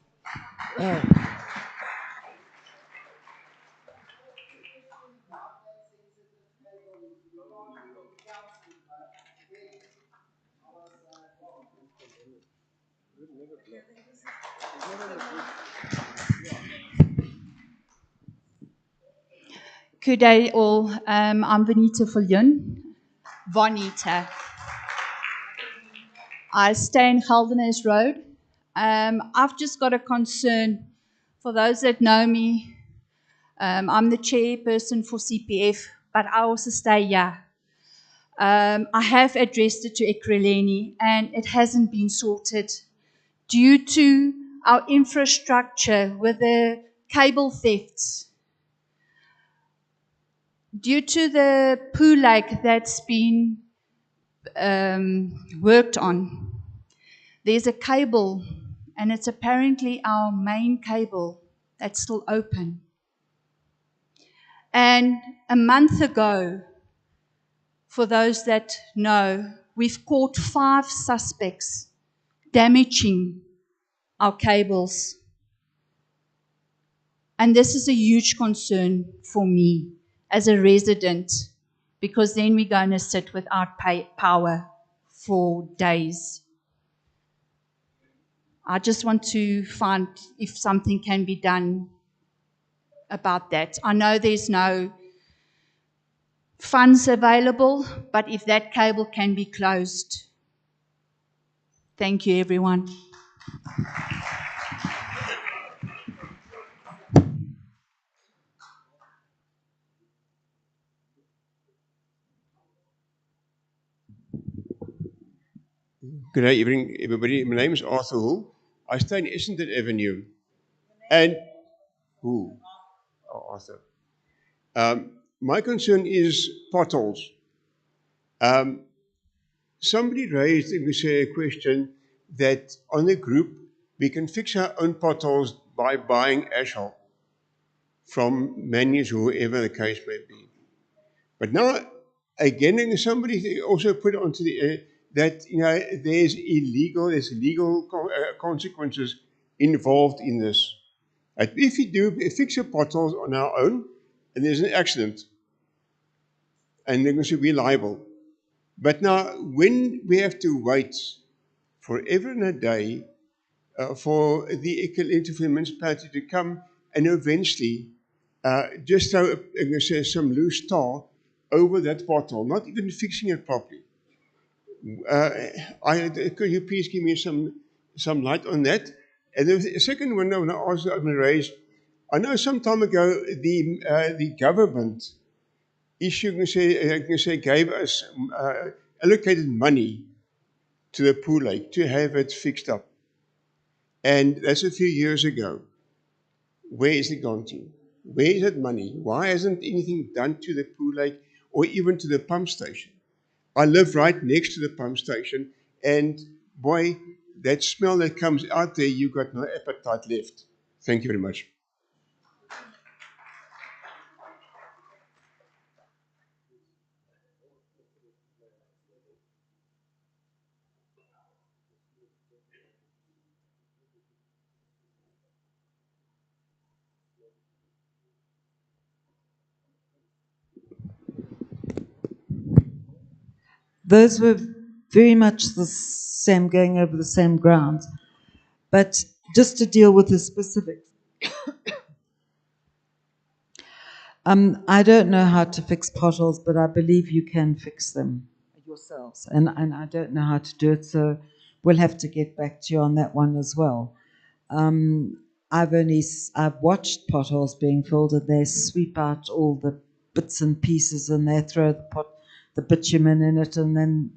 Good day all. I'm Vanita Viljoen. Vanita. I stay in Geldenhuys Road. I've just got a concern for those that know me. I'm the chairperson for CPF, but I also stay here. I have addressed it to Ekurhuleni, and it hasn't been sorted due to our infrastructure with the cable thefts. Due to the Poo Lake that's been worked on, there's a cable, and it's apparently our main cable that's still open. And a month ago, for those that know, we've caught 5 suspects damaging our cables. And this is a huge concern for me as a resident, because then we're going to sit without power for days. I just want to find if something can be done about that. I know there's no funds available, but if that cable can be closed. Thank you, everyone. Good day, evening, everybody. My name is Arthur Hull. I stay in Essendon Avenue. And who? Oh, Arthur. My concern is potholes. Somebody raised, let me say, a question that on the group we can fix our own potholes by buying asphalt from Mannies, whoever the case may be. But now, again, somebody also put onto the air that there's legal consequences involved in this. And if we do fix the potholes on our own, and there's an accident, and they're going to be liable. But now, when we have to wait forever and a day for the municipality to come and eventually just throw some loose tar over that pothole, not even fixing it properly. Could you please give me some light on that? And the second one I want to also raise, I know some time ago the government gave us allocated money to the Pool Lake to have it fixed up. And that's a few years ago. Where is it gone to? Where is that money? Why hasn't anything done to the Pool Lake or even to the pump station? I live right next to the pump station, and boy, that smell that comes out there, you've got no appetite left. Thank you very much. Those were very much the same, going over the same ground. But just to deal with the specifics, I don't know how to fix potholes, but I believe you can fix them yourselves. And I don't know how to do it, so we'll have to get back to you on that one as well. I've watched potholes being filled, and they sweep out all the bits and pieces, and they throw the bitumen in it, and then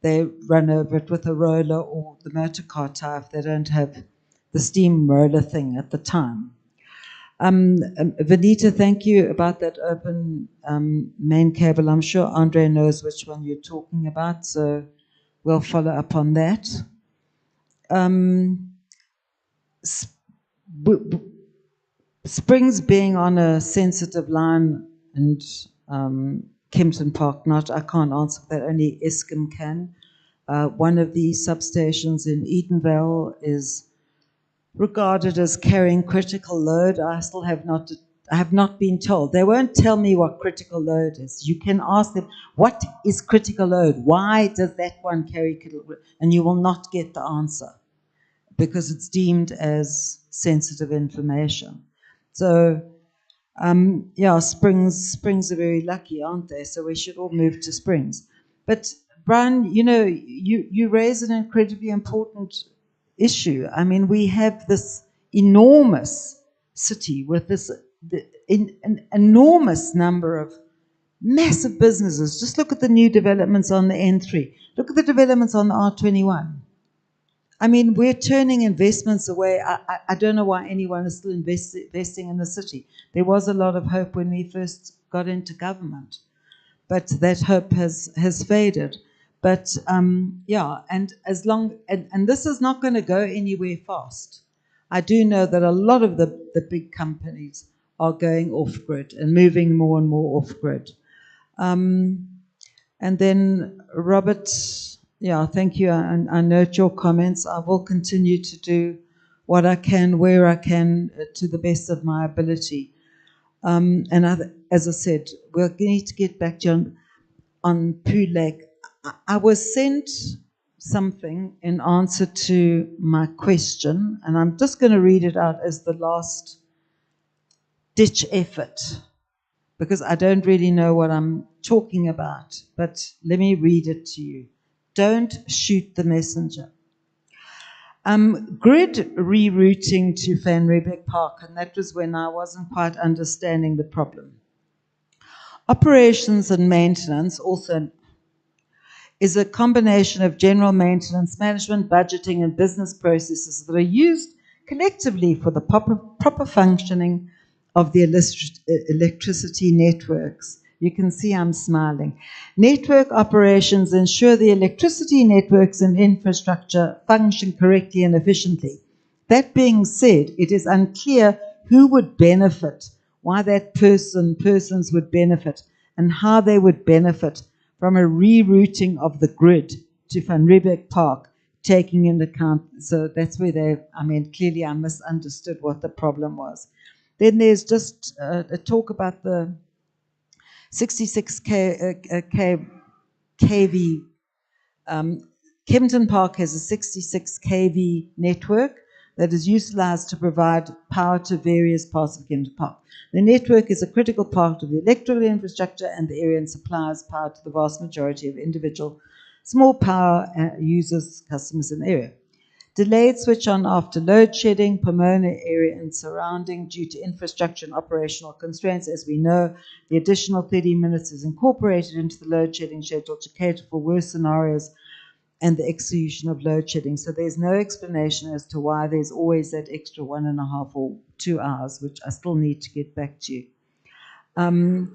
they run over it with a roller or the motor car tire if they don't have the steam roller thing at the time. Vanita, thank you about that open main cable. I'm sure Andre knows which one you're talking about, so we'll follow up on that. Springs being on a sensitive line and Kempton Park not, I can't answer that, only Eskom can. One of the substations in Edenvale is regarded as carrying critical load. I have not been told. They won't tell me what critical load is. You can ask them, what is critical load? Why does that one carry critical load? And you will not get the answer because it's deemed as sensitive information. So, yeah, Springs are very lucky, aren't they? So we should all move to Springs. But Brian, you raise an incredibly important issue. I mean, we have this enormous city with an enormous number of massive businesses. Just look at the new developments on the N3. Look at the developments on the R21. I mean, we're turning investments away. I don't know why anyone is still investing in the city. There was a lot of hope when we first got into government, but that hope has faded. But yeah, and and this is not going to go anywhere fast. I do know that a lot of the big companies are going off grid and moving more and more off grid. And then Robert, yeah, thank you. I note your comments. I will continue to do what I can, where I can, to the best of my ability. As I said, we'll need to get back to on Poo Lake. I was sent something in answer to my question, and I'm just going to read it out as the last ditch effort, because I don't really know what I'm talking about, but let me read it to you. Don't shoot the messenger. Grid rerouting to Van Riebeeck Park, and that was when I wasn't quite understanding the problem. Operations and maintenance also is a combination of general maintenance, management, budgeting, and business processes that are used collectively for the proper functioning of the electricity networks. You can see I'm smiling. Network operations ensure the electricity networks and infrastructure function correctly and efficiently. That being said, it is unclear who would benefit, why that persons would benefit, and how they would benefit from a rerouting of the grid to Van Riebeeck Park, taking into account, so that's where clearly I misunderstood what the problem was. Then there's just a talk about the 66 kV. Kempton Park has a 66 kV network that is utilized to provide power to various parts of Kempton Park. The network is a critical part of the electrical infrastructure and the area and supplies power to the vast majority of individual small power users, customers in the area. Delayed switch on after load shedding, Pomona area and surrounding due to infrastructure and operational constraints. As we know, the additional 30 minutes is incorporated into the load shedding schedule to cater for worse scenarios and the execution of load shedding. So there's no explanation as to why there's always that extra 1.5 or 2 hours, which I still need to get back to you. And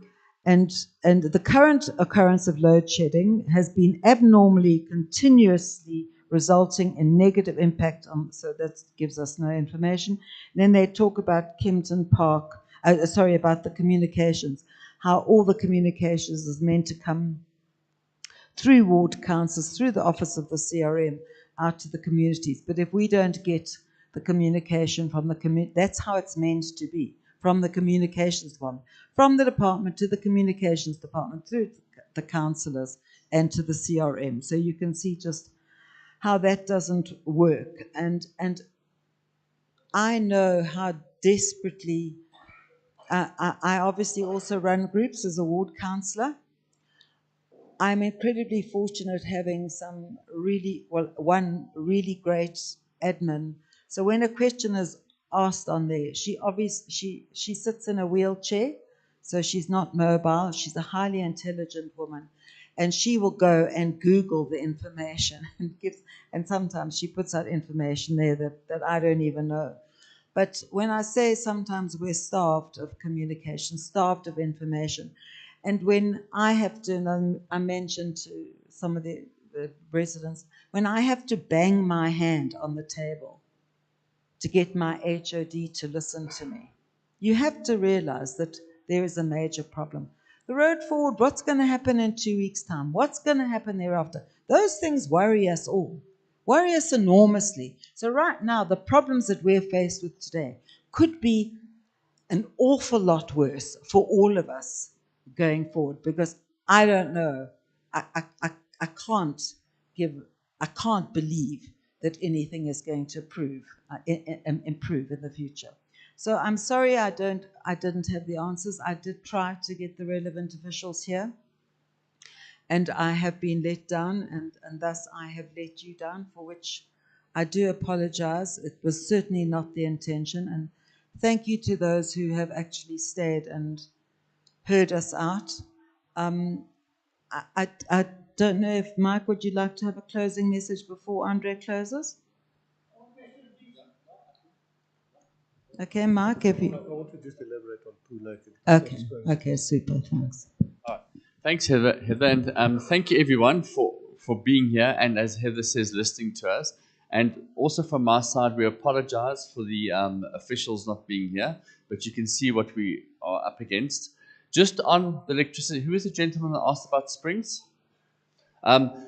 the current occurrence of load shedding has been abnormally, continuously resulting in negative impact on, so that gives us no information. And then they talk about Kempton Park, about the communications, how all the communications is meant to come through ward councils, through the office of the CRM, out to the communities. But if we don't get the communication from the community, that's how it's meant to be, from the communications department, from the department to the communications department, through the councillors and to the CRM. So you can see just how that doesn't work. And I know how desperately, I obviously also run groups as a ward councillor. I'm incredibly fortunate having one really great admin. So when a question is asked on there, she sits in a wheelchair, so she's not mobile. She's a highly intelligent woman. And she will go and Google the information and sometimes she puts out information there that I don't even know. But when I say sometimes we're starved of communication, starved of information, and when I have to, and I mentioned to some of the residents, when I have to bang my hand on the table to get my HOD to listen to me, you have to realize that there is a major problem. The road forward, what's going to happen in 2 weeks' time? What's going to happen thereafter? Those things worry us all, worry us enormously. So right now, the problems that we're faced with today could be an awful lot worse for all of us going forward, because I don't know, I can't believe that anything is going to improve in the future. So I'm sorry I didn't have the answers. I did try to get the relevant officials here, and I have been let down, and thus I have let you down, for which I do apologize. It was certainly not the intention, and thank you to those who have actually stayed and heard us out. I don't know if, Mike, would you like to have a closing message before Andre closes? Okay, Mark, if you... I want to just elaborate on Poo Lake. Okay, super, thanks. Thanks, Heather. And thank you, everyone, for being here, and as Heather says, listening to us. And also from my side, we apologize for the officials not being here, but you can see what we are up against. Just on the electricity, who is the gentleman that asked about Springs?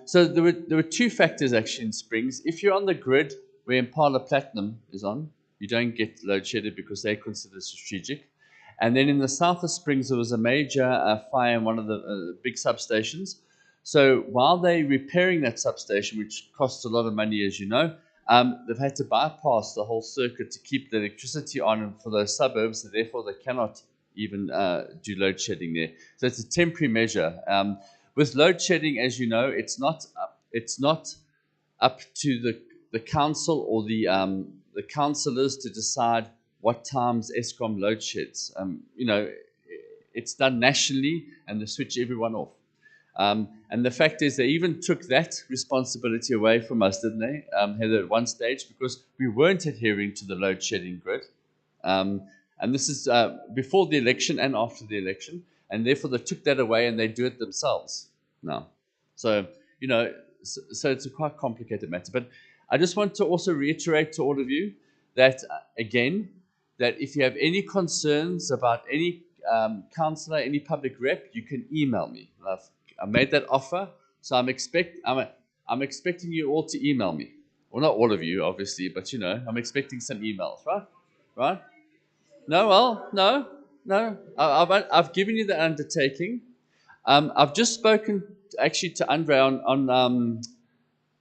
So there were two factors actually in Springs. If you're on the grid where Impala Platinum is on, you don't get load shedded because they're considered strategic. And then in the south of Springs, there was a major fire in one of the big substations. So while they're repairing that substation, which costs a lot of money, as you know, they've had to bypass the whole circuit to keep the electricity on for those suburbs, so therefore they cannot even do load shedding there. So it's a temporary measure. With load shedding, as you know, it's not up to the council or the councillors to decide what times Eskom load sheds. You know, it's done nationally, and they switch everyone off. And the fact is, they even took that responsibility away from us, didn't they, Heather, at one stage, because we weren't adhering to the load shedding grid. And this is before the election and after the election, and therefore they took that away and they do it themselves now. So, you know, so it's a quite complicated matter. But I just want to also reiterate to all of you that, again, that if you have any concerns about any councillor, any public rep, you can email me. I made that offer, so I'm expecting you all to email me. Well, not all of you, obviously, but you know, I'm expecting some emails, right? Right? No, well, no. I've given you the undertaking. I've just spoken actually to Andre on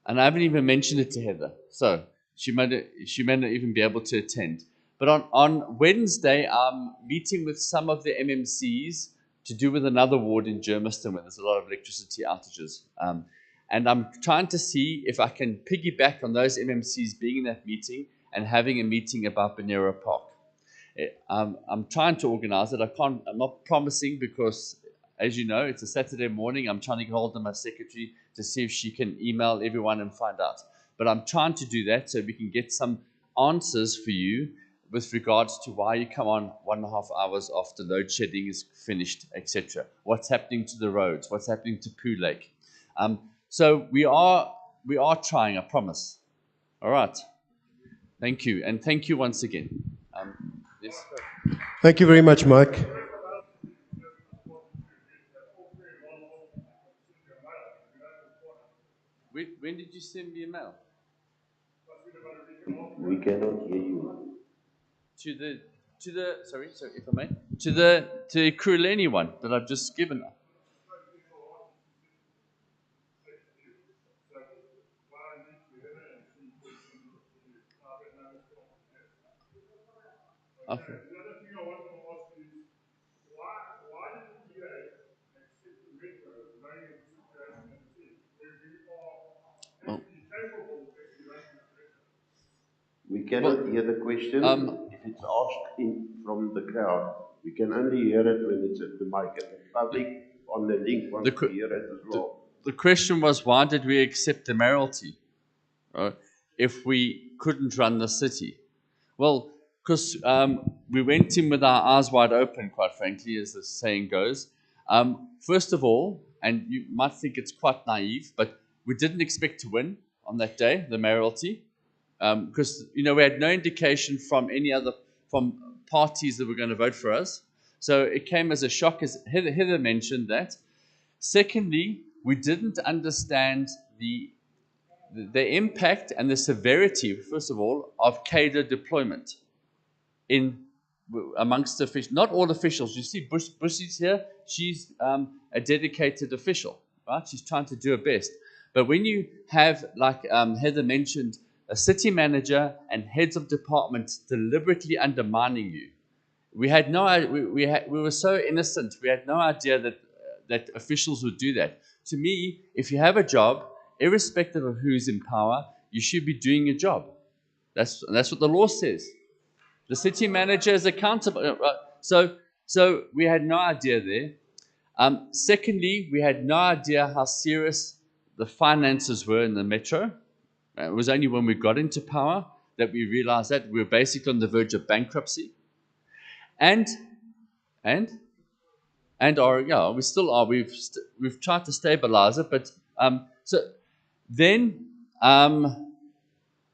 and I haven't even mentioned it to Heather, so she may not even be able to attend. But on Wednesday, I'm meeting with some of the MMCs to do with another ward in Germiston where there's a lot of electricity outages. And I'm trying to see if I can piggyback on those MMCs being in that meeting and having a meeting about Bonero Park. I'm trying to organize it. I'm not promising because, as you know, it's a Saturday morning. I'm trying to get hold of my secretary to see if she can email everyone and find out. But I'm trying to do that so we can get some answers for you with regards to why you come on 1.5 hours after load shedding is finished, etc. What's happening to the roads? What's happening to Pooh Lake? So we are trying, I promise. All right. Thank you. And thank you once again. Yes. Thank you very much, Mike. When did you send me a mail? We cannot hear you. To the sorry, if I may, to the Ekurhuleni one that I've just given. Okay. Well, We cannot hear the question if it's asked from the crowd. We can only hear it when it's at the mic, and the public on the link wants to hear it as well. The question was, why did we accept the mayoralty if we couldn't run the city? Well, because we went in with our eyes wide open, quite frankly, as the saying goes. First of all, and you might think it's quite naive, but we didn't expect to win on that day, the mayoralty, because you know we had no indication from from parties that were going to vote for us. So it came as a shock, as Heather mentioned that. Secondly, we didn't understand the impact and the severity, first of all, of cadre deployment amongst the officials. Not all officials. You see Bussi's here. She's a dedicated official, right? She's trying to do her best. But when you have, like Heather mentioned, a city manager and heads of departments deliberately undermining you, we had no. We were so innocent. We had no idea that officials would do that. To me, if you have a job, irrespective of who's in power, you should be doing your job. That's what the law says. The city manager is accountable. So we had no idea there. Secondly, we had no idea how serious the finances were in the metro. It was only when we got into power that we realized that we were basically on the verge of bankruptcy. We still are. We've tried to stabilize it, but then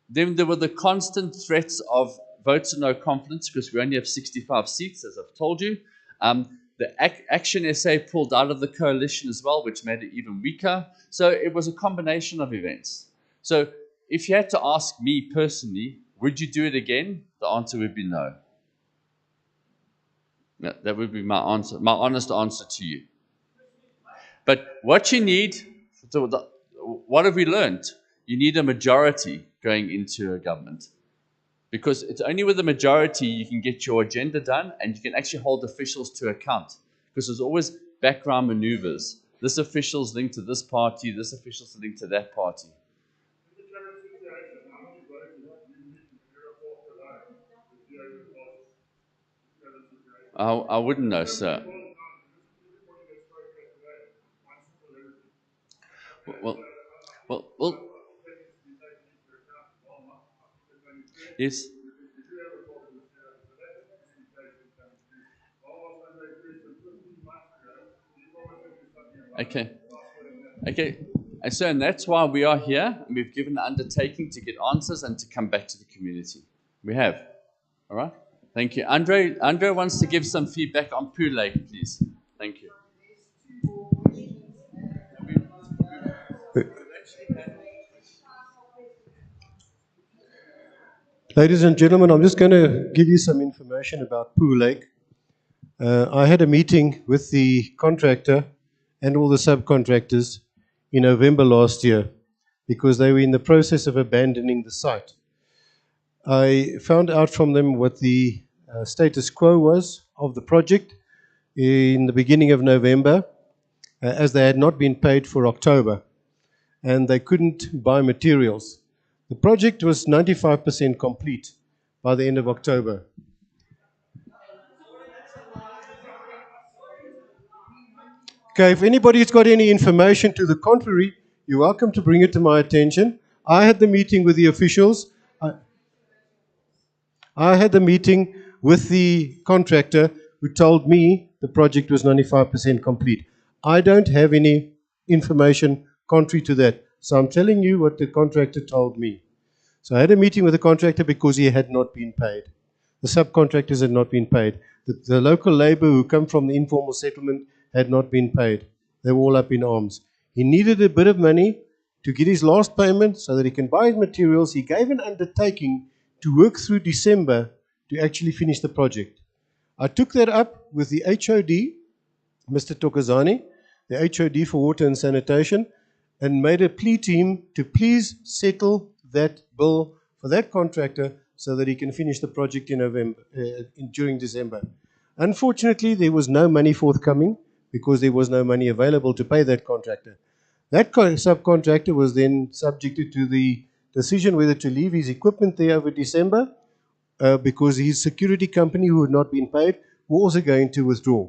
there were the constant threats of votes of no confidence because we only have 65 seats, as I've told you. Action SA pulled out of the coalition as well, which made it even weaker. So it was a combination of events. So if you had to ask me personally, would you do it again? The answer would be no. No, that would be my answer, my honest answer to you. But what you need, what have we learned? You need a majority going into a government. Because it's only with a majority you can get your agenda done and you can actually hold officials to account. Because there's always background maneuvers. This official's linked to this party, this official's linked to that party. I wouldn't know, sir. Well, yes. Okay. And so, and that's why we are here. And we've given an undertaking to get answers and to come back to the community. We have. All right. Thank you. Andre wants to give some feedback on Poo Lake, please. Thank you. Ladies and gentlemen, I'm just going to give you some information about Poo Lake. I had a meeting with the contractor and all the subcontractors in November last year because they were in the process of abandoning the site. I found out from them what the status quo was of the project in the beginning of November, as they had not been paid for October and they couldn't buy materials. The project was 95% complete by the end of October. Okay, if anybody's got any information to the contrary, you're welcome to bring it to my attention. I had the meeting with the officials. I had the meeting with the contractor who told me the project was 95% complete. I don't have any information contrary to that. So I'm telling you what the contractor told me. So I had a meeting with the contractor because he had not been paid. The subcontractors had not been paid. The local labor who come from the informal settlement had not been paid. They were all up in arms. He needed a bit of money to get his last payment so that he can buy his materials. He gave an undertaking to work through December to actually finish the project. I took that up with the HOD, Mr. Tokozani, the HOD for Water and Sanitation, and made a plea to him to please settle that bill for that contractor so that he can finish the project in November, during December. Unfortunately, there was no money forthcoming because there was no money available to pay that contractor. That subcontractor was then subjected to the decision whether to leave his equipment there over December because his security company, who had not been paid, were also going to withdraw.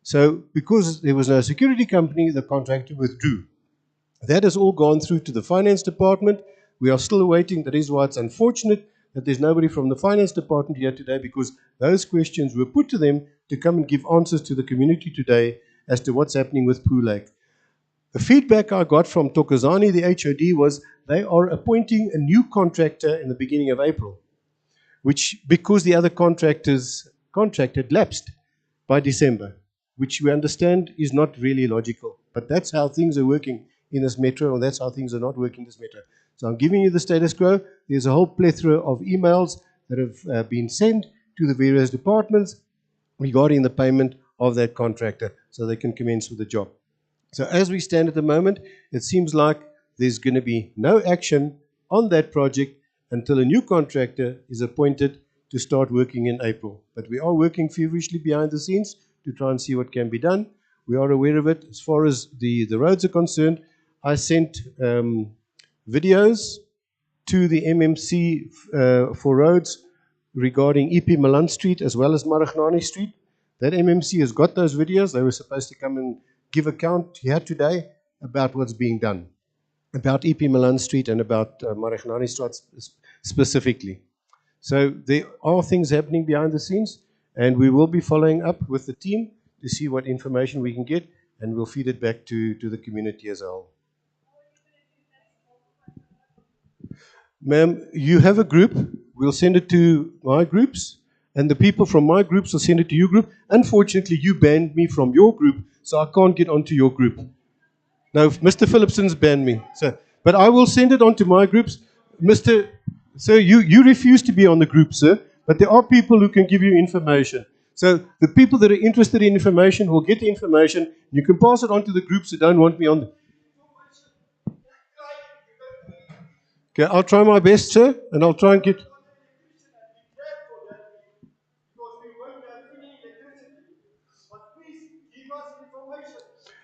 So because there was no security company, the contractor withdrew. That has all gone through to the finance department. We are still awaiting. That is why it's unfortunate that there's nobody from the finance department here today, because those questions were put to them to come and give answers to the community today as to what's happening with Poo Lake. The feedback I got from Tokozani, the HOD, was they are appointing a new contractor in the beginning of April, which, because the other contractor's contract had lapsed by December, which we understand is not really logical. But that's how things are working in this metro, and that's how things are not working in this metro. So I'm giving you the status quo. There's a whole plethora of emails that have been sent to the various departments regarding the payment of that contractor so they can commence with the job. So as we stand at the moment, it seems like there's going to be no action on that project until a new contractor is appointed to start working in April. But we are working feverishly behind the scenes to try and see what can be done. We are aware of it. As far as the roads are concerned, I sent videos to the MMC for roads regarding EP Milan Street as well as Maragnani Street. That MMC has got those videos. They were supposed to come and give account here today about what's being done, about EP Milan Street and about Maragnani Street specifically. So there are things happening behind the scenes, and we will be following up with the team to see what information we can get, and we'll feed it back to the community as a whole. Ma'am, you have a group. We'll send it to my groups, and the people from my groups will send it to your group. Unfortunately, you banned me from your group, so I can't get onto your group. Now, Mr. Phillipson's banned me, but I will send it on to my groups. Sir, you refuse to be on the group, sir, but there are people who can give you information. So the people that are interested in information will get the information. You can pass it on to the groups who don't want me on. Okay, I'll try my best, sir, and I'll try and get.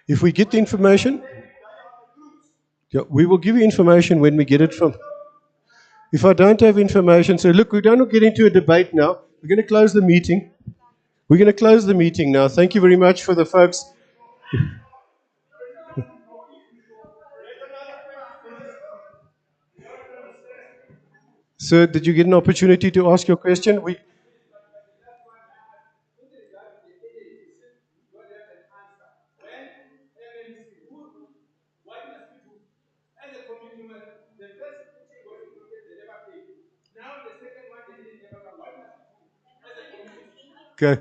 If we get the information, yeah, we will give you information when we get it from. If I don't have information, so look, we don't get into a debate now. We're going to close the meeting. We're going to close the meeting now. Thank you very much for the folks. Sir, did you get an opportunity to ask your question? Okay.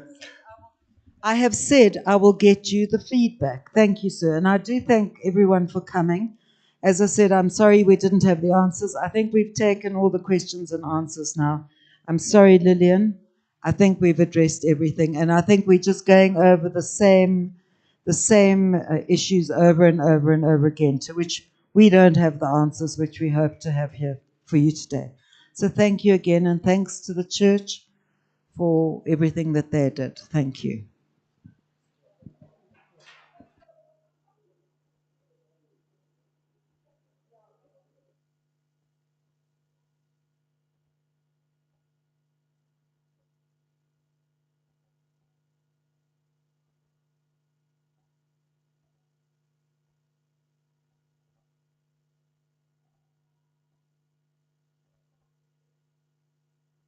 I have said I will get you the feedback. Thank you, sir. And I do thank everyone for coming. As I said, I'm sorry we didn't have the answers. I think we've taken all the questions and answers now. I'm sorry, Lillian. I think we've addressed everything. And I think we're just going over the same issues over and over and over again, to which we don't have the answers, which we hope to have here for you today. So thank you again, and thanks to the church for everything that they did. Thank you.